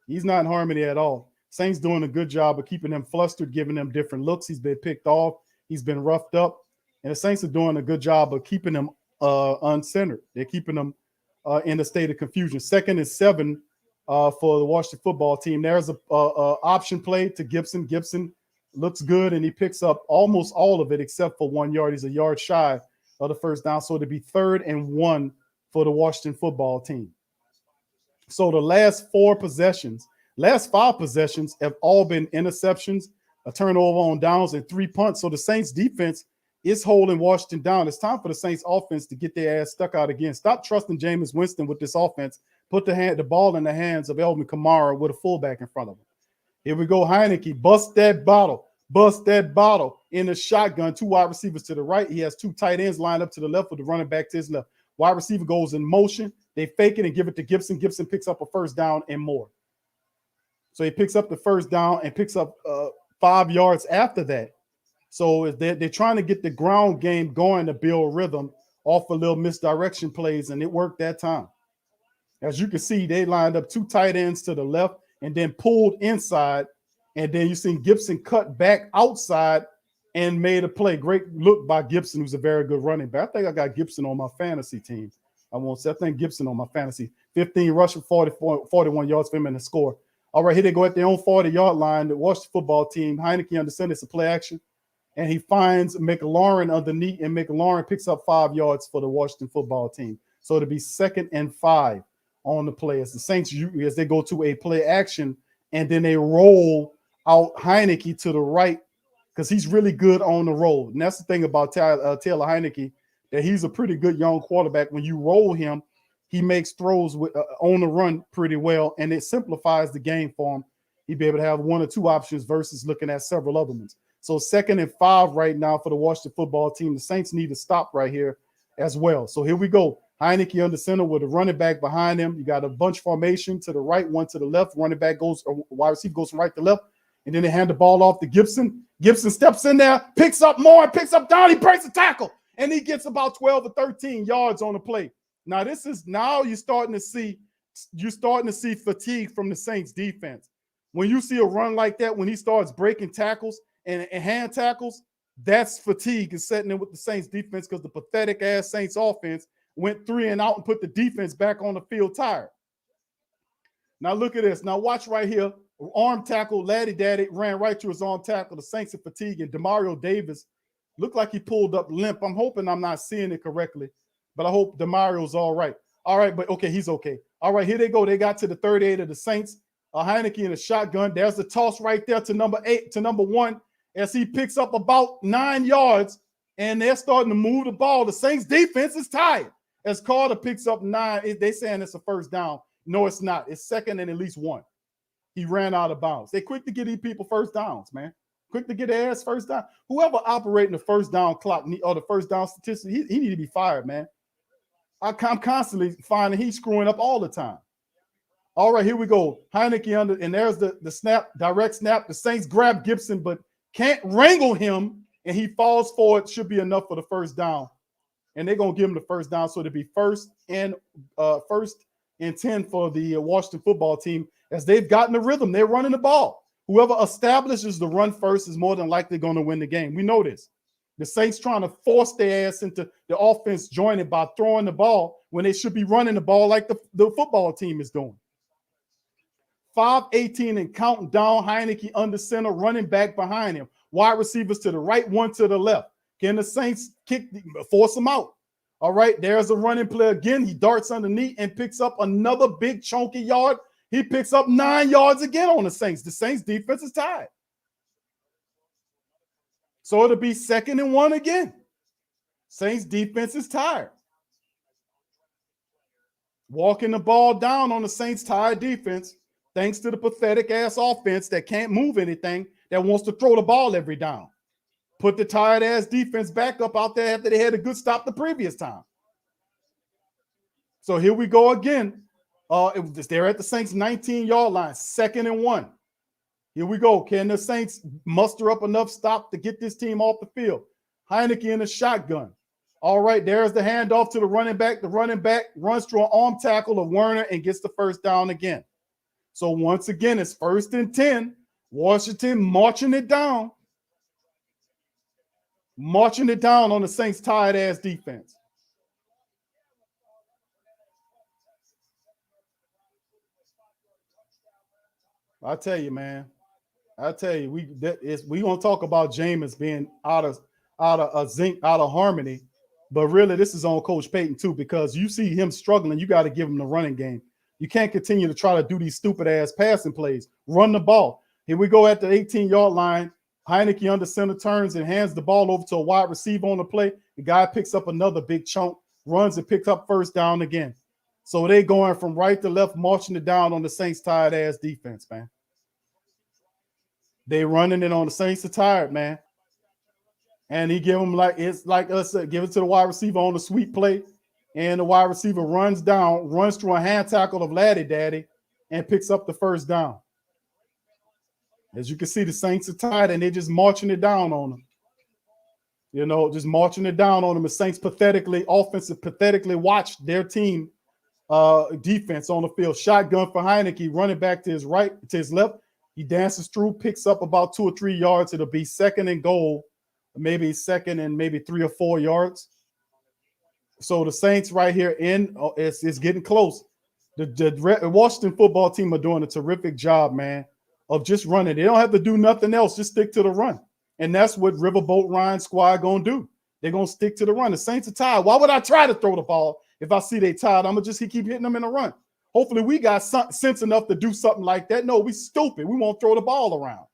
D: He's not in harmony at all. Saints doing a good job of keeping him flustered, giving him different looks. He's been picked off. He's been roughed up. And the Saints are doing a good job of keeping him uncentered. They're keeping him in a state of confusion. 2nd and 7
F: for the Washington football team. There's a option play to Gibson. Gibson looks good, and he picks up almost all of it except for 1 yard. He's a yard shy of the first down, so it'll be 3rd and 1 for the Washington football team. So the last 5 possessions have all been interceptions, a turnover on downs, and 3 punts. So the Saints defense is holding Washington down. It's time for the Saints offense to get their ass stuck out again. Stop trusting Jameis Winston with this offense. Put the ball in the hands of Elvin Kamara with a fullback in front of him. Here we go. Heineke, bust that bottle in the shotgun. 2 wide receivers to the right. He has 2 tight ends lined up to the left with the running back to his left. Wide receiver goes in motion. They fake it and give it to Gibson. Gibson picks up a first down and more. So he picks up the first down and picks up 5 yards after that. So they're trying to get the ground game going to build rhythm off a little misdirection plays, and it worked that time. As you can see, they lined up 2 tight ends to the left and then pulled inside, and then you see Gibson cut back outside and made a play. Great look by Gibson, who's a very good running back. I think I got Gibson on my fantasy team. I think Gibson on my fantasy. 15 rushing, 41 yards for him in the score. All right, here they go at their own 40-yard line. The Washington football team, Heineke under center, it's a play action. And he finds McLaurin underneath, and McLaurin picks up 5 yards for the Washington football team. So it'll be 2nd and 5 on the play. As the Saints, as they go to a play action, and then they roll out Heineke to the right because he's really good on the roll. And that's the thing about Taylor Heineke, that he's a pretty good young quarterback. When you roll him, he makes throws on the run pretty well, and it simplifies the game for him. He'd be able to have 1 or 2 options versus looking at several other ones. So 2nd and 5 right now for the Washington football team. The Saints need to stop right here as well. So here we go. Heineke under center with a running back behind him. You got a bunch formation to the right, 1 to the left. Running back wide receiver goes from right to left. And then they hand the ball off to Gibson. Gibson steps in there, picks up more, picks up down. He breaks the tackle, and he gets about 12 or 13 yards on the play. Now you're starting to see fatigue from the Saints defense. When you see a run like that, when he starts breaking tackles and hand tackles, that's fatigue is setting in with the Saints defense, because the pathetic ass Saints offense went 3 and out and put the defense back on the field tired. Now look at this. Now watch right here. Arm tackle, Laddie Daddy ran right to his arm tackle. The Saints are fatiguing. Demario Davis looked like he pulled up limp. I'm hoping I'm not seeing it correctly, but I hope Demario's all right. All right, but okay, he's okay. All right, here they go. They got to the 38 of the Saints. Heineke in a shotgun. There's the toss right there to number 1 as he picks up about 9 yards, and they're starting to move the ball. The Saints defense is tired. As Carter picks up 9, they saying it's a first down. No, it's not. It's 2nd and at least 1. He ran out of bounds. They quick to get these people first downs, man. Quick to get their ass first down. Whoever operating the first down clock or the first down statistic, he need to be fired, man. I'm constantly finding he's screwing up all the time. All right, here we go. Heineke under, and there's the snap, direct snap. The Saints grab Gibson, but can't wrangle him, and he falls forward. Should be enough for the first down. And they're going to give him the first down, so it'll be 1st and 10 for the Washington football team, as they've gotten the rhythm. They're running the ball. Whoever establishes the run first is more than likely going to win the game. We know this. The Saints trying to force their ass into the offense joining by throwing the ball when they should be running the ball like the football team is doing. 5:18 and counting down. Heineke under center, running back behind him. Wide receivers to the right, 1 to the left. Can the Saints force them out? All right, there's a running play again. He darts underneath and picks up another big chunky yard. He picks up 9 yards again on the Saints. The Saints defense is tied. So it'll be 2nd and 1 again. Saints defense is tired. Walking the ball down on the Saints tired defense, thanks to the pathetic ass offense that can't move anything, that wants to throw the ball every down. Put the tired ass defense back up out there after they had a good stop the previous time. So here we go again. They're at the Saints 19-yard line, 2nd and 1. Here we go. Can the Saints muster up enough stop to get this team off the field? Heineke in a shotgun. All right, there's the handoff to the running back. The running back runs through an arm tackle of Werner and gets the first down again. So once again, it's 1st and 10. Washington marching it down. Marching it down on the Saints' tired-ass defense. I tell you, man. I tell you, we gonna talk about Jameis being out of zinc, out of harmony, but really this is on Coach Payton too, because you see him struggling. You got to give him the running game. You can't continue to try to do these stupid ass passing plays. Run the ball. Here we go at the 18-yard line. Heineke under center turns and hands the ball over to a wide receiver on the play. The guy picks up another big chunk, runs and picks up first down again. So they going from right to left, marching it down on the Saints' tired ass defense, man. They running it on the Saints are tired, man. And he give them it's like us, give it to the wide receiver on the sweep play. And the wide receiver runs down, runs through a hand tackle of Laddie Daddy, and picks up the first down. As you can see, the Saints are tired, and they're just marching it down on them. You know, just marching it down on them. The Saints pathetically watched their team defense on the field. Shotgun for Heineke, running back to his right, to his left. He dances through, picks up about 2 or 3 yards. It'll be second and goal, maybe second and maybe 3 or 4 yards. So the Saints right here it's getting close. The Washington football team are doing a terrific job, man, of just running. They don't have to do nothing else. Just stick to the run. And that's what Riverboat Ryan's squad going to do. They're going to stick to the run. The Saints are tired. Why would I try to throw the ball if I see they tired? I'm going to just keep hitting them in the run. Hopefully we got sense enough to do something like that. No, we stupid. We won't throw the ball around.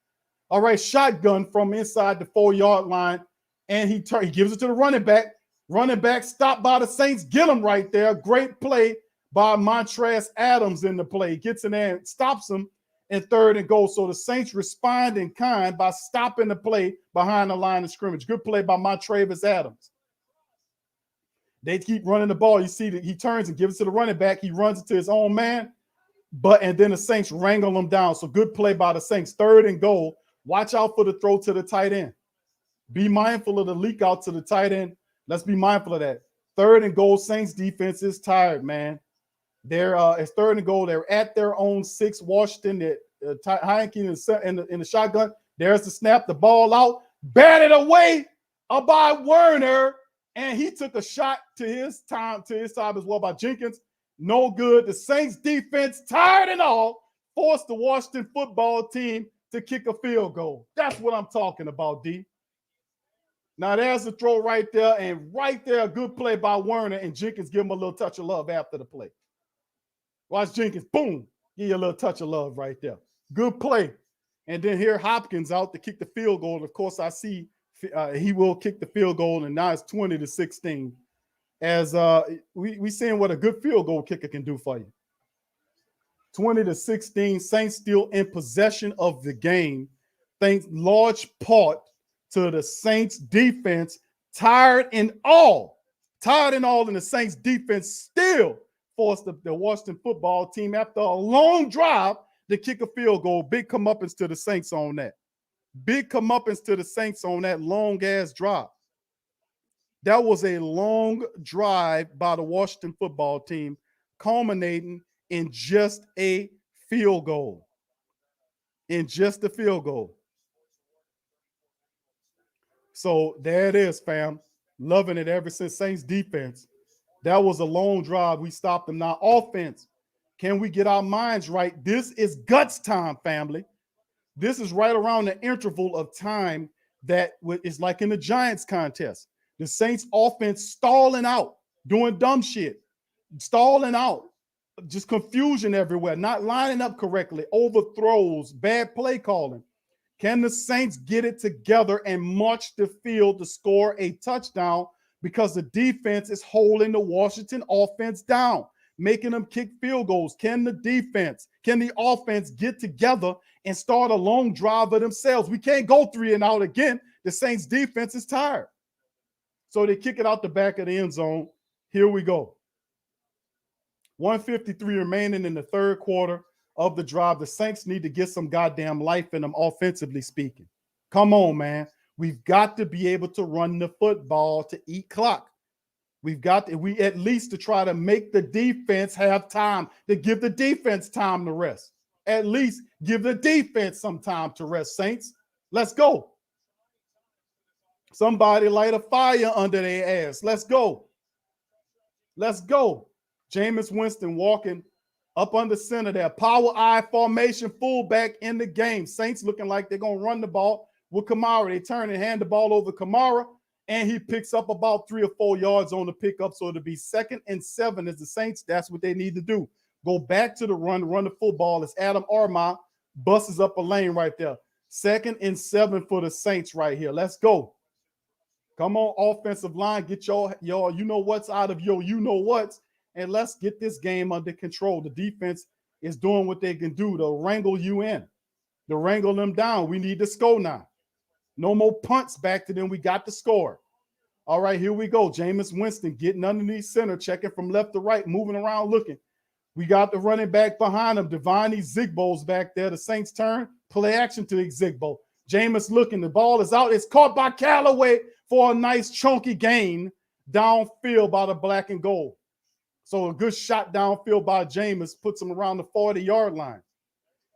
F: All right, shotgun from inside the 4-yard line, and he gives it to the running back. Running back stopped by the Saints. Get him right there. Great play by Montrez Adams in the play. Gets in there and stops him in third and goal. So the Saints respond in kind by stopping the play behind the line of scrimmage. Good play by Montrez Adams. They keep running the ball. You see that he turns and gives it to the running back. He runs it to his own man, and then the Saints wrangle him down. So good play by the Saints. Third and goal. Watch out for the throw to the tight end. Be mindful of the leak out to the tight end. Let's be mindful of that. Third and goal. Saints defense is tired, man. It's third and goal. They're at their own 6. Washington, Heineke in the shotgun. There's the snap. The ball out. Batted away by Werner. And he took a shot to his time as well by Jenkins. No good. The Saints defense, tired and all, forced the Washington football team to kick a field goal. That's what I'm talking about, D. Now there's the throw right there, and right there, a good play by Werner, and Jenkins give him a little touch of love after the play. Watch Jenkins, boom, give you a little touch of love right there. Good play. And then here Hopkins out to kick the field goal. And of course, I see he will kick the field goal, and now it's 20-16. As we seeing what a good field goal kicker can do for you. 20-16, Saints still in possession of the game, thanks large part to the Saints defense, tired and all, and the Saints defense still forced the Washington football team after a long drive to kick a field goal. Big comeuppance to the Saints on that. Big comeuppance to the Saints on that long-ass drive. That was a long drive by the Washington football team, culminating in just a field goal. In just a field goal. So there it is, fam. Loving it ever since. Saints defense. That was a long drive. We stopped them. Now offense. Can we get our minds right? This is guts time, family. This is right around the interval of time that is like in the Giants contest. The Saints offense stalling out, doing dumb shit, stalling out, just confusion everywhere, not lining up correctly, overthrows, bad play calling. Can the Saints get it together and march the field to score a touchdown because the defense is holding the Washington offense down, making them kick field goals? Can the offense get together and start a long drive of themselves? We can't go 3 and out again. The Saints defense is tired. So they kick it out the back of the end zone. Here we go. 1:53 remaining in the third quarter of the drive. The Saints need to get some goddamn life in them, offensively speaking. Come on, man. We've got to be able to run the football to eat clock. We at least to try to make the defense have time, to give the defense time to rest. At least give the defense some time to rest, Saints. Let's go. Somebody light a fire under their ass. Let's go. Let's go. Jameis Winston walking Up under center there. Power I formation, fullback in the game. Saints looking like they're going to run the ball with Kamara. They turn and hand the ball over to Kamara, and he picks up about 3 or 4 yards on the pickup. So it'll be 2nd and 7 as the Saints. That's what they need to do. Go back to the run the football. As Adam Armand busts up a lane right there. 2nd and 7 for the Saints right here. Let's go. Come on, offensive line. Get your you know what's out of your you know what's. And let's get this game under control. The defense is doing what they can do to wrangle you in, to wrangle them down. We need to score now. No more punts back to them. We got to score. All right, here we go. Jameis Winston getting underneath center, checking from left to right, moving around, looking. We got the running back behind him. Devine Zigbo's back there. The Saints turn. Play action to Zigbo. Jameis looking. The ball is out. It's caught by Callaway for a nice chunky gain downfield by the black and gold. So a good shot downfield by Jameis puts him around the 40-yard line.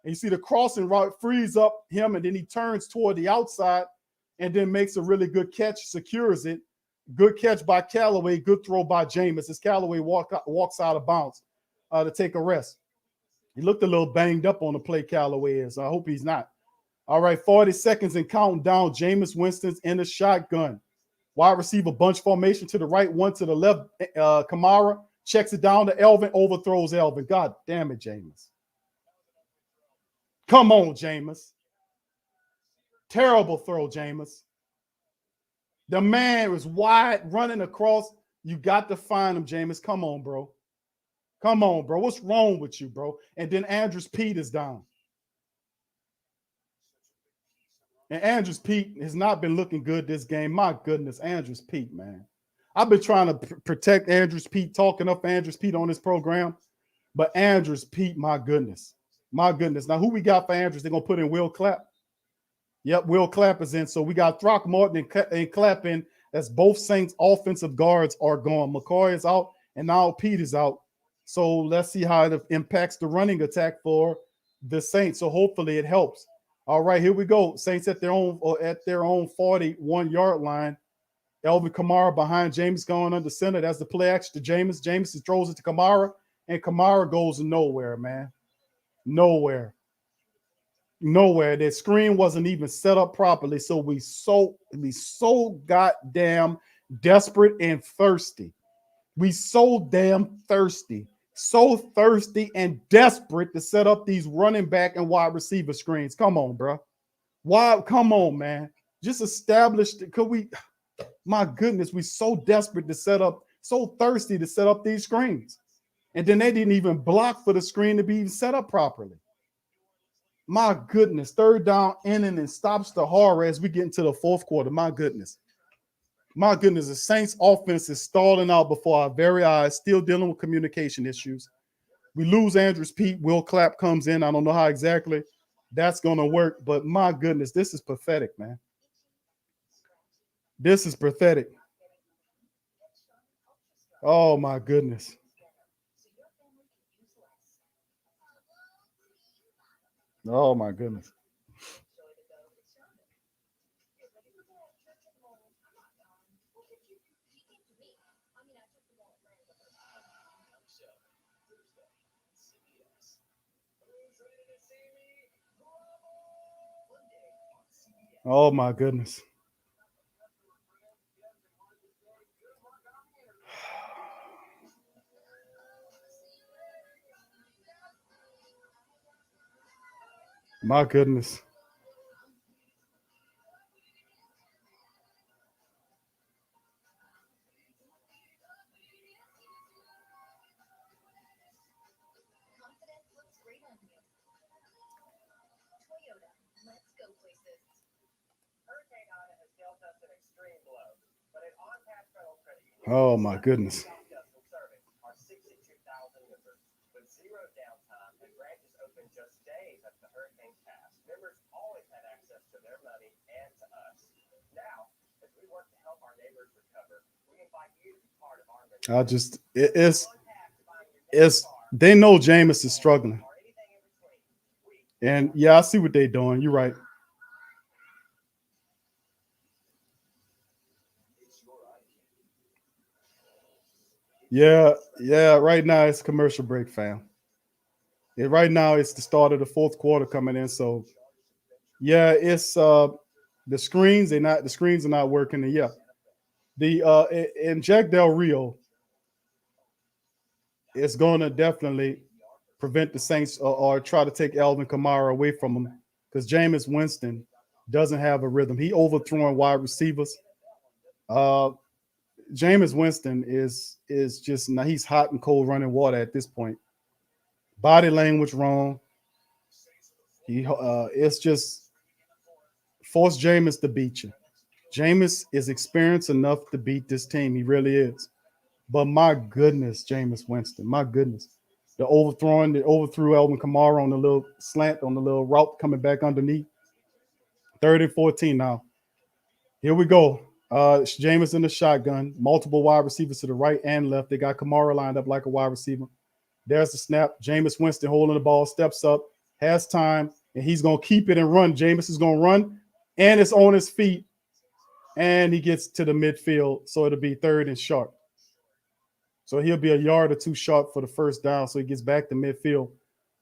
F: And you see the crossing route frees up him, and then he turns toward the outside and then makes a really good catch, secures it. Good catch by Callaway. Good throw by Jameis as Callaway walks out of bounds to take a rest. He looked a little banged up on the play, Callaway is. I hope he's not. All right, 40 seconds and counting down. Jameis Winston's in the shotgun. Wide receiver bunch formation to the right, one to the left. Kamara checks it down to Elvin, overthrows Elvin. God damn it, Jameis. Come on, Jameis. Terrible throw, Jameis. The man was wide running across. You got to find him, Jameis. Come on, bro. Come on, bro. What's wrong with you, bro? And then Andrews Pete is down. And Andrews Pete has not been looking good this game. My goodness, Andrews Pete, man. I've been trying to protect Andrews Pete, talking up Andrews Pete on this program. But Andrews Pete, my goodness. My goodness. Now, who we got for Andrews? They're going to put in Will Clapp. Yep, Will Clapp is in. So we got Throckmorton and Clapp in. That's both Saints offensive guards are gone. McCoy is out, and now Pete is out. So let's see how it impacts the running attack for the Saints. So hopefully it helps. All right, here we go. Saints at their own 41-yard line. Elvin Kamara behind Jameis going under center. That's the play action to Jameis. Jameis throws it to Kamara, and Kamara goes nowhere, man. Nowhere. That screen wasn't even set up properly. So we so goddamn desperate and thirsty. We so damn thirsty. So thirsty and desperate to set up these running back and wide receiver screens. Come on, bro. Why? Come on, man. Just establish. Could we? My goodness, we so desperate to set up, so thirsty to set up these screens. And then they didn't even block for the screen to be even set up properly. My goodness, 3rd down inning and stops the horror as we get into the 4th quarter. My goodness. My goodness, the Saints offense is stalling out before our very eyes, still dealing with communication issues. We lose Andrews Pete. Will Clapp comes in. I don't know how exactly that's going to work, but my goodness, this is pathetic, man. This is pathetic. Oh, my goodness. Oh, my goodness. Oh, my goodness. My goodness. Oh, my goodness. It's they know Jameis is struggling. And yeah, I see what they're doing. You're right. Yeah, right now it's commercial break, fam. Right now, it's the start of the fourth quarter coming in. So, yeah, it's the screens. The screens are not working. And yeah, and Jack Del Rio is going to definitely prevent the Saints or try to take Alvin Kamara away from him because Jameis Winston doesn't have a rhythm. He overthrowing wide receivers. Jameis Winston is just now he's hot and cold running water at this point. Body language wrong. It's just force Jameis to beat you. Jameis is experienced enough to beat this team. He really is. But my goodness, Jameis Winston, my goodness. The overthrew Alvin Kamara on the little slant, on the little route coming back underneath. 3rd and 14 now. Here we go. Jameis in the shotgun. Multiple wide receivers to the right and left. They got Kamara lined up like a wide receiver. There's the snap. Jameis Winston holding the ball, steps up, has time, and he's going to keep it and run. Jameis is going to run, and it's on his feet, and he gets to the midfield, so it'll be 3rd and short. So he'll be a yard or two short for the first down, so he gets back to midfield.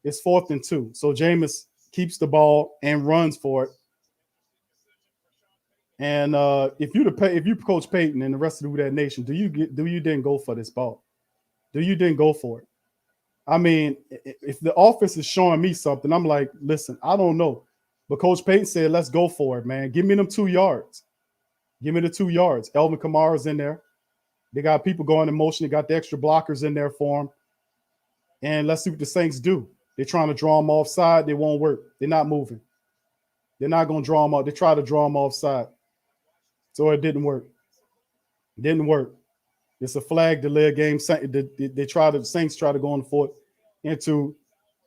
F: It's 4th and 2. So Jameis keeps the ball and runs for it. And if you Coach Payton and the rest of that nation, do you didn't go for this ball? Do you didn't go for it? I mean, if the offense is showing me something, I'm like, listen, I don't know. But Coach Payton said, let's go for it, man. Give me them 2 yards. Give me the 2 yards. Alvin Kamara's in there. They got people going in motion. They got the extra blockers in there for him. And let's see what the Saints do. They're trying to draw them offside. They won't work. They're not moving. They're not going to draw them off. They try to draw them offside. So it didn't work. It didn't work. It's a flag delay game. The Saints try to go on for it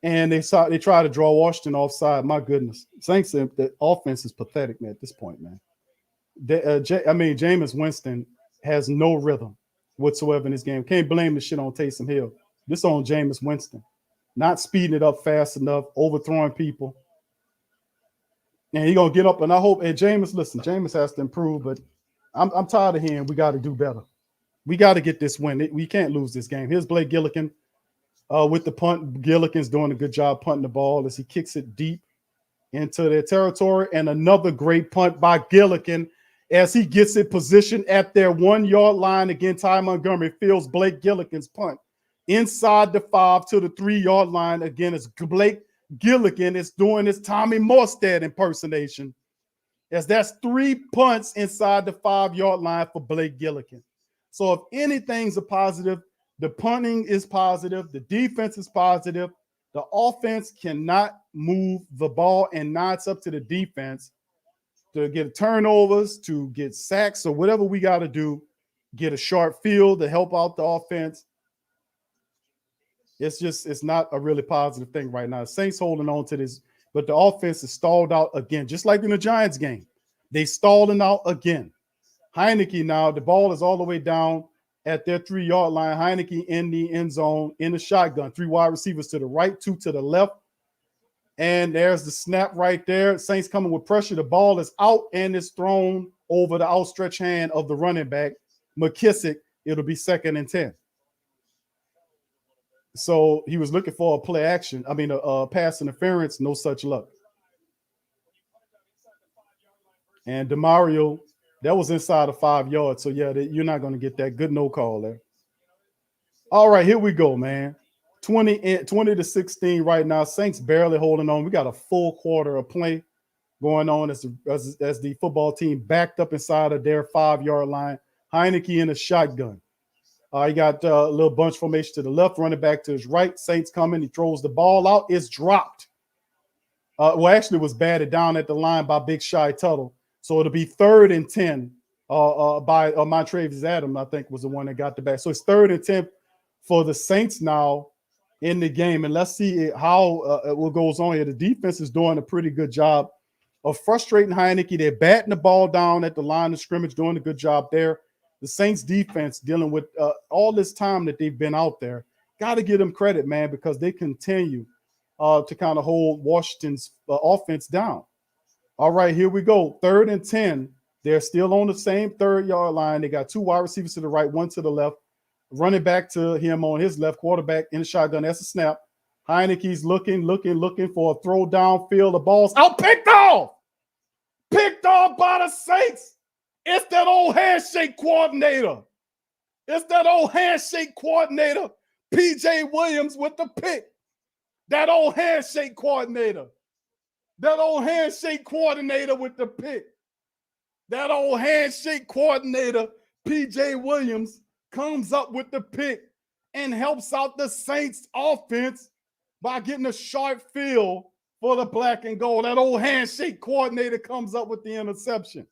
F: and they try to draw Washington offside. My goodness. Saints, the offense is pathetic, man, at this point, man. Jameis Winston has no rhythm whatsoever in this game. Can't blame the shit on Taysom Hill. This on Jameis Winston. Not speeding it up fast enough, overthrowing people. And he's going to get up, and I hope, and Jameis has to improve, but I'm tired of hearing we got to do better. We got to get this win. We can't lose this game. Here's Blake Gillikin with the punt. Gillikin's doing a good job punting the ball as he kicks it deep into their territory, and another great punt by Gillikin as he gets it positioned at their 1 yard line. Again, Ty Montgomery feels Blake Gillikin's punt inside the 5 to the 3 yard line. Again, it's Blake Gillikin is doing his Tommy Morstead impersonation as that's 3 punts inside the 5 yard line for Blake Gillikin. So if anything's a positive, the punting is positive, the defense is positive, the offense cannot move the ball, and now it's up to the defense to get turnovers, to get sacks, or whatever we got to do, get a short field to help out the offense. It's not a really positive thing right now. Saints holding on to this, but the offense is stalled out again, just like in the Giants game. They stalling out again. Heineke now, the ball is all the way down at their 3 yard line. Heineke in the end zone in the shotgun. 3 wide receivers to the right, 2 to the left. And there's the snap right there. Saints coming with pressure. The ball is out and it's thrown over the outstretched hand of the running back, McKissick. It'll be 2nd and 10. So he was looking for a pass interference, no such luck. And DeMario, that was inside of 5 yards. So, yeah, you're not going to get that. Good no call there. All right, here we go, man. 20 to 16 right now. Saints barely holding on. We got a full quarter of play going on as the football team backed up inside of their 5 yard line. Heineke in a shotgun. He got a little bunch formation to the left, running back to his right. Saints coming. He throws the ball out. It's dropped. Actually, it was batted down at the line by Big Shy Tuttle. So it'll be 3rd and 10 by Montravius Adams, I think, was the one that got the back. So it's 3rd and 10 for the Saints now in the game. And let's see how what goes on here. The defense is doing a pretty good job of frustrating Heineke. They're batting the ball down at the line of scrimmage, doing a good job there. The Saints defense dealing with all this time that they've been out there. Got to give them credit, man, because they continue to kind of hold Washington's offense down. All right, here we go. 3rd and 10. They're still on the same 3rd yard line. They got 2 wide receivers to the right, 1 to the left. Running back to him on his left, quarterback in the shotgun. That's a snap. Heineke's looking for a throw downfield. The ball's out, picked off by the Saints. It's that old handshake coordinator. PJ Williams with the pick. That old handshake coordinator with the pick. That old handshake coordinator, PJ Williams, comes up with the pick and helps out the Saints offense by getting a sharp field for the black and gold. That old handshake coordinator comes up with the interception.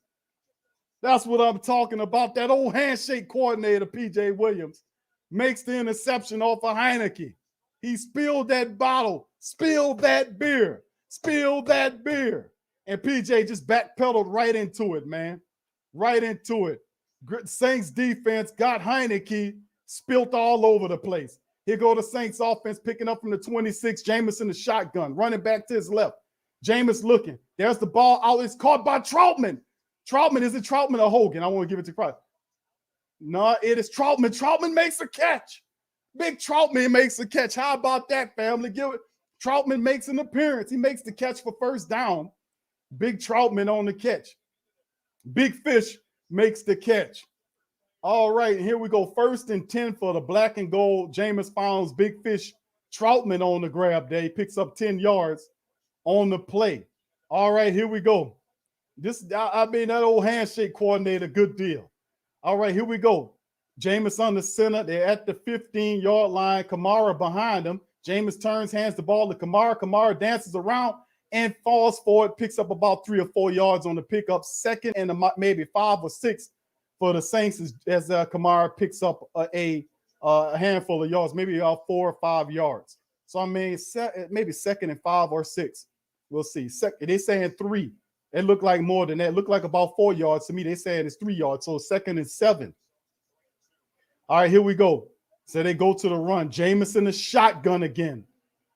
F: That's what I'm talking about. That old handshake coordinator, PJ Williams, makes the interception off of Heineke. He spilled that bottle, spilled that beer. And PJ just backpedaled right into it, man. Right into it. Saints defense got Heineke spilt all over the place. Here go the Saints offense picking up from the 26. Jameis in the shotgun, running back to his left. Jameis looking. There's the ball out. It's caught by Troutman. Is it Troutman or Hogan? I want to give it to Christ. No, it is Troutman. Troutman makes a catch. Big Troutman makes a catch. How about that, family? Give it. Troutman makes an appearance. He makes the catch for first down. Big Troutman on the catch. Big Fish makes the catch. All right, here we go. 1st and 10 for the black and gold. Jameis finds Big Fish Troutman on the grab day. Picks up 10 yards on the play. All right, here we go. That old handshake coordinator, good deal. All right, here we go. Jameis on the center. They're at the 15-yard line. Kamara behind him. Jameis turns, hands the ball to Kamara. Kamara dances around and falls forward, picks up about 3 or 4 yards on the pickup. Second and maybe 5 or 6 for the Saints as Kamara picks up a handful of yards, maybe about 4 or 5 yards. So I mean, maybe 2nd and 5 or 6. We'll see. They're saying 3. It looked like more than that. It looked like about 4 yards to me. They saying it's 3 yards. So 2nd and 7. All right, here we go. So they go to the run. Jameis in the shotgun again.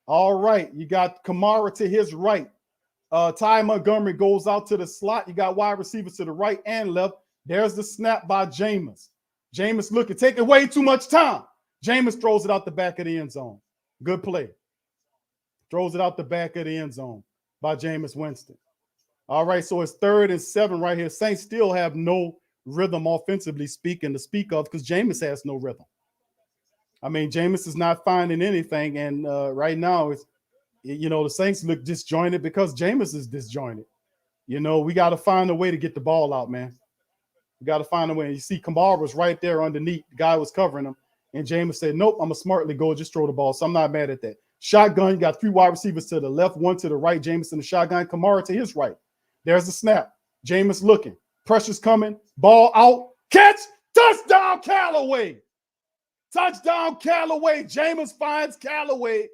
F: All right, you got Kamara to his right. Ty Montgomery goes out to the slot. You got wide receivers to the right and left. There's the snap by Jameis. Jameis looking, taking way too much time. Jameis throws it out the back of the end zone. Good play. Throws it out the back of the end zone by Jameis Winston. All right, so it's 3rd and 7 right here. Saints still have no rhythm offensively speaking to speak of because Jameis has no rhythm. I mean, Jameis is not finding anything, and right now it's, the Saints look disjointed because Jameis is disjointed. We got to find a way to get the ball out, man. We got to find a way. You see, Kamara was right there underneath. The guy was covering him, and Jameis said, "Nope, I'm gonna smartly go, just throw the ball." So I'm not mad at that. Shotgun, you got 3 wide receivers to the left, 1 to the right. Jameis in the shotgun, Kamara to his right. There's the snap. Jameis looking. Pressure's coming. Ball out. Catch. Touchdown, Callaway. Touchdown, Callaway. Jameis finds Callaway,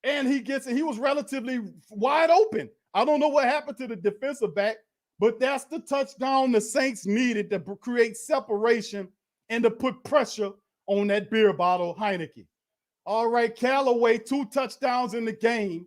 F: and he gets it. He was relatively wide open. I don't know what happened to the defensive back, but that's the touchdown the Saints needed to create separation and to put pressure on that beer bottle, Heineke. All right, Callaway, 2 touchdowns in the game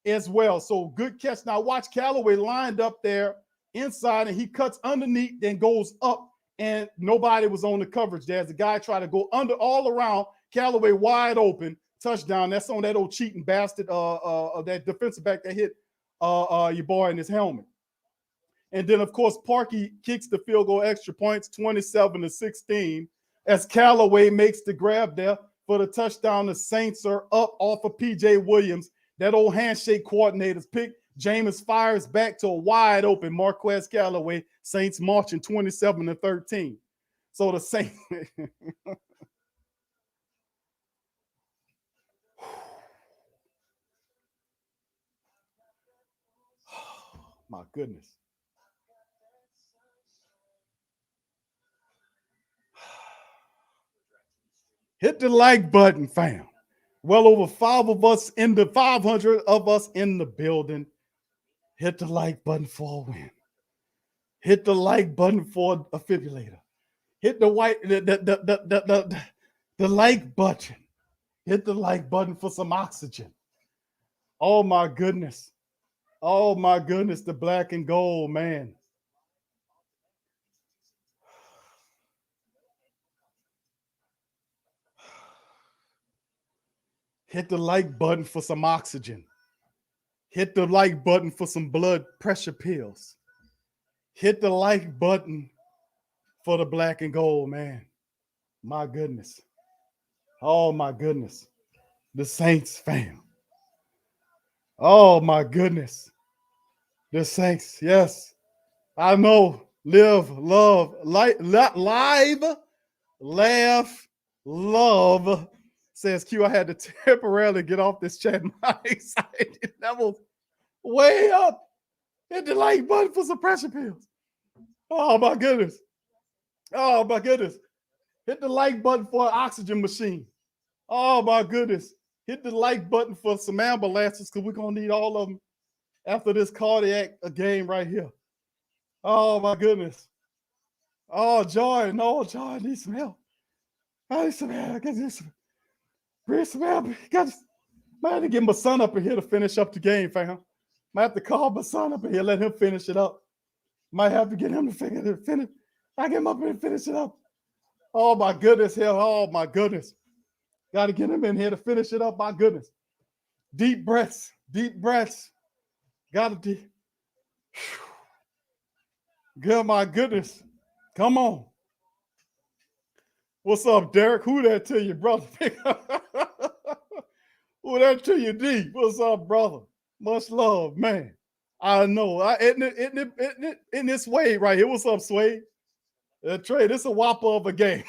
F: as well. So good catch. Now watch Callaway lined up there inside, and he cuts underneath, then goes up, and nobody was on the coverage there. As the guy tried to go under all around, Callaway wide open, touchdown. That's on that old cheating bastard, that defensive back that hit your boy in his helmet. And then, of course, Parkey kicks the field goal extra points, 27-16, as Callaway makes the grab there for the touchdown. The Saints are up off of PJ Williams. That old handshake coordinator's pick. Jameis fires back to a wide open Marquez Callaway. Saints marching 27-13. So the Saints. My goodness. Hit the like button, fam. Well over 500 of us in the building. Hit the like button for a win. Hit the like button for a defibrillator. Hit the like button. Hit the like button for some oxygen. Oh my goodness. Oh my goodness, the black and gold, man. Hit the like button for some oxygen. Hit the like button for some blood pressure pills. Hit the like button for the black and gold, man. My goodness. Oh, my goodness. The Saints fam. Oh, my goodness. The Saints, yes. I know. Live, love, live, laugh, love. Says Q, I had to temporarily get off this chat. My excited level way up. Hit the like button for some pressure pills. Oh, my goodness. Oh, my goodness. Hit the like button for an oxygen machine. Oh, my goodness. Hit the like button for some ambulances because we're going to need all of them after this cardiac game right here. Oh, my goodness. Oh, Joy. No, Joy, I need some help. I need some help. I got some. Bring some help. Might have to get my son up in here to finish up the game, fam. Might have to call my son up in here, let him finish it up. Might have to get him to finish. I get him up here and finish it up. Oh, my goodness, hell. Oh, my goodness. Got to get him in here to finish it up. My goodness. Deep breaths. Deep breaths. Got to Good, my goodness. Come on. What's up, Derek? Who that to you, brother? Who that to you, D? What's up, brother? Much love, man. I know. In this Swade right here. What's up, Swade? Trey, this is a whopper of a game.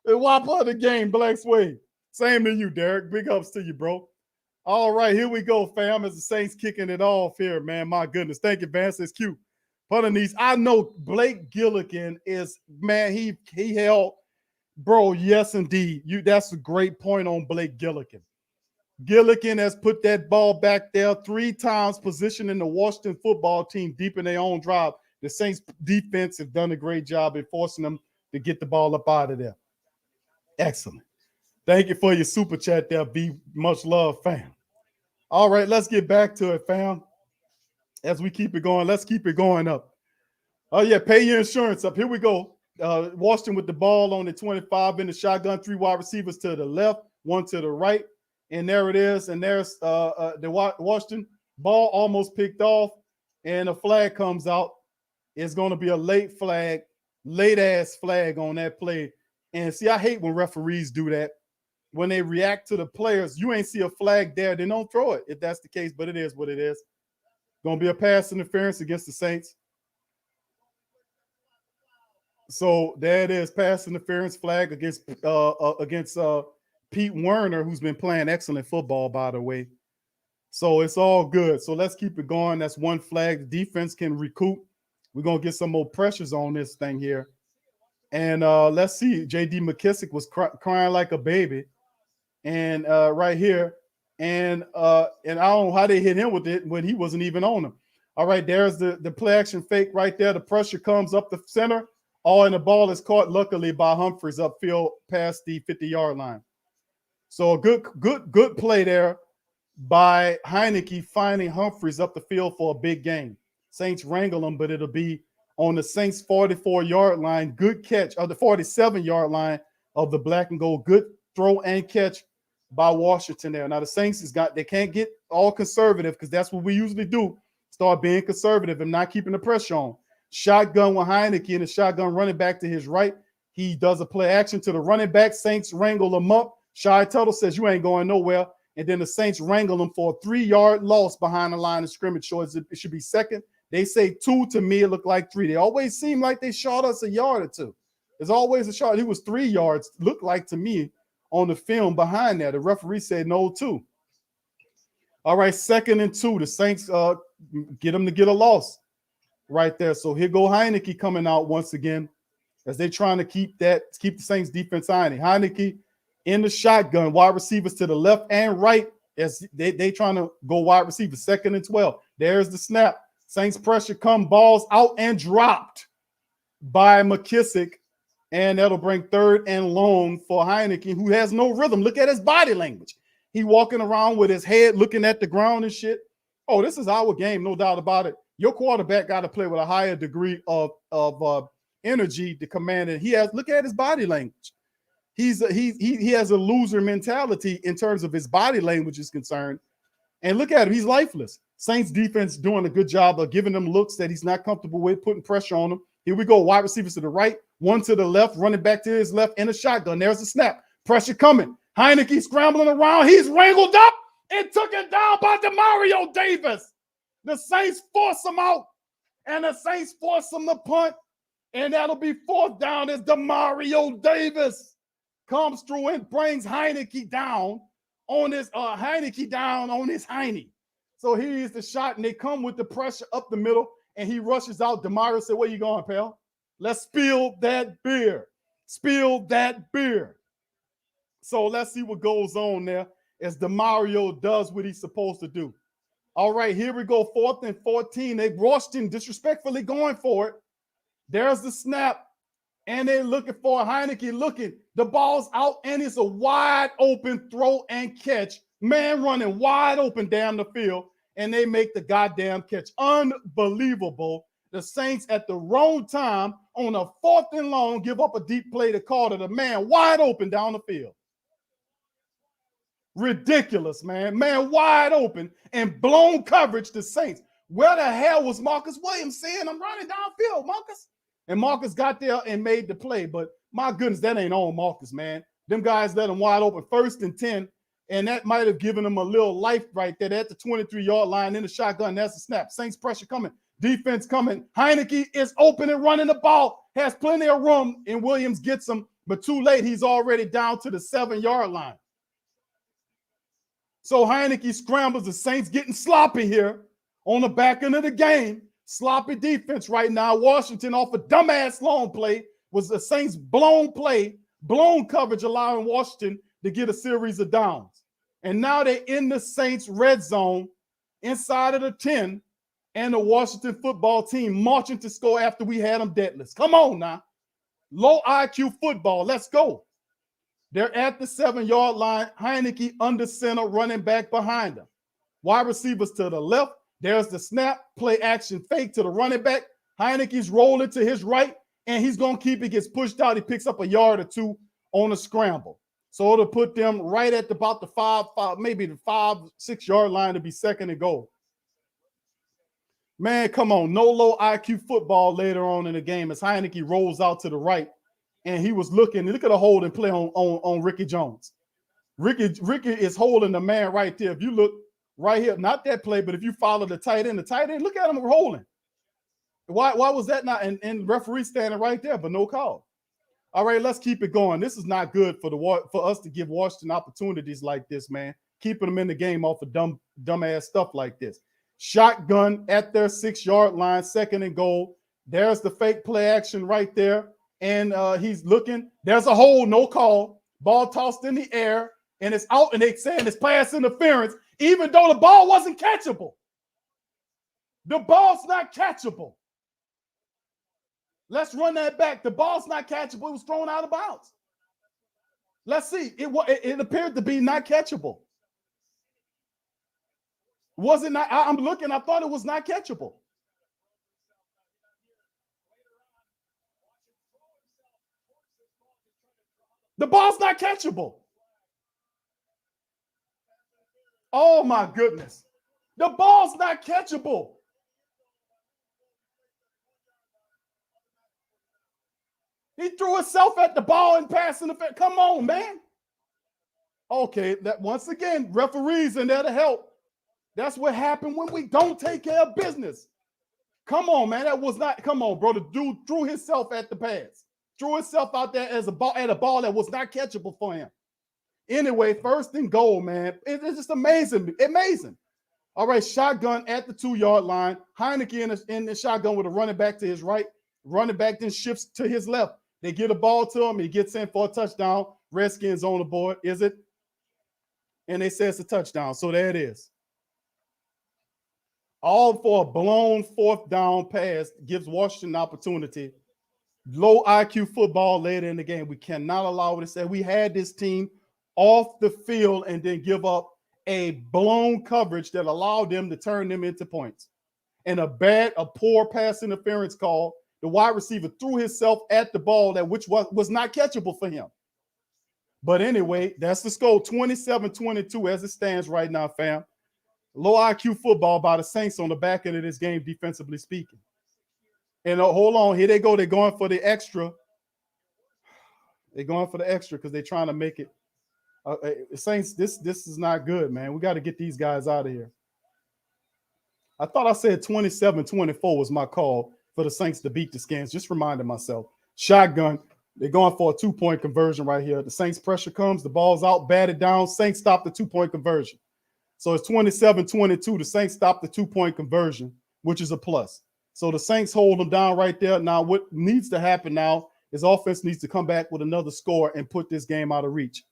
F: The whopper of the game, Black Swade. Same to you, Derek. Big ups to you, bro. All right, here we go, fam. As the Saints kicking it off here, man. My goodness. Thank you, Vance. It's cute. These, I know Blake Gillikin is, man, he held, bro, yes, indeed. That's a great point on Blake Gillikin. Gillikin has put that ball back there 3 times, positioning the Washington football team deep in their own drive. The Saints defense have done a great job in forcing them to get the ball up out of there. Excellent. Thank you for your super chat there, B. Much love, fam. All right, let's get back to it, fam. As we keep it going, let's keep it going up. Oh, yeah, pay your insurance up. Here we go. Washington with the ball on the 25 in the shotgun, 3 wide receivers to the left, 1 to the right. And there it is. And there's the Washington ball almost picked off, and a flag comes out. It's going to be a late flag, late-ass flag on that play. And see, I hate when referees do that. When they react to the players, you ain't see a flag there, then don't throw it if that's the case, but it is what it is. Going to be a pass interference against the Saints. So there it is, pass interference flag against Pete Werner, who's been playing excellent football, by the way. So it's all good. So let's keep it going. That's 1 flag. The defense can recoup. We're going to get some more pressures on this thing here. And let's see. J.D. McKissick was crying like a baby. And right here. And I don't know how they hit him with it when he wasn't even on him. All right, there's the play action fake right there. The pressure comes up the center. And the ball is caught luckily by Humphries upfield past the 50-yard line. So a good play there by Heineke finding Humphries up the field for a big game. Saints wrangle him, but it'll be on the Saints 44-yard line. Good catch of the 47-yard line of the black and gold. Good throw and catch by Washington there. Now the Saints they can't get all conservative because that's what we usually do. Start being conservative and not keeping the pressure on. Shotgun with Heineke and the shotgun running back to his right. He does a play action to the running back. Saints wrangle him up. Shy Tuttle says you ain't going nowhere. And then the Saints wrangle him for a 3-yard loss behind the line of scrimmage. So it should be second. They say 2 to me. It looked like 3. They always seem like they shot us a yard or 2. There's always a shot. He was 3 yards. Looked like to me on the film behind there. The referee said no 2. All right, 2nd and 2. The Saints get them to get a loss right there. So here go Heineke coming out once again as they're trying to keep the Saints defense high. Heineke in the shotgun, wide receivers to the left and right as they trying to go wide receivers. 2nd and 12. There's the snap. Saints pressure come, balls out and dropped by McKissick. And that'll bring 3rd and long for Heineke, who has no rhythm. Look at his body language. He walking around with his head looking at the ground and shit. Oh, this is our game, no doubt about it. Your quarterback got to play with a higher degree of energy to command it. Look at his body language. he has a loser mentality in terms of his body language is concerned. And look at him, he's lifeless. Saints defense doing a good job of giving him looks that he's not comfortable with, putting pressure on him. Here we go, wide receivers to the right, one to the left, running back to his left in a shotgun. There's a snap, pressure coming. Heineke scrambling around, he's wrangled up and took it down by Demario Davis. The Saints force him out, and the Saints force him to punt, and that'll be fourth down as Demario Davis comes through and brings Heineke down on his Heine. So here's the shot, and they come with the pressure up the middle, and he rushes out. Demario said, where you going, pal? Let's spill that beer. Spill that beer. So let's see what goes on there as Demario does what he's supposed to do. All right, here we go, 4th and 14. They Washington disrespectfully going for it. There's the snap, and they're looking for Heineke looking. The ball's out, and it's a wide open throw and catch. Man running wide open down the field, and they make the goddamn catch. Unbelievable. The Saints at the wrong time on a 4th and long give up a deep play to Carter. The man wide open down the field. Ridiculous, man. Man wide open and blown coverage to Saints. Where the hell was Marcus Williams saying, I'm running downfield, Marcus? And Marcus got there and made the play. But my goodness, that ain't on Marcus, man. Them guys let him wide open, 1st and 10. And that might have given him a little life right there at the 23-yard line in the shotgun. That's a snap. Saints pressure coming. Defense coming. Heineke is open and running the ball. Has plenty of room, and Williams gets him. But too late, he's already down to the 7-yard line. So Heineke scrambles. The Saints getting sloppy here on the back end of the game. Sloppy defense right now. Washington off a dumbass long play was the Saints' blown play, blown coverage, allowing Washington to get a series of downs. And now they're in the Saints' red zone inside of the 10, and the Washington football team marching to score after we had them deadless. Come on now. Low IQ football. Let's go. They're at the 7-yard line. Heineke under center, running back behind them. Wide receivers to the left. There's the snap, play action fake to the running back. Heineke's rolling to his right, and he's going to keep it. Gets pushed out. He picks up a yard or two on a scramble. So it'll put them right at about the maybe the 5-6 yard line to be 2nd and goal. Man, come on. No low IQ football later on in the game as Heineke rolls out to the right. And he was looking. Look at the holding play on Ricky Jones. Ricky is holding the man right there. If you look right here, not that play, but if you follow the tight end, look at him holding. Why was that not? And referee standing right there, but no call. All right, let's keep it going. This is not good for us to give Washington opportunities like this, man. Keeping them in the game off of dumbass stuff like this. Shotgun at their 6-yard line, 2nd and goal. There's the fake play action right there. And he's looking. There's a hole, no call. Ball tossed in the air, and it's out, and they're saying it's pass interference, even though the ball wasn't catchable. The ball's not catchable. Let's run that back. The ball's not catchable. It was thrown out of bounds. Let's see. It appeared to be not catchable. Was it not? I'm looking. I thought it was not catchable. The ball's not catchable. Oh, my goodness. The ball's not catchable. He threw himself at the ball and passing the fit. Come on, man. Okay, that once again, referees in there to help. That's what happened when we don't take care of business. Come on, man. That was not, come on, bro. The dude threw himself at the pass. Threw himself out there as a ball at a ball that was not catchable for him. Anyway, 1st and goal, man. It's just amazing. Amazing. All right, shotgun at the 2-yard line. Heineke in the shotgun with a running back to his right. Running back then shifts to his left. They get a ball to him. He gets in for a touchdown. Redskins on the board. Is it? And they say it's a touchdown. So there it is. All for a blown 4th down pass gives Washington an opportunity. Low IQ football later in the game. We cannot allow it to say we had this team off the field and then give up a blown coverage that allowed them to turn them into points. And a poor pass interference call. The wide receiver threw himself at the ball which was not catchable for him. But anyway, that's the score, 27-22 as it stands right now, fam. Low IQ football by the Saints on the back end of this game, defensively speaking. And hold on, here they go. They're going for the extra. They're going for the extra because they're trying to make it. Saints, this is not good, man. We got to get these guys out of here. I thought I said 27-24 was my call for the Saints to beat the Skins. Just reminding myself. Shotgun. They're going for a 2-point conversion right here. The Saints pressure comes. The ball's out, batted down. Saints stop the 2-point conversion. So it's 27-22. The Saints stop the 2-point conversion, which is a plus. So the Saints hold them down right there. Now what needs to happen now is offense needs to come back with another score and put this game out of reach.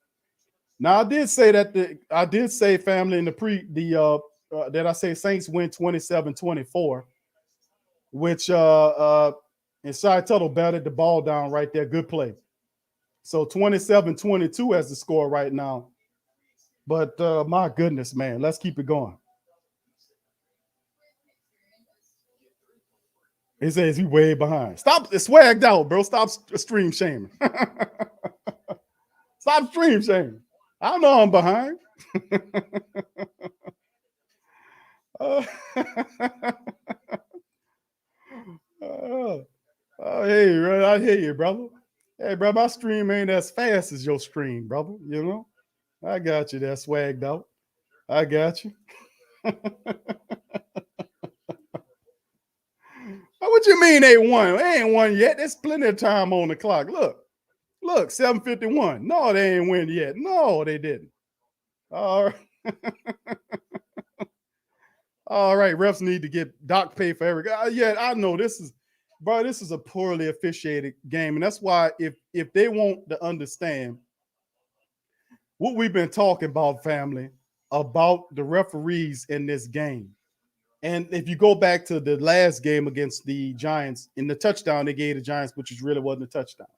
F: Now I did say that family in the that I say Saints win 27-24, which and Shai Tuttle batted the ball down right there. Good play. So 27-22 as the score right now. But my goodness, man, let's keep it going. He says he's way behind. Stop, it's swagged out, bro. Stop stream shaming. Stop stream shaming. I know I'm behind. Hey, bro, I hear you, brother. Hey, bro, my stream ain't as fast as your stream, brother. You know, I got you there, swagged out. I got you. What you mean they won? They ain't won yet. There's plenty of time on the clock. Look, 7:51. No, they ain't win yet. No, they didn't. All right. All right, refs need to get doc pay for every guy. Yeah, I know this is a poorly officiated game. And that's why if they want to understand what we've been talking about, family, about the referees in this game. And if you go back to the last game against the Giants, in the touchdown they gave the Giants, which really wasn't a touchdown.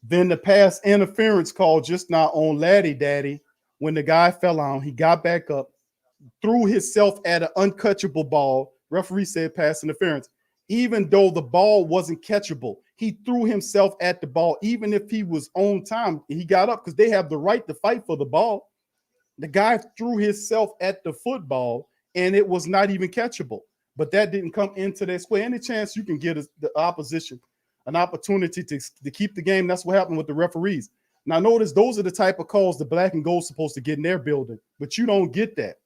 F: Then the pass interference call just now on Laddie Daddy, when the guy fell on, he got back up, threw himself at an uncatchable ball. Referee said pass interference. Even though the ball wasn't catchable, he threw himself at the ball. Even if he was on time, he got up because they have the right to fight for the ball. The guy threw himself at the football, and it was not even catchable. But that didn't come into their square. Any chance you can get the opposition an opportunity to keep the game, that's what happened with the referees. Now, notice those are the type of calls the black and gold supposed to get in their building, but you don't get that.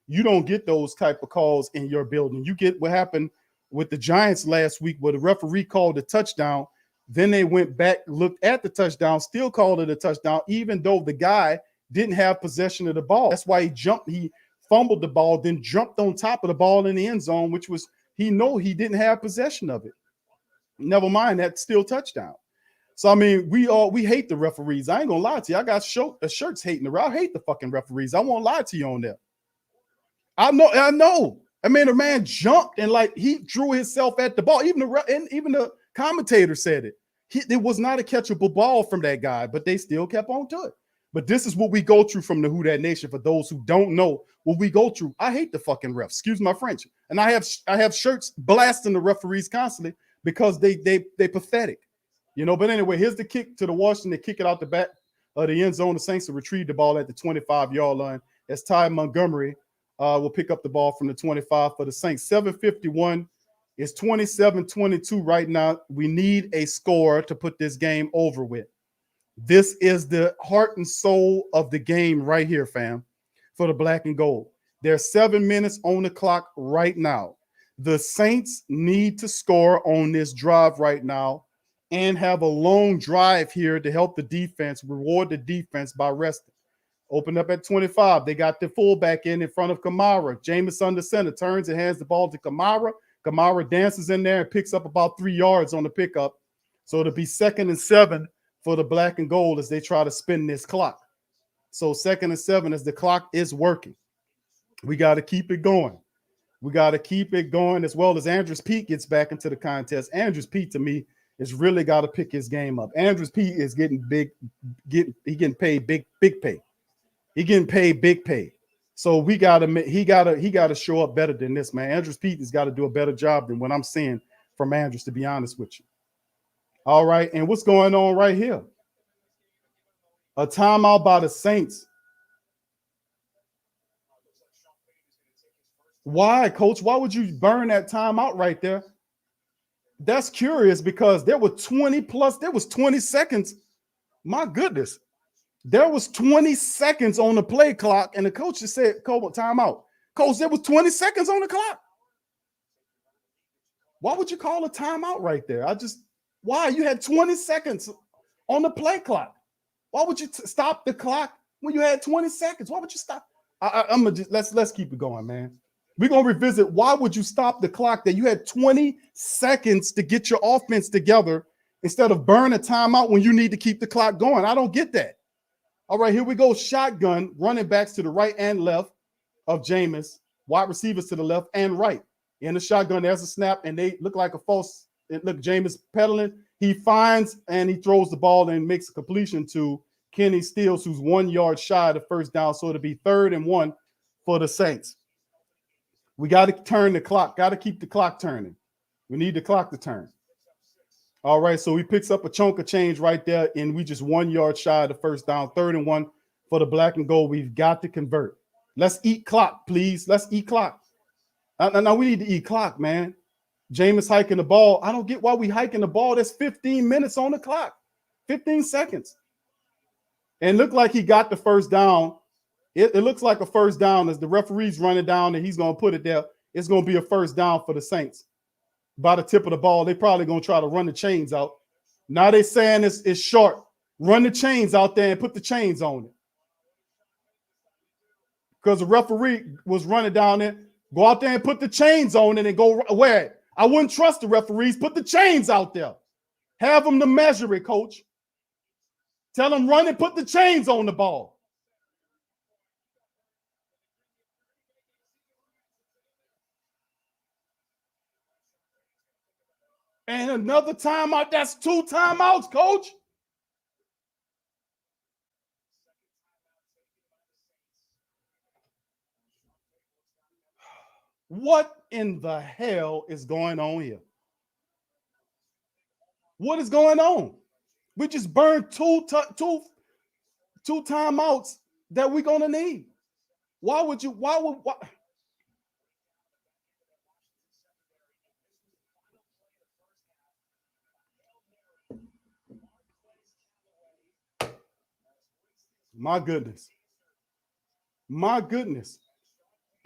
F: You don't get those type of calls in your building. You get what happened with the Giants last week where the referee called a touchdown. Then they went back, looked at the touchdown, still called it a touchdown, even though the guy didn't have possession of the ball. That's why he fumbled the ball, then jumped on top of the ball in the end zone, which was he didn't have possession of it. Never mind, that's still touchdown. So I mean, we hate the referees. I ain't gonna lie to you. I got shirts hating the ref. I hate the fucking referees. I won't lie to you on that. I know. I mean, the man jumped and like he drew himself at the ball. Even the commentator said it. It was not a catchable ball from that guy, but they still kept on to it. But this is what we go through from the Who Dat Nation. For those who don't know what we go through, I hate the fucking refs. Excuse my French. And I have shirts blasting the referees constantly because they pathetic, you know. But anyway, here's the kick to the Washington. They kick it out the back of the end zone. The Saints will retrieve the ball at the 25-yard line as Ty Montgomery will pick up the ball from the 25 for the Saints. 7:51. It's 27-22 right now. We need a score to put this game over with. This is the heart and soul of the game right here, fam, for the black and gold. There's 7 minutes on the clock right now. The Saints need to score on this drive right now and have a long drive here to help the defense, reward the defense by resting. Open up at 25. They got the fullback in front of Kamara. Jameis under center, turns and hands the ball to Kamara. Kamara dances in there and picks up about 3 yards on the pickup. So it'll be 2nd and 7 for the black and gold as they try to spin this clock. So 2nd and 7 as the clock is working. We got to keep it going. We got to keep it going as well as Andrews Pete gets back into the contest. Andrews Pete, to me, is really got to pick his game up. Andrews Pete is getting getting paid big pay. He getting paid big pay. So he got to show up better than this, man. Andrews Pete has got to do a better job than what I'm seeing from Andrews, to be honest with you. All right, and what's going on right here? A timeout by the Saints. Why, coach? Why would you burn that timeout right there? That's curious because there were 20 seconds. My goodness. There was 20 seconds on the play clock, and the coach just said, timeout. Coach, there was 20 seconds on the clock. Why would you call a timeout right there? Why? You had 20 seconds on the play clock. Why would you stop the clock when you had 20 seconds? Why would you stop? Let's keep it going, man. We're going to revisit why would you stop the clock that you had 20 seconds to get your offense together instead of burn a timeout when you need to keep the clock going. I don't get that. All right, here we go. Shotgun, running backs to the right and left of Jameis, wide receivers to the left and right. In the shotgun, there's a snap, and they look like a false. Look, Jameis pedaling. He finds and he throws the ball and makes a completion to Kenny Stills, who's 1 yard shy of the first down. So it'll be 3rd and 1 for the Saints. We got to turn the clock. Got to keep the clock turning. We need the clock to turn. All right, so he picks up a chunk of change right there, and we just 1 yard shy of the first down. 3rd and 1 for the black and gold. We've got to convert. Let's eat clock, please. Let's eat clock. Now we need to eat clock, man. Jameis hiking the ball. I don't get why we hiking the ball. There's 15 minutes on the clock, 15 seconds. And looked like he got the first down. It looks like a first down as the referee's running down and he's going to put it there. It's going to be a first down for the Saints. By the tip of the ball, they probably going to try to run the chains out. Now they're saying it's short. Run the chains out there and put the chains on it. Because the referee was running down there. Go out there and put the chains on it and go where? I wouldn't trust the referees. Put the chains out there. Have them to measure it, coach. Tell them run and put the chains on the ball. And another timeout. That's 2 timeouts, coach. What in the hell is going on here? What is going on? We just burned two timeouts that we're going to need. Why would? My goodness. My goodness.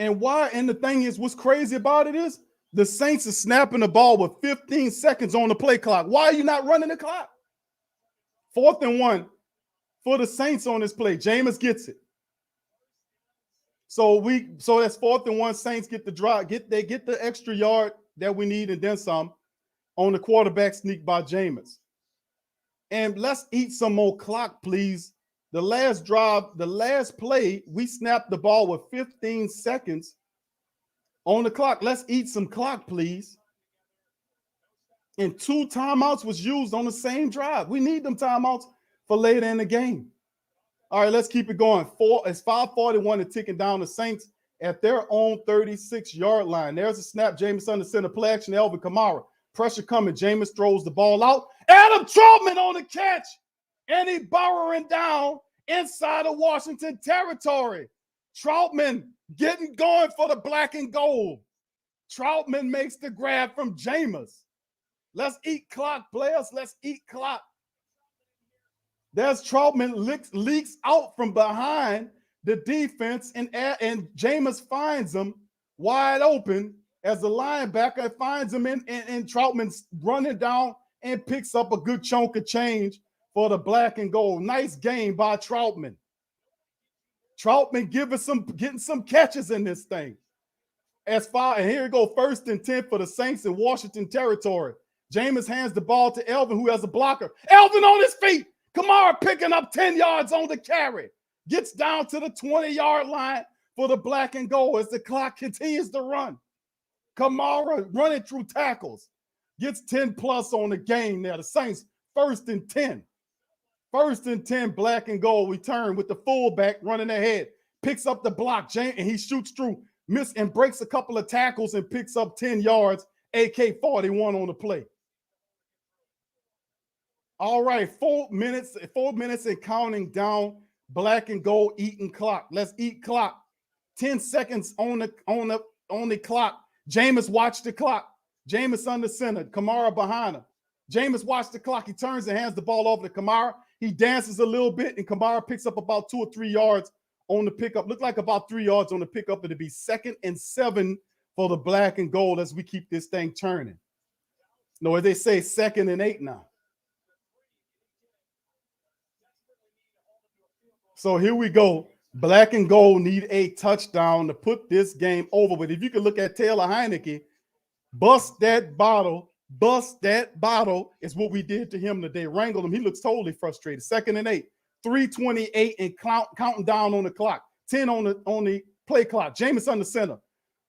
F: And why? And the thing is, what's crazy about it is the Saints are snapping the ball with 15 seconds on the play clock. Why are you not running the clock? 4th and 1 for the Saints on this play. Jameis gets it. So that's 4th and 1. Saints get the drive. They get the extra yard that we need and then some on the quarterback sneak by Jameis. And let's eat some more clock, please. The last drive, the last play, we snapped the ball with 15 seconds on the clock. Let's eat some clock, please. And 2 timeouts was used on the same drive. We need them timeouts for later in the game. All right, let's keep it going. It's 5:41 and ticking down. The Saints at their own 36-yard line. There's a snap. Jameis under center. Play action. Elvin Kamara. Pressure coming. Jameis throws the ball out. Adam Trautman on the catch. And he burrowing down inside of Washington territory. Trautman getting going for the black and gold. Trautman makes the grab from Jameis. Let's eat clock, players. Let's eat clock. There's Trautman leaks out from behind the defense, and Jameis finds him wide open as the linebacker finds him and Trautman's running down and picks up a good chunk of change for the black and gold. Nice game by Trautman. Trautman getting some catches in this thing. And here we go, 1st and 10 for the Saints in Washington territory. Jameis hands the ball to Elvin, who has a blocker. Elvin on his feet. Kamara picking up 10 yards on the carry. Gets down to the 20-yard line for the black and gold as the clock continues to run. Kamara running through tackles. Gets 10 plus on the game there. The Saints 1st and 10. 1st and 10, black and gold. We turn with the fullback running ahead. Picks up the block, and he shoots through, miss and breaks a couple of tackles and picks up 10 yards. AK-41 on the play. All right, 4 minutes and counting down. Black and gold eating clock. Let's eat clock. 10 seconds on the clock. Jameis watch the clock. Jameis under center. Kamara behind him. Jameis watch the clock. He turns and hands the ball over to Kamara. He dances a little bit, and Kamara picks up about 2 or 3 yards on the pickup. Look like about 3 yards on the pickup. It'll be 2nd and 7 for the black and gold as we keep this thing turning. No, as they say, 2nd and 8 now. So here we go. Black and gold need a touchdown to put this game over with. If you can look at Taylor Heineke, bust that bottle is what we did to him today. Wrangled him. He looks totally frustrated. 2nd and 8, 3:28 and counting down on the clock. 10 on the play clock. Jameis under center.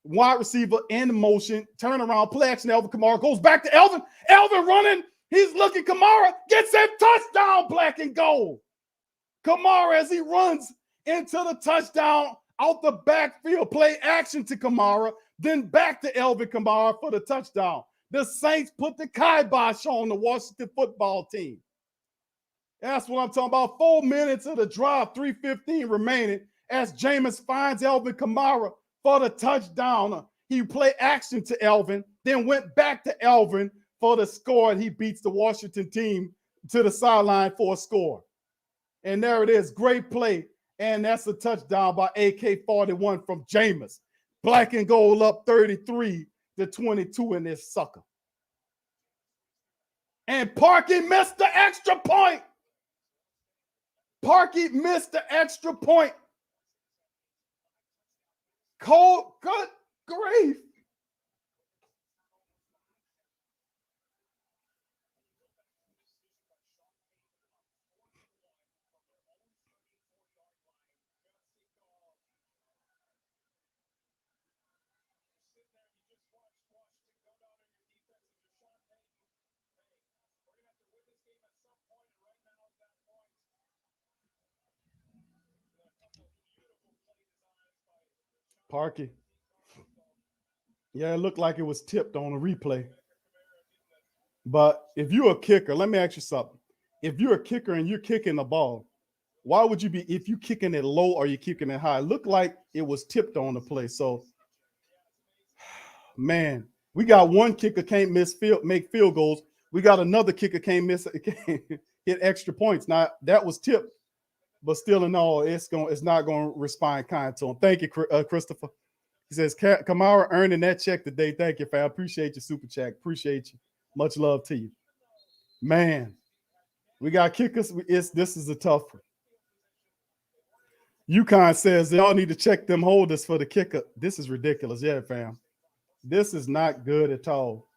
F: Wide receiver in motion. Turn around. Play action. Elvin Kamara goes back to Elvin. Elvin running. He's looking. Kamara gets that touchdown. Black and gold. Kamara as he runs into the touchdown out the backfield. Play action to Kamara. Then back to Elvin Kamara for the touchdown. The Saints put the kibosh on the Washington football team. That's what I'm talking about. 4 minutes of the drive, 3:15 remaining as Jameis finds Elvin Kamara for the touchdown. He played action to Elvin, then went back to Elvin for the score, and he beats the Washington team to the sideline for a score. And there it is. Great play. And that's a touchdown by AK-41 from Jameis. Black and gold up 33-22 in this sucker. And Parkey missed the extra point. Parkey missed the extra point. Cold, good grief. Parkey. Yeah, it looked like it was tipped on a replay. But if you're a kicker, let me ask you something. If you're a kicker and you're kicking the ball, why would you be, if you're kicking it low or you're kicking it high? It looked like it was tipped on the play. So, man, we got one kicker can't make field goals. We got another kicker can't hit extra points. Now, that was tipped. But still in all, it's not going to respond kind to him. Thank you, Christopher. He says, Kamara earning that check today. Thank you, fam. Appreciate your super chat. Appreciate you. Much love to you. Man, we got kickers. This is a tough one. UConn says they all need to check them holders for the kicker. This is ridiculous. Yeah, fam. This is not good at all.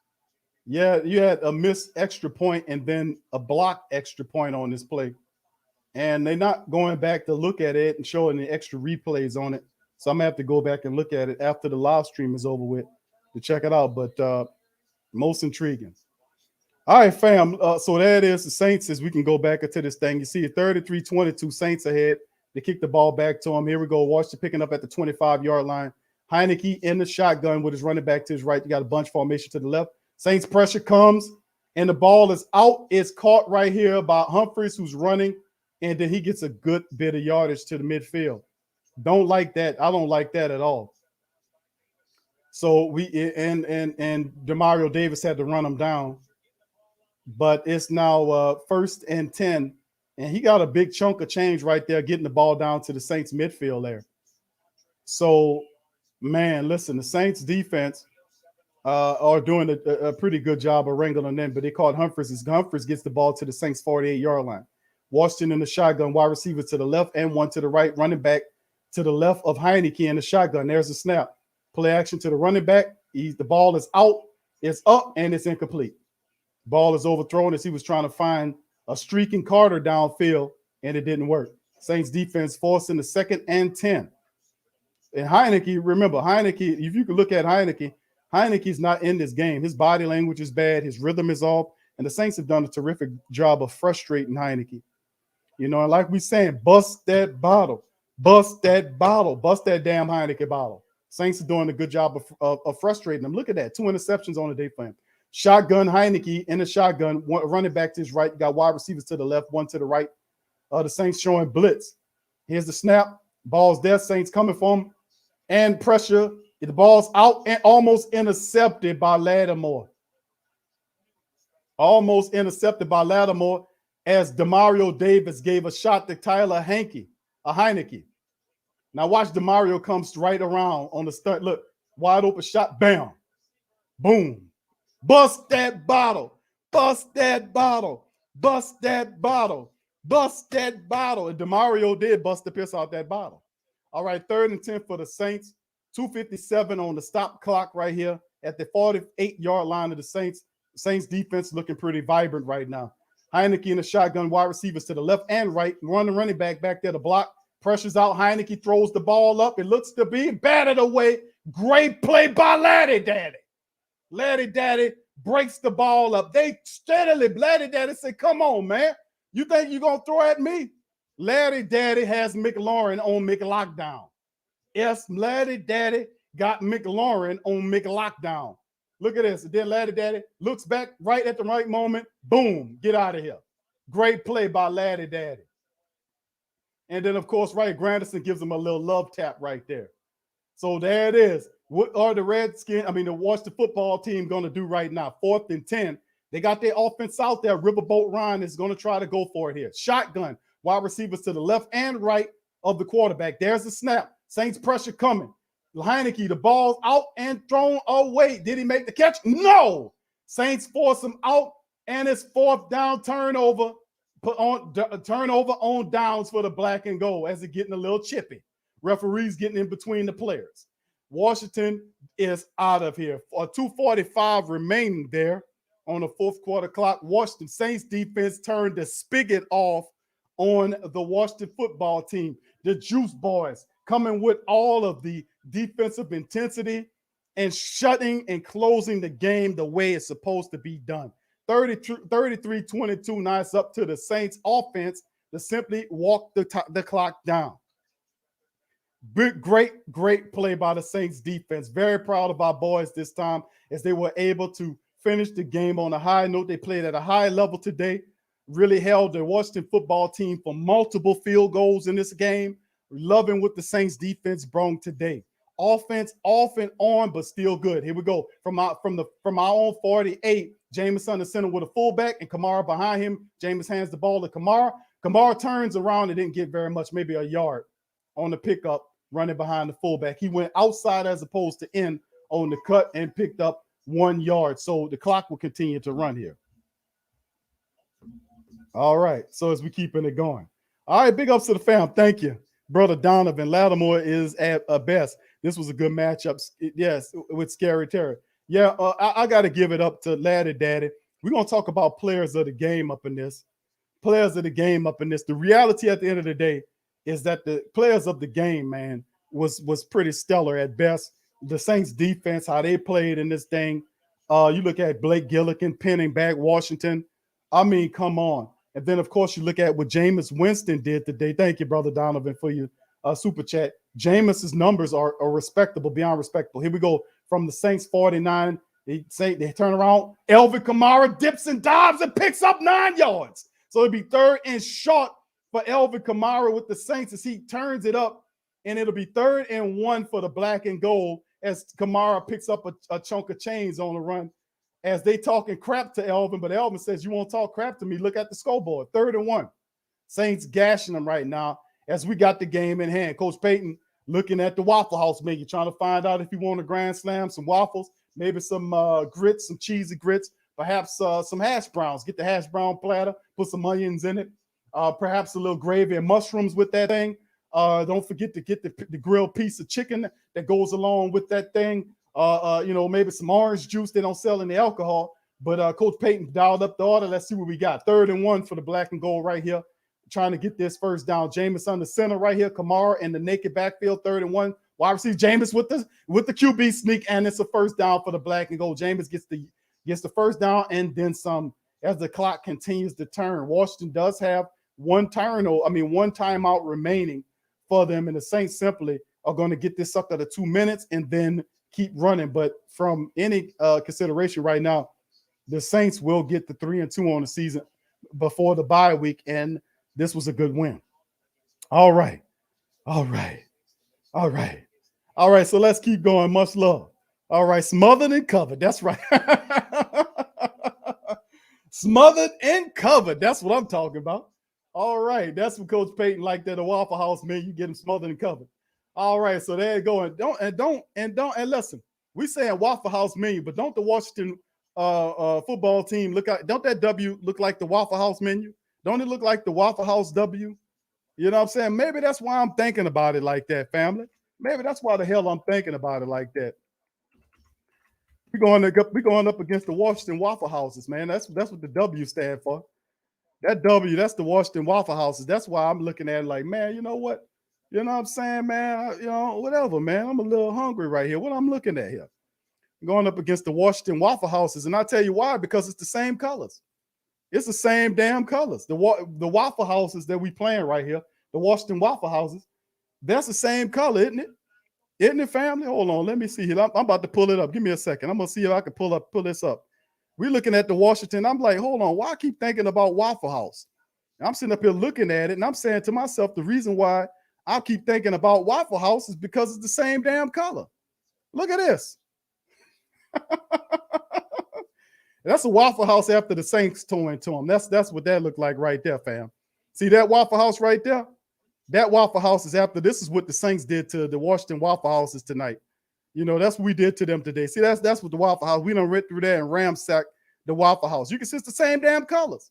F: Yeah, you had a missed extra point and then a blocked extra point on this play. And they're not going back to look at it and showing the extra replays on it. So I'm going to have to go back and look at it after the live stream is over with to check it out. But most intriguing. All right, fam. So that is the Saints as we can go back into this thing. You see 33-22 Saints ahead. They kick the ball back to him. Here we go. Washington picking up at the 25-yard line. Heineke in the shotgun with his running back to his right. You got a bunch formation to the left. Saints pressure comes, and the ball is out. It's caught right here by Humphries, who's running. And then he gets a good bit of yardage to the midfield. Don't like that. I don't like that at all. So we and Demario Davis had to run him down. But it's now 1st and 10. And he got a big chunk of change right there, getting the ball down to the Saints midfield there. So, man, listen, the Saints defense are doing a pretty good job of wrangling them, but they called Humphries. Humphries gets the ball to the Saints 48-yard line. Washington in the shotgun, wide receiver to the left and one to the right, running back to the left of Heineke in the shotgun. There's a snap. Play action to the running back. The ball is out, it's up, and it's incomplete. Ball is overthrown as he was trying to find a streaking Carter downfield, and it didn't work. Saints defense forcing the 2nd and 10. And Heineke, remember, Heineke, if you can look at Heineke, Heineke's not in this game. His body language is bad. His rhythm is off. And the Saints have done a terrific job of frustrating Heineke. You know, and like we saying, bust that bottle. Bust that bottle. Bust that damn Heineke bottle. Saints are doing a good job of frustrating them. Look at that. 2 interceptions on the day for him. Shotgun Heineke in the shotgun, one running back to his right, got wide receivers to the left, one to the right. The Saints showing blitz. Here's the snap. Ball's there. Saints coming for him. And pressure. The ball's out and almost intercepted by Lattimore. Almost intercepted by Lattimore as Demario Davis gave a shot to Tyler Heineke. Now watch Demario comes right around on the stunt. Look, wide open shot. Bam. Boom. Bust that bottle. Bust that bottle. Bust that bottle. Bust that bottle. And Demario did bust the piss out that bottle. All right, 3rd and 10 for the Saints. 2:57 on the stop clock right here at the 48-yard line of the Saints. Saints defense looking pretty vibrant right now. Heineke in the shotgun, wide receivers to the left and right. Running back there to block. Pressures out. Heineke throws the ball up. It looks to be batted away. Great play by Laddie Daddy. Laddie Daddy breaks the ball up. They steadily, Laddie Daddy said, come on, man. You think you're going to throw at me? Laddie Daddy has McLaurin on McLockdown. Yes, Laddie Daddy got McLaurin on McLockdown. Look at this. And then Laddie Daddy looks back right at the right moment. Boom, get out of here. Great play by Laddie Daddy. And then, of course, right, Granderson gives him a little love tap right there. So there it is. What are the Washington football team going to do right now? 4th and 10. They got their offense out there. Riverboat Ryan is going to try to go for it here. Shotgun, wide receivers to the left and right of the quarterback. There's the snap. Saints pressure coming. Heineke, the ball's out and thrown away. Did he make the catch? No. Saints force him out, and it's 4th down turnover. Turnover on downs for the black and gold as it's getting a little chippy. Referees getting in between the players. Washington is out of here. 2:45 remaining there on the 4th quarter clock. Washington Saints defense turned the spigot off on the Washington football team. The Juice Boys coming with all of the defensive intensity and shutting and closing the game the way it's supposed to be done. 33-22. Now it's up to the Saints offense to simply walk the clock down. Great play by the Saints defense. Very proud of our boys this time as they were able to finish the game on a high note. They played at a high level today. Really held the Washington football team for multiple field goals in this game. Loving what the Saints defense brought today. Offense off and on, but still good. Here we go. From our own 48, Jameis under center with a fullback and Kamara behind him. Jameis hands the ball to Kamara. Kamara turns around and didn't get very much, maybe a yard on the pickup, running behind the fullback. He went outside as opposed to in on the cut and picked up 1 yard. So the clock will continue to run here. All right. So as we keeping it going. All right. Big ups to the fam. Thank you. Brother Donovan. Lattimore is at best. This was a good matchup. Yes, with Scary Terry. Yeah, I got to give it up to Laddie Daddy. We're going to talk about players of the game up in this. Players of the game up in this. The reality at the end of the day is that the players of the game, man, was pretty stellar at best. The Saints defense, how they played in this thing. You look at Blake Gillikin pinning back Washington. I mean, come on. And then, of course, you look at what Jameis Winston did today. Thank you, Brother Donovan, for your super chat. Jameis's numbers are respectable, beyond respectable. Here we go from the Saints 49. They turn around. Elvin Kamara dips and dives and picks up 9 yards. So it'll be 3rd and short for Elvin Kamara with the Saints as he turns it up. And it'll be 3rd and 1 for the black and gold as Kamara picks up a chunk of chains on the run. As they talking crap to Elvin, but Elvin says, you won't talk crap to me. Look at the scoreboard, 3rd and 1. Saints gashing them right now as we got the game in hand. Coach Payton looking at the Waffle House menu, trying to find out if you want a grand slam, some waffles, maybe some grits, some cheesy grits, perhaps some hash browns. Get the hash brown platter, put some onions in it, perhaps a little gravy and mushrooms with that thing. Don't forget to get the grilled piece of chicken that goes along with that thing. Maybe some orange juice. They don't sell any alcohol, but Coach Payton dialed up the order. Let's see what we got. 3rd and 1 for the black and gold right here. Trying to get this first down. Jameis on the center right here. Kamara in the naked backfield. 3rd and 1. Wide receiver Jameis with the QB sneak, and it's a first down for the black and gold. Jameis gets the first down and then some as the clock continues to turn. Washington does have one timeout remaining for them, and the Saints simply are going to get this up to 2 minutes and then keep running. But from any consideration right now, the Saints will get the 3-2 on the season before the bye week, and this was a good win. All right. All right. All right. All right. So let's keep going. Much love. All right. Smothered and covered. That's right. Smothered and covered. That's what I'm talking about. All right. That's what Coach Payton liked at the Waffle House, man. You get them smothered and covered. All right. So there you go. And listen, we saying Waffle House menu, but don't the Washington football team look like, don't that W look like the Waffle House menu? Don't it look like the Waffle House W? You know what I'm saying? Maybe that's why I'm thinking about it like that, family. Maybe that's why the hell I'm thinking about it like that. We're going up against the Washington Waffle Houses, man. That's what the W stand for. That W, that's the Washington Waffle Houses. That's why I'm looking at it like, man, you know what? You know what I'm saying, man? Whatever, man. I'm a little hungry right here. What I'm looking at here? Going up against the Washington Waffle Houses. And I'll tell you why, because it's the same colors. It's the same damn colors. The Waffle Houses that we playing right here, the Washington Waffle Houses, that's the same color, isn't it? Isn't it, family? Hold on. Let me see here. I'm about to pull it up. Give me a second. I'm going to see if I can pull this up. We're looking at the Washington. I'm like, hold on. Why I keep thinking about Waffle House? And I'm sitting up here looking at it, and I'm saying to myself, the reason why I keep thinking about Waffle House is because it's the same damn color. Look at this. That's a Waffle House after the Saints towing to them. That's what that looked like right there, fam. See that Waffle House right there? That Waffle House is after. This is what the Saints did to the Washington Waffle Houses tonight. You know, that's what we did to them today. See, that's what the Waffle House. We done went through there and ransacked the Waffle House. You can see it's the same damn colors.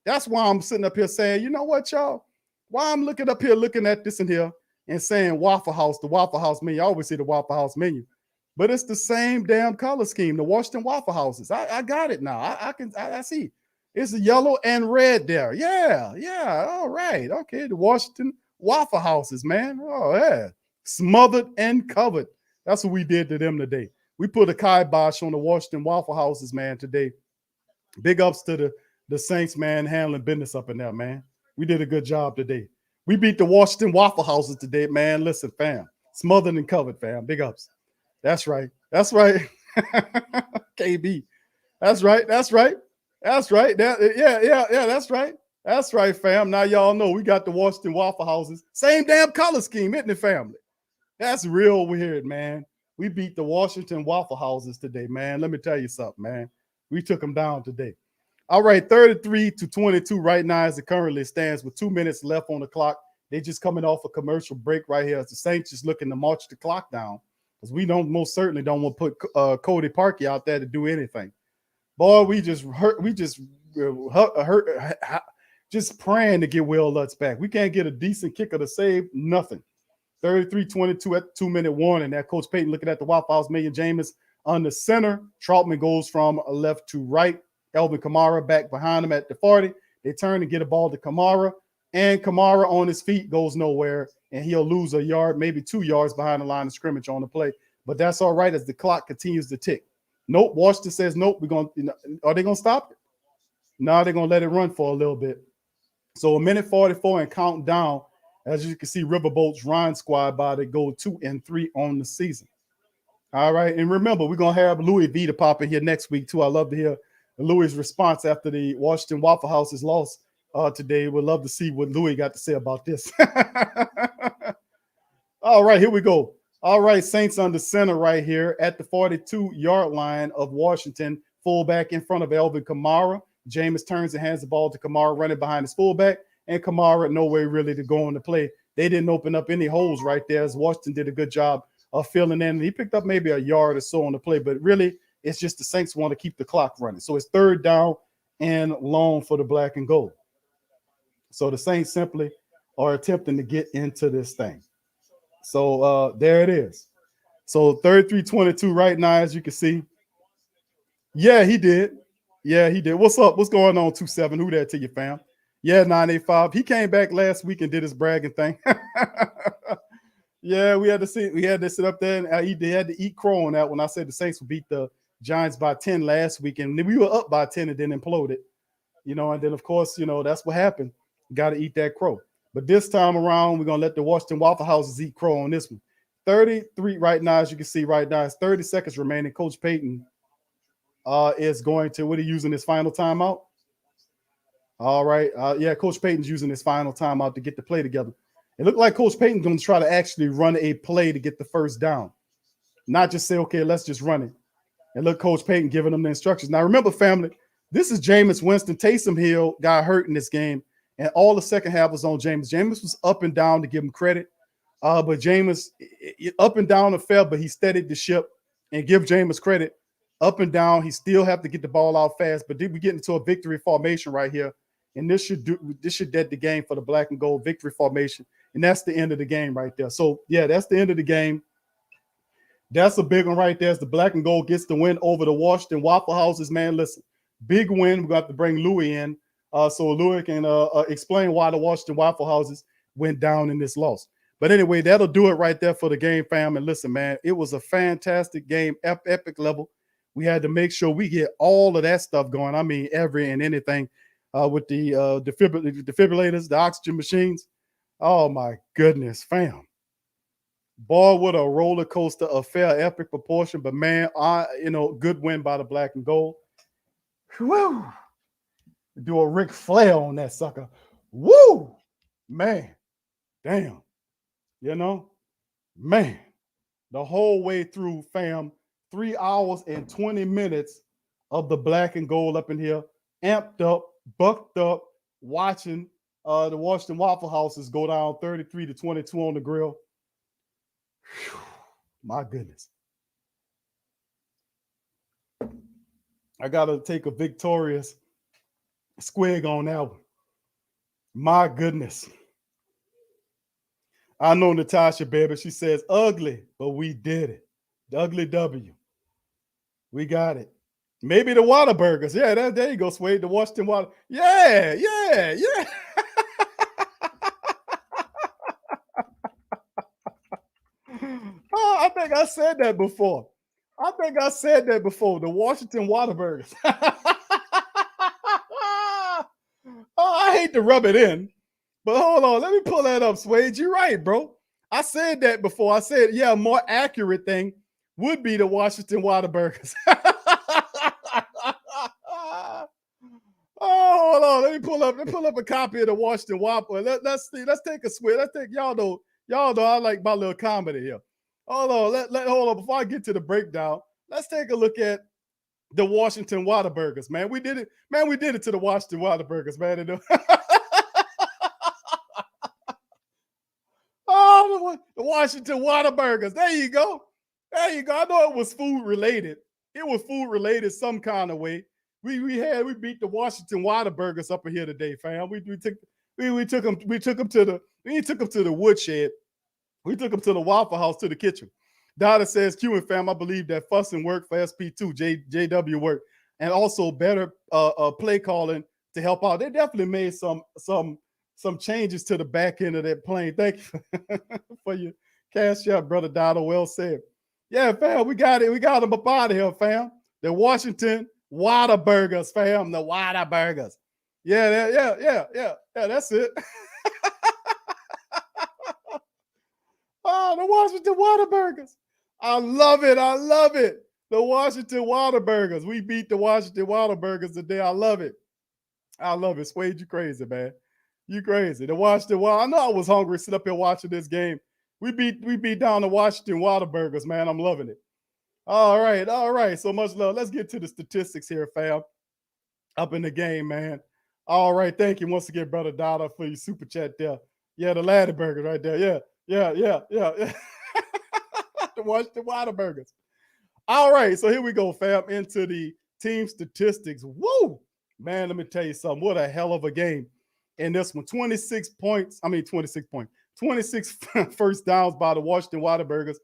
F: That's why I'm sitting up here saying, you know what, y'all? Why I'm looking up here, looking at this in here and saying Waffle House, the Waffle House menu. I always see the Waffle House menu. But it's the same damn color scheme, the Washington Waffle Houses. I got it now. I see. It's a yellow and red there. Yeah. All right. Okay. The Washington Waffle Houses, man. Oh, yeah. Smothered and covered. That's what we did to them today. We put a kibosh on the Washington Waffle Houses, man, today. Big ups to the Saints, man, handling business up in there, man. We did a good job today. We beat the Washington Waffle Houses today, man. Listen, fam. Smothered and covered, fam. Big ups. That's right. That's right. KB. That's right. That's right. That's right. Yeah. That's right. That's right, fam. Now y'all know we got the Washington Waffle Houses. Same damn color scheme, isn't it, family? That's real weird, man. We beat the Washington Waffle Houses today, man. Let me tell you something, man. We took them down today. All right, 33-22 right now as it currently stands with 2 minutes left on the clock. They just coming off a commercial break right here as the Saints just looking to march the clock down. Because we most certainly don't want to put Cody Parkey out there to do anything. Boy, we just just praying to get Will Lutz back. We can't get a decent kicker to save nothing. 33-22 at the 2-minute warning. That Coach Payton looking at the Waffle House million. Jameis on the center. Troutman goes from left to right. Elvin Kamara back behind him at the 40. They turn and get a ball to Kamara. And Kamara on his feet goes nowhere. And he'll lose a yard, maybe 2 yards behind the line of scrimmage on the play. But that's all right as the clock continues to tick. Nope. Washington says nope. Are they going to stop it? No, they're going to let it run for a little bit. So 1:44 and counting down. As you can see, Riverboat's Ryan squad by they go 2-3 on the season. All right. And remember, we're going to have Louis V to pop in here next week, too. I love to hear Louis' response after the Washington Waffle House's loss today. We'd love to see what Louis got to say about this. All right, here we go. All right, Saints under center right here at the 42-yard line of Washington. Fullback in front of Elvin Kamara. Jameis turns and hands the ball to Kamara running behind his fullback. And Kamara, no way really to go on the play. They didn't open up any holes right there as Washington did a good job of filling in. He picked up maybe a yard or so on the play, but really it's just the Saints want to keep the clock running. So it's 3rd down and long for the black and gold. So the Saints simply are attempting to get into this thing. So there it is. So 33-22 right now, as you can see. Yeah, he did. What's up? What's going on, 27? Who that to you, fam? Yeah, 985. He came back last week and did his bragging thing. Yeah, we had to sit up there and they had to eat crow on that when I said the Saints would beat the Giants by 10 last week, and we were up by 10 and then imploded. And then of course, that's what happened. Got to eat that crow. But this time around, we're gonna let the Washington Waffle Houses eat crow on this one. 33 right now, as you can see right now, it's 30 seconds remaining. Coach Payton is going to, what are you using his final timeout? All right. Yeah, Coach Payton's using his final timeout to get the play together. It looked like Coach Payton's going to try to actually run a play to get the first down, not just say, okay, let's just run it. And look, Coach Payton giving them the instructions. Now, remember, family, this is Jameis Winston. Taysom Hill got hurt in this game, and all the second half was on Jameis. Jameis was up and down, to give him credit. But Jameis, up and down affair, but he steadied the ship, and give Jameis credit. Up and down, he still have to get the ball out fast. But did we get into a victory formation right here? And this should dead the game for the black and gold victory formation. And that's the end of the game right there. So, yeah, that's the end of the game. That's a big one right there. As the black and gold gets the win over the Washington Waffle Houses, man, listen, big win. We got to bring Louis in so Louis can explain why the Washington Waffle Houses went down in this loss. But anyway, that'll do it right there for the game, fam. And listen, man, it was a fantastic game, epic level. We had to make sure we get all of that stuff going. I mean, every and anything with the defibrillators, the oxygen machines. Oh, my goodness, fam. Boy, what a roller coaster affair, epic proportion. But, man, good win by the black and gold. Woo! Do a Ric Flair on that sucker. Woo! Man, damn. Man, the whole way through, fam, 3 hours and 20 minutes of the black and gold up in here, amped up, bucked up, watching the Washington Waffle Houses go down 33-22 on the grill. Whew, my goodness. I got to take a victorious squig on that one. My goodness. I know Natasha, baby. She says ugly, but we did it. The ugly W. We got it. Maybe the Whataburgers. Yeah, there you go, Swade. The Washington Water. Yeah. Oh, I think I said that before. The Washington Whataburgers. Oh, I hate to rub it in. But hold on, let me pull that up, Swade. You're right, bro. I said that before. I said, yeah, a more accurate thing would be the Washington Whataburgers. Oh, hold on. Let me pull up a copy of the Washington Whopper. Let's see. Let's take a swig. Y'all know I like my little comedy here. Hold on. Hold on. Before I get to the breakdown, let's take a look at the Washington Whataburgers, man. We did it. Man, we did it to the Washington Whataburgers, man. Oh, the Washington Whataburgers. There you go. I know it was food related. It was food related some kind of way. We beat the Washington Whataburgers up in here today, fam. We took them to the woodshed. We took them to the Waffle House, to the kitchen. Dada says, Q and fam, I believe that fussing worked for SP2, JW worked, and also better play calling to help out. They definitely made some changes to the back end of that plane. Thank you for your cash out, brother Dada. Well said. Yeah, fam, we got it. We got them up out of here, fam. The Washington Whataburgers, fam. The Whataburgers. Yeah, that's it. Oh, the Washington Whataburgers. I love it. The Washington Whataburgers. We beat the Washington Whataburgers today. I love it. Swade, you crazy, man. You crazy. The Washington I know I was hungry sitting up here watching this game. We beat down the Washington Whataburgers, man. I'm loving it. All right. So much love. Let's get to the statistics here, fam. Up in the game, man. All right. Thank you once again, brother Dada, for your super chat there. Yeah, the LANDOVER right there. Yeah. The Washington Whataburgers. All right. So here we go, fam, into the team statistics. Woo! Man, let me tell you something. What a hell of a game in this one. 26 points. 26 first downs by the Washington Whataburgers.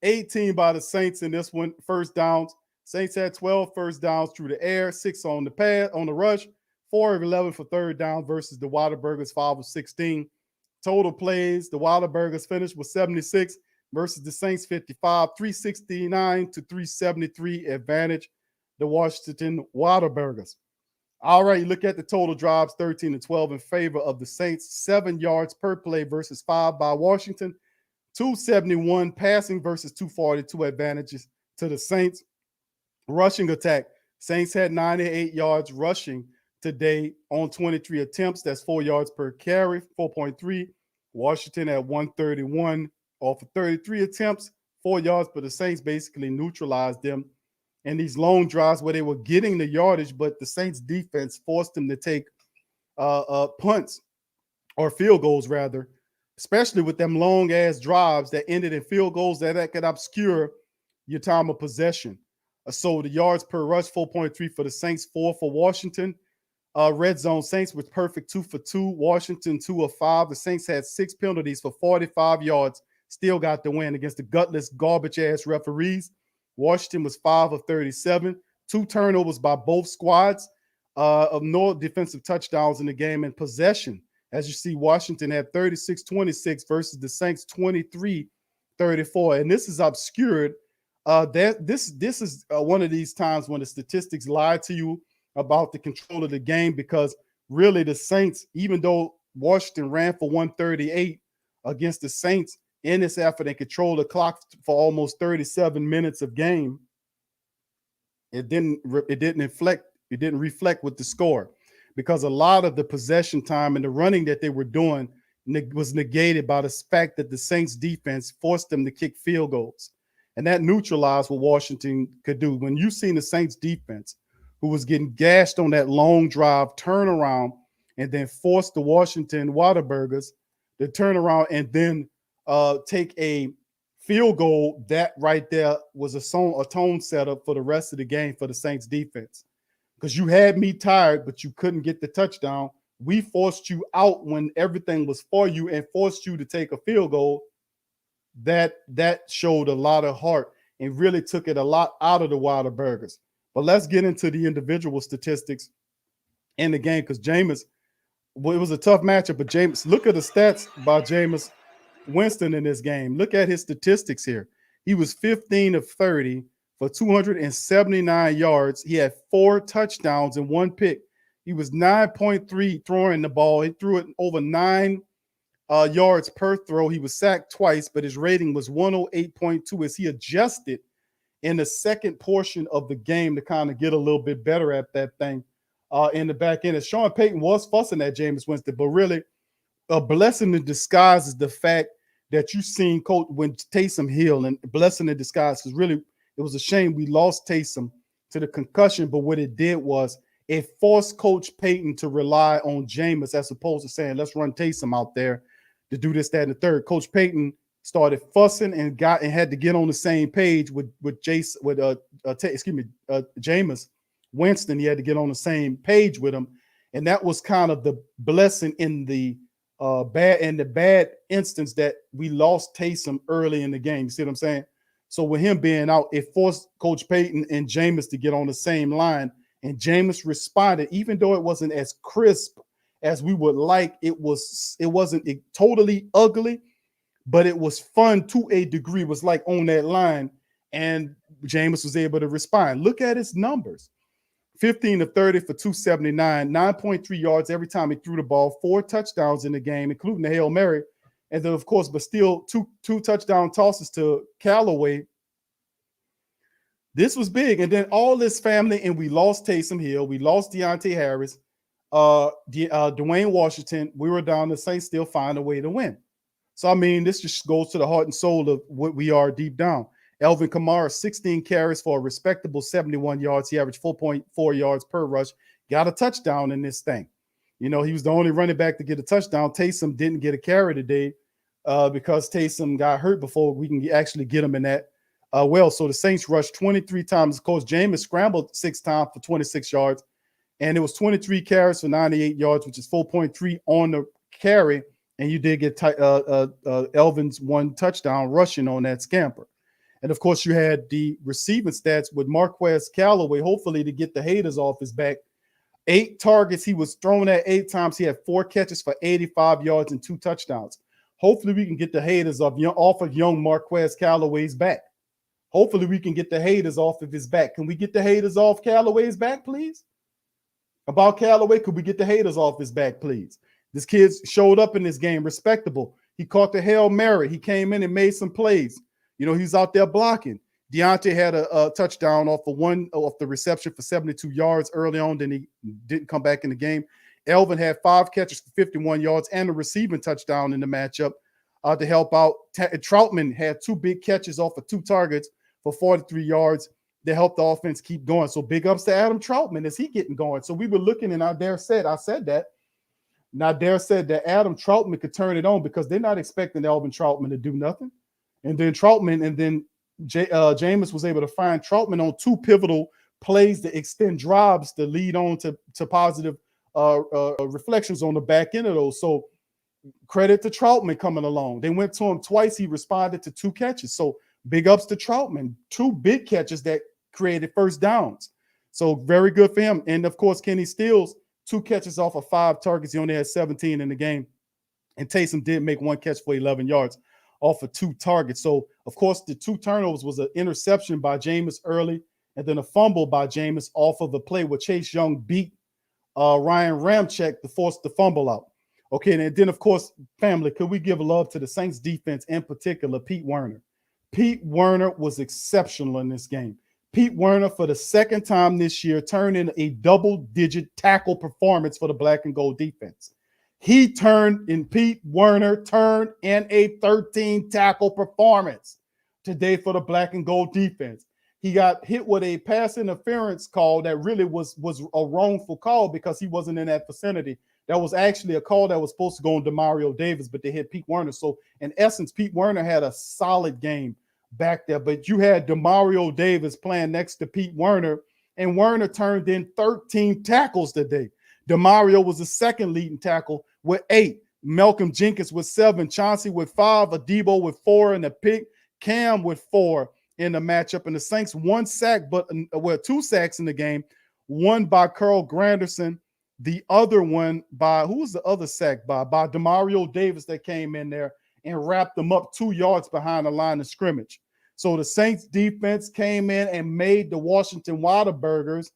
F: 18 by the Saints in this one, first downs. Saints had 12 first downs through the air, 6 on the pass, on the rush, 4 of 11 for third down versus the Whataburgers, 5 of 16. Total plays, the Whataburgers finished with 76 versus the Saints 55, 369 to 373 advantage, the Washington Whataburgers. All right, you look at the total drives, 13 to 12 in favor of the Saints, 7 yards per play versus 5 by Washington, 271 passing versus 242 advantages to the Saints. Rushing attack, Saints had 98 yards rushing today on 23 attempts. That's 4 yards per carry, 4.3. Washington at 131 off of 33 attempts, 4 yards, but the Saints basically neutralized them. And these long drives where they were getting the yardage, but the Saints defense forced them to take punts or field goals rather, especially with them long ass drives that ended in field goals that could obscure your time of possession. So the yards per rush, 4.3 for the Saints, 4 for Washington. Red zone Saints was perfect, 2 for 2. Washington 2 of 5. The Saints had 6 penalties for 45 yards, still got the win against the gutless, garbage ass referees. Washington was 5 of 37. 2 turnovers by both squads. Of no defensive touchdowns in the game, and possession. As you see, Washington had 36-26 versus the Saints 23-34. And this is obscured. This is one of these times when the statistics lie to you about the control of the game, because really the Saints, even though Washington ran for 138 against the Saints in this effort and controlled the clock for almost 37 minutes of game, it didn't reflect with the score, because a lot of the possession time and the running that they were doing was negated by the fact that the Saints defense forced them to kick field goals. And that neutralized what Washington could do. When you seen the Saints defense, who was getting gashed on that long drive, turn around and then force the Washington Whataburgers to turn around and then take a field goal, that right there was a tone setup for the rest of the game for the Saints defense. Because you had me tired, but you couldn't get the touchdown. We forced you out when everything was for you and forced you to take a field goal. That showed a lot of heart and really took it a lot out of the Whataburgers. But let's get into the individual statistics in the game, because Jameis, well, it was a tough matchup, but Jameis, look at the stats by Jameis Winston in this game. Look at his statistics here. He was 15 of 30 for 279 yards. He had 4 touchdowns and 1 pick. He was 9.3 throwing the ball. He threw it over 9 yards per throw. He was sacked twice, but his rating was 108.2 as he adjusted in the second portion of the game to kind of get a little bit better at that thing in the back end. And Sean Payton was fussing at Jameis Winston, but really a blessing in disguise is the fact that you seen Coach when Taysom Hill, and blessing in disguise, because really it was a shame we lost Taysom to the concussion, but what it did was it forced Coach Payton to rely on Jameis as opposed to saying, let's run Taysom out there to do this, that, and the third. Coach Payton started fussing and had to get on the same page with Jameis Winston. He had to get on the same page with him, and that was kind of the blessing in the bad instance that we lost Taysom early in the game. You see what I'm saying? So with him being out, it forced Coach Payton and Jameis to get on the same line, and Jameis responded, even though it wasn't as crisp as we would like. It wasn't totally ugly, but it was fun to a degree. It was like on that line, and Jameis was able to respond. Look at his numbers. 15 of 30 for 279, 9.3 yards every time he threw the ball, 4 touchdowns in the game, including the Hail Mary. And then, of course, but still two touchdown tosses to Callaway. This was big. And then all this family, and we lost Taysom Hill. We lost Deontay Harris, Dwayne Washington. We were down. The Saints still find a way to win. So, I mean, this just goes to the heart and soul of what we are deep down. Alvin Kamara, 16 carries for a respectable 71 yards. He averaged 4.4 yards per rush. Got a touchdown in this thing. You know, he was the only running back to get a touchdown. Taysom didn't get a carry today because Taysom got hurt before we can actually get him in that. So the Saints rushed 23 times. Of course, Jameis scrambled 6 times for 26 yards. And it was 23 carries for 98 yards, which is 4.3 on the carry. And you did get Elvin's 1 touchdown rushing on that scamper. And, of course, you had the receiving stats with Marquez Callaway, hopefully to get the haters off his back. 8 targets. He was thrown at 8 times. He had 4 catches for 85 yards and 2 touchdowns. Hopefully we can get the haters off of young Marquez Callaway's back. Hopefully we can get the haters off of his back. Can we get the haters off Callaway's back, please? About Callaway, could we get the haters off his back, please? This kid showed up in this game, respectable. He caught the Hail Mary. He came in and made some plays. You know, he's out there blocking. Deontay had a touchdown off the reception for 72 yards early on. Then he didn't come back in the game. Elvin had 5 catches for 51 yards and a receiving touchdown in the matchup to help out. Troutman had 2 big catches off of 2 targets for 43 yards that helped the offense keep going. So big ups to Adam Troutman as he getting going. So we were looking, and I said that Adam Troutman could turn it on because they're not expecting Alvin Troutman to do nothing. And then Jameis was able to find Troutman on 2 pivotal plays to extend drives to lead on to positive reflections on the back end of those. So credit to Troutman coming along. They went to him twice. He responded to 2 catches. So big ups to Troutman. 2 big catches that created first downs. So very good for him. And of course, Kenny Stills, 2 catches off of 5 targets. He only had 17 in the game. And Taysom did make 1 catch for 11 yards off of 2 targets. So of course, the 2 turnovers was an interception by Jameis early, and then a fumble by Jameis off of the play where Chase Young beat Ryan Ramczyk to force the fumble out. Okay, and then of course, family, could we give love to the Saints defense, in particular Pete Werner? Pete Werner was exceptional in this game. Pete Werner, for the second time this year, turned in a double-digit tackle performance for the black and gold defense. Pete Werner turned in a 13 tackle performance today for the black and gold defense. He got hit with a pass interference call that really was a wrongful call because he wasn't in that vicinity. That was actually a call that was supposed to go on DeMario Davis, but they hit Pete Werner. So in essence, Pete Werner had a solid game back there, but you had DeMario Davis playing next to Pete Werner, and Werner turned in 13 tackles today. DeMario was the second leading tackle with 8. Malcolm Jenkins with 7. Chauncey with 5. Adebo with 4 and a pick. Cam with 4 in the matchup. And the Saints 1 sack, but 2 sacks in the game. One by Carl Granderson. The other one by, who was the other sack by? By DeMario Davis that came in there and wrapped them up 2 yards behind the line of scrimmage. So the Saints defense came in and made the Washington Whataburgers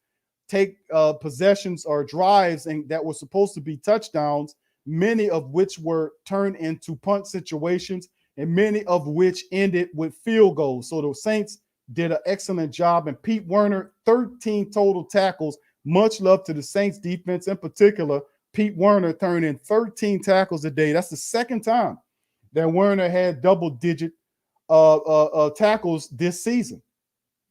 F: take possessions or drives and that were supposed to be touchdowns, many of which were turned into punt situations and many of which ended with field goals. So the Saints did an excellent job. And Pete Werner, 13 total tackles. Much love to the Saints defense in particular. Pete Werner turned in 13 tackles a day. That's the second time that Werner had double-digit tackles this season.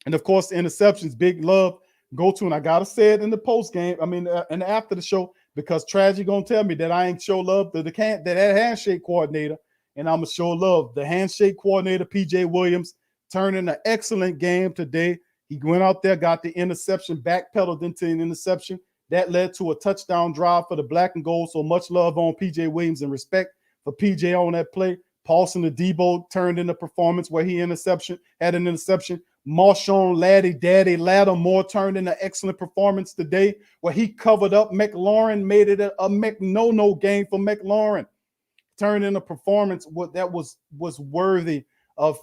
F: And of course, the interceptions, big love go to, and I gotta say it in the post game. I mean, and after the show, because Tragic gonna tell me that I ain't show love to that handshake coordinator, and I'm gonna show love. The handshake coordinator, PJ Williams, turned in an excellent game today. He went out there, got the interception, backpedaled into an interception that led to a touchdown drive for the black and gold. So much love on PJ Williams and respect for PJ on that play. Paulson Adebo turned in a performance where he had an interception. Marshawn Daddy Lattimore turned in an excellent performance today where he covered up McLaurin, made it a no game for McLaurin. Turned in a performance that was worthy of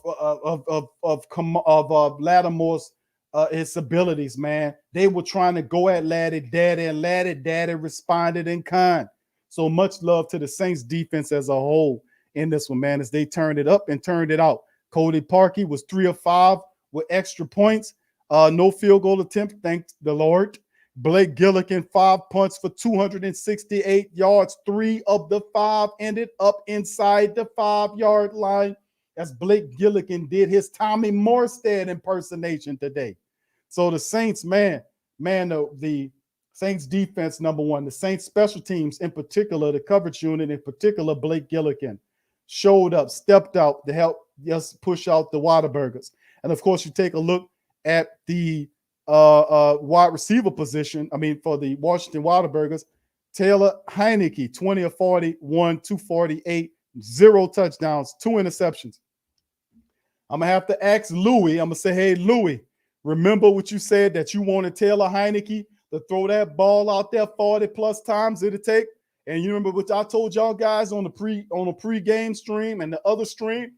F: Lattimore's his abilities, man. They were trying to go at Laddie Daddy, and Laddie Daddy responded in kind. So much love to the Saints defense as a whole in this one, man, as they turned it up and turned it out. Cody Parkey was 3 of 5 with extra points. No field goal attempt, thank the Lord. Blake Gillikin, 5 punts for 268 yards. 3 of the 5 ended up inside the 5-yard line as Blake Gillikin did his Tommy Morstead impersonation today. So the Saints, the Saints defense, number one. The Saints special teams, in particular, the coverage unit, in particular, Blake Gillikin, showed up, stepped out to help just push out the Whataburgers. And of course, you take a look at the wide receiver position. I mean, for the Washington Whataburgers, Taylor Heineke, 20 of 41, 248, 0 touchdowns, 2 interceptions. I'm going to have to ask Louis. I'm going to say, hey, Louis, remember what you said that you wanted Taylor Heineke to throw that ball out there 40-plus times it'll take? And you remember what I told y'all guys on the pre-game stream and the other stream?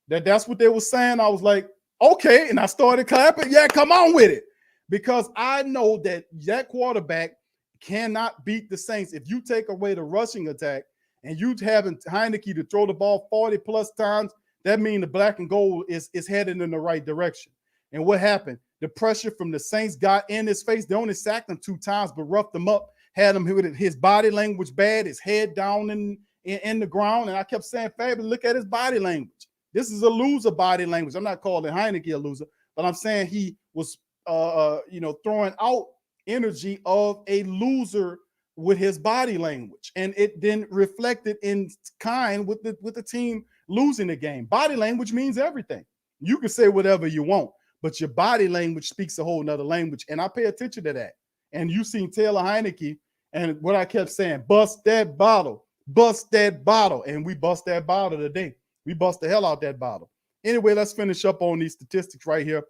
F: That's what they were saying. I was like, okay. And I started clapping. Yeah, come on with it. Because I know that quarterback cannot beat the Saints. If you take away the rushing attack and you having Heineke to throw the ball 40-plus times, that means the black and gold is headed in the right direction. And what happened? The pressure from the Saints got in his face. They only sacked him 2 times, but roughed him up, had him with his body language bad, his head down in the ground. And I kept saying, Fabio, look at his body language. This is a loser body language. I'm not calling Heineke a loser, but I'm saying he was, throwing out energy of a loser with his body language, and it then reflected in kind with the team losing the game. Body language means everything. You can say whatever you want, but your body language speaks a whole nother language, and I pay attention to that. And you seen Taylor Heineke, and what I kept saying, bust that bottle, and we bust that bottle today. We bust the hell out that bottle. Anyway, let's finish up on these statistics right here.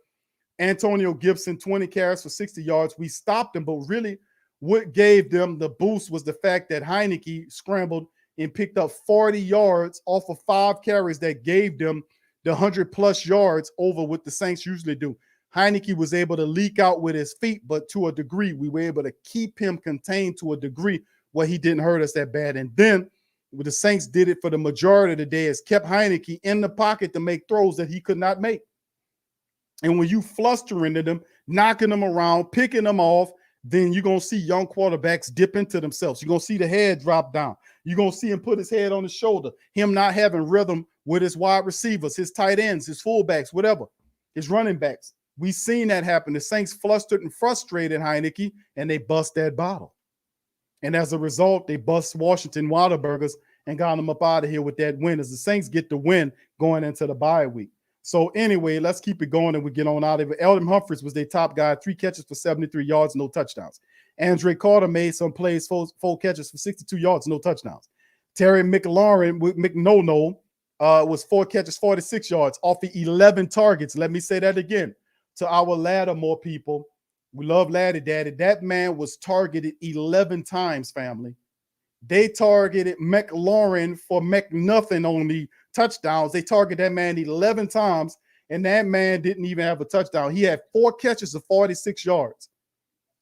F: Antonio Gibson, 20 carries for 60 yards. We stopped him, but really what gave them the boost was the fact that Heineke scrambled and picked up 40 yards off of 5 carries that gave them the 100-plus yards over what the Saints usually do. Heineke was able to leak out with his feet, but to a degree, we were able to keep him contained to a degree where he didn't hurt us that bad. And then the Saints did it for the majority of the day, is kept Heineke in the pocket to make throws that he could not make. And when you flustering to them, knocking them around, picking them off, then you're going to see young quarterbacks dip into themselves. You're going to see the head drop down. You're going to see him put his head on his shoulder, him not having rhythm with his wide receivers, his tight ends, his fullbacks, whatever, his running backs. We've seen that happen. The Saints flustered and frustrated Heineke, and they bust that bottle. And as a result, they bust Washington Whataburgers and got them up out of here with that win, as the Saints get the win going into the bye week. So anyway, let's keep it going and we get on out of it. Eldon Humphries was their top guy, 3 catches for 73 yards, no touchdowns. Andre Carter made some plays, 4 catches for 62 yards, no touchdowns. Terry McLaurin was 4 catches, 46 yards off of 11 targets. Let me say that again to our Lattimore people. We love Laddie Daddy. That man was targeted 11 times, family. They targeted McLaurin for McNothing on the touchdowns. They targeted that man 11 times, and that man didn't even have a touchdown. He had 4 catches of 46 yards.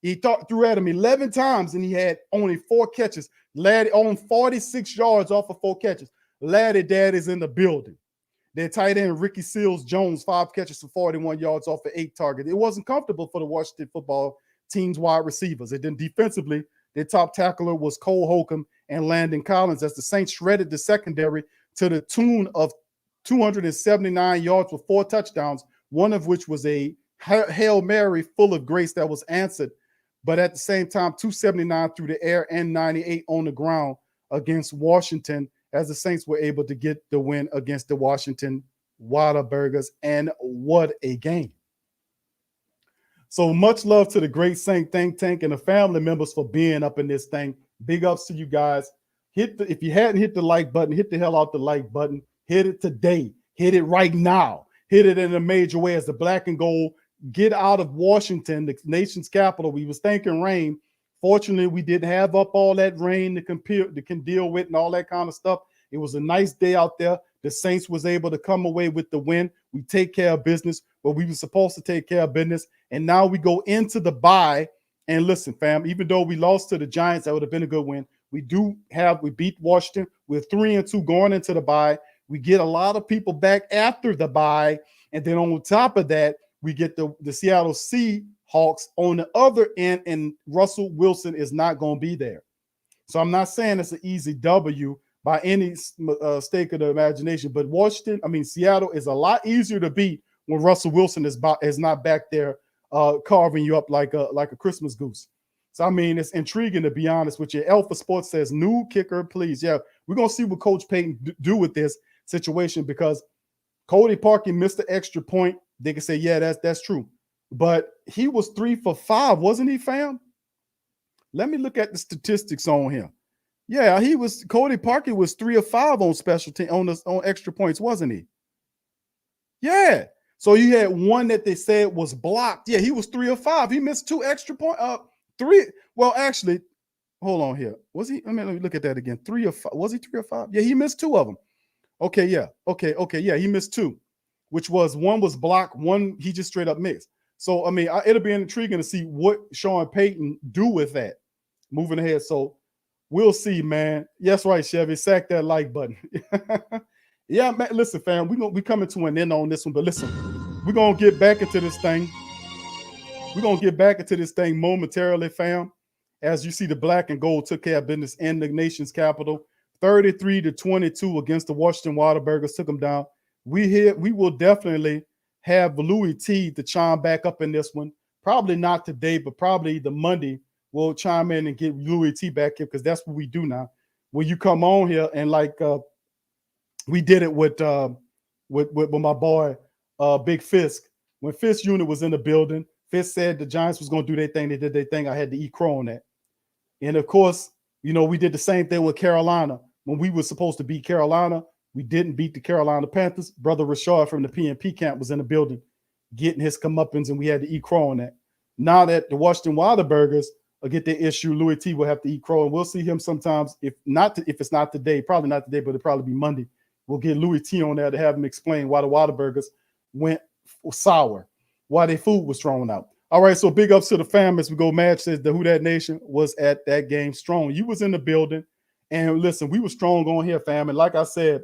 F: He threw at him 11 times, and he had only 4 catches. Laddie on 46 yards off of 4 catches. Laddie Daddy's in the building. Their tight end, Ricky Seals-Jones, 5 catches for 41 yards off of 8 targets. It wasn't comfortable for the Washington football team's wide receivers. And then defensively, their top tackler was Cole Holcomb and Landon Collins, as the Saints shredded the secondary to the tune of 279 yards with 4 touchdowns, one of which was a Hail Mary full of grace that was answered. But at the same time, 279 through the air and 98 on the ground against Washington, as the Saints were able to get the win against the Washington Whataburgers. And what a game. So much love to the great Saint Think Tank and the family members for being up in this thing. Big ups to you guys. If you hadn't hit the like button, hit the hell out the like button. Hit it today. Hit it right now. Hit it in a major way as the black and gold get out of Washington, the nation's capital. We was thinking rain. Fortunately, we didn't have up all that rain to can deal with and all that kind of stuff. It was a nice day out there. The Saints was able to come away with the win. We take care of business where we were supposed to take care of business. And now we go into the bye. And listen, fam, even though we lost to the Giants, that would have been a good win. We beat Washington. We're 3-2 going into the bye. We get a lot of people back after the bye. And then on top of that, we get the Seattle Seahawks on the other end, and Russell Wilson is not going to be there. So I'm not saying it's an easy W by any stake of the imagination, but Seattle is a lot easier to beat when Russell Wilson is not back there carving you up like a Christmas goose. So, I mean, it's intriguing, to be honest with you. Alpha Sports says, new kicker, please. Yeah, we're going to see what Coach Payton do with this situation, because Cody Parkey missed the extra point. They can say, yeah, that's true. But he was 3 for 5, wasn't he, fam? Let me look at the statistics on him. Yeah, Cody Parkey was 3 of 5 on special team on extra points, wasn't he? Yeah. So you had one that they said was blocked. Yeah, he was 3 of 5. He missed 2 extra points. 3. Well, actually, hold on here. Was he? Let me look at that again. 3 of 5. Was he 3 of 5? Yeah, he missed 2 of them. Okay, yeah. Okay, yeah, he missed 2, which was one was blocked, one he just straight up missed. So, I mean, it'll be intriguing to see what Sean Payton do with that moving ahead. So we'll see, man. Yes, right, Chevy. Sack that like button. Yeah, man. Listen, fam, we coming to an end on this one, but listen, we're gonna get back into this thing. We're gonna get back into this thing momentarily, fam. As you see, the black and gold took care of business in the nation's capital, 33-22 against the Washington Waterburgers, took them down. We will definitely have Louis T to chime back up in this one. Probably not today, but probably the Monday we'll chime in and get Louis T back here, because that's what we do now. When you come on here and we did it with my boy Big Fisk. When Fisk unit was in the building, Fisk said the Giants was going to do their thing. They did their thing. I had to eat crow on that. And of course, you know, we did the same thing with Carolina. When we were supposed to beat Carolina, we didn't beat the Carolina Panthers. Brother Rashard from the PNP camp was in the building getting his comeuppance, and we had to eat crow on that. Now that the Washington Waterburgers will get their issue, Louis T will have to eat crow, and we'll see him sometimes. If it's not today, probably not today, but it'll probably be Monday. We'll get Louis T on there to have him explain why the Waterburgers went sour, why their food was thrown out. All right, so big ups to the fam as we go. Madge says the Who Dat Nation was at that game strong. You was in the building, and listen, we were strong on here, fam. And like I said,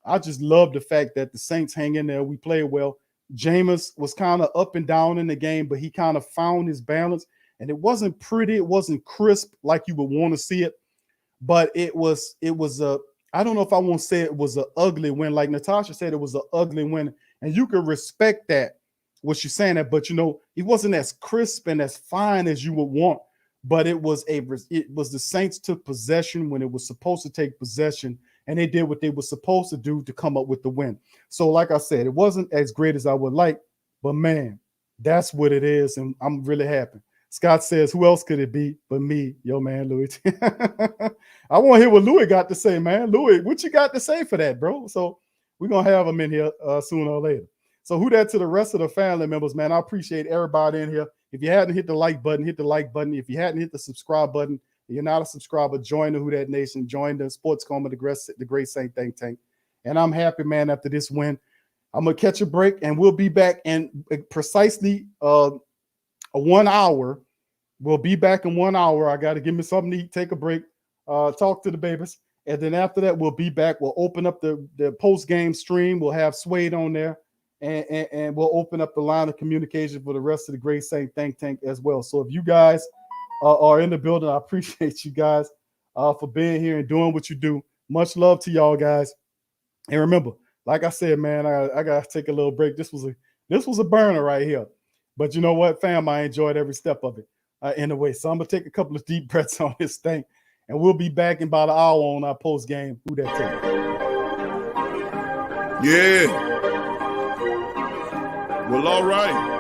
F: I just love the fact that the Saints hang in there. We played well. Jameis was kind of up and down in the game, but he kind of found his balance. And it wasn't pretty. It wasn't crisp like you would want to see it. But it was I don't know if I want to say it was an ugly win. Like Natasha said, it was an ugly win. And you can respect that, what she's saying that. But, you know, it wasn't as crisp and as fine as you would want. But it was the Saints took possession when it was supposed to take possession. And they did what they were supposed to do to come up with the win. So like I said, it wasn't as great as I would like. But, man, that's what it is. And I'm really happy. Scott says, who else could it be but me, yo, man, Louis? I want to hear what Louis got to say, man. Louis, what you got to say for that, bro? So we're going to have him in here sooner or later. So who that to the rest of the family members, man. I appreciate everybody in here. If you hadn't hit the like button, hit the like button. If you hadn't hit the subscribe button, if you're not a subscriber, join the Who Dat Nation. Join the Sports Coma, the Great Saint Think Tank. And I'm happy, man, after this win. I'm going to catch a break, and we'll be back in precisely 1 hour. We'll be back in 1 hour. I got to give me something to eat, take a break, talk to the babies. And then after that, we'll be back. We'll open up the post-game stream. We'll have Suede on there. And we'll open up the line of communication for the rest of the Great Saint Think Tank as well. So if you guys are in the building, I appreciate you guys for being here and doing what you do. Much love to y'all guys. And remember, like I said, man, I got to take a little break. This was a burner right here. But you know what, fam? I enjoyed every step of it. In a way. So I'm going to take a couple of deep breaths on this thing, and we'll be back in about an hour on our post-game Who Dat Take.
C: Yeah. Well, all right.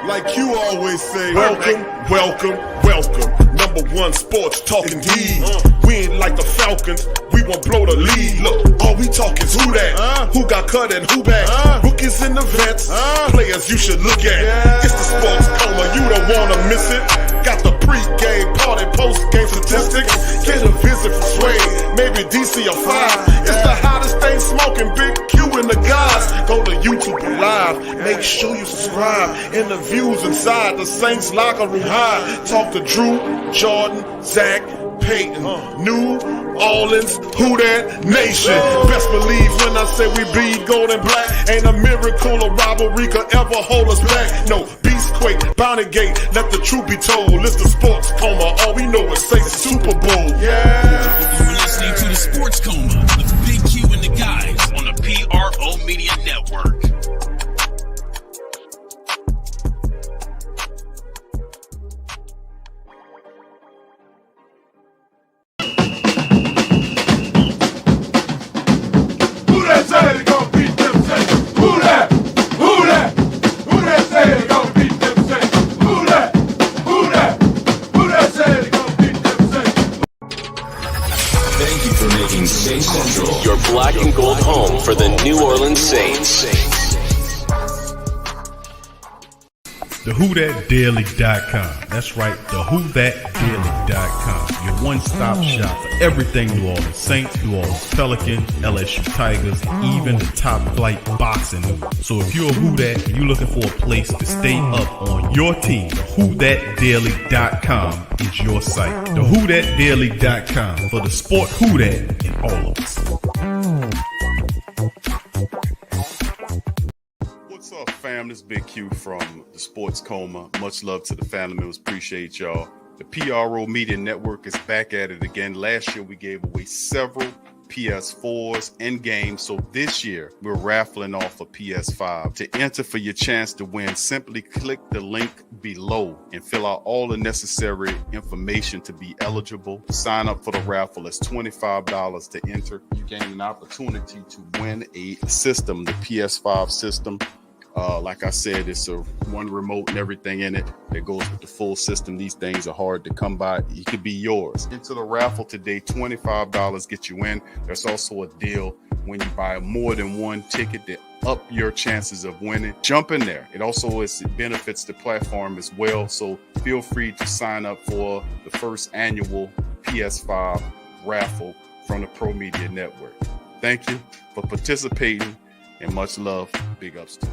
C: Like you always say, welcome, welcome, welcome. Number one sports talking D. We ain't like the Falcons. We won't blow the lead. Look, all we talk is who that, who got cut and who back. Rookies in the vets, players you should look at. It's the Sports Coma, you don't wanna miss it. Got the pre-game, party, post-game statistics. Get a visit from Suede, maybe DC or 5. It's the hottest thing smoking, Big Q and the guys. Go to YouTube Live, make sure you subscribe. Interviews inside the Saints locker room high. Talk to Drew, Jordan, Zach, Payton, New Orleans, Who Dat Nation. Best believe when I say we bleed gold and black. Ain't a miracle or rivalry could ever hold us back. No, Beastquake, Bounty Gate, let the truth be told. It's the Sports Coma, all we know is say Super Bowl. Yeah.
B: You're listening to the Sports Coma with Big Q and the guys on the PRO Media Network.
C: Say they gon' beat them Saints. Who that? Who that? Who that say they gon' beat them Saints? Who that? Who that? Who that say they gon' beat them Saints?
G: Thank you for making Saint Central your black and gold home for the New Orleans Saints.
A: TheWhoThatDaily.com. That's right, TheWhoThatDaily.com. Your one-stop shop for everything New Orleans Saints, New Orleans Pelicans, LSU Tigers, even the top flight boxing news. So if you're a Who Dat and you're looking for a place to stay up on your team, TheWhoThatDaily.com is your site. TheWhoThatDaily.com for the sport Who Dat in all of us.
D: What's up, fam? This is Big Q from the Sports Coma. Much love to the family members. Appreciate y'all. The PRO Media Network is back at it again. Last year, we gave away several PS4s and games. So this year, we're raffling off a PS5. To enter for your chance to win, simply click the link below and fill out all the necessary information to be eligible. Sign up for the raffle. It's $25 to enter. You gain an opportunity to win a system, the PS5 system. Like I said, it's a one remote and everything in it that goes with the full system. These things are hard to come by. It could be yours. Into the raffle today, $25 get you in. There's also a deal when you buy more than one ticket that up your chances of winning. Jump in there. It also benefits the platform as well. So feel free to sign up for the first annual PS5 raffle from the Pro Media Network. Thank you for participating and much love. Big ups to you.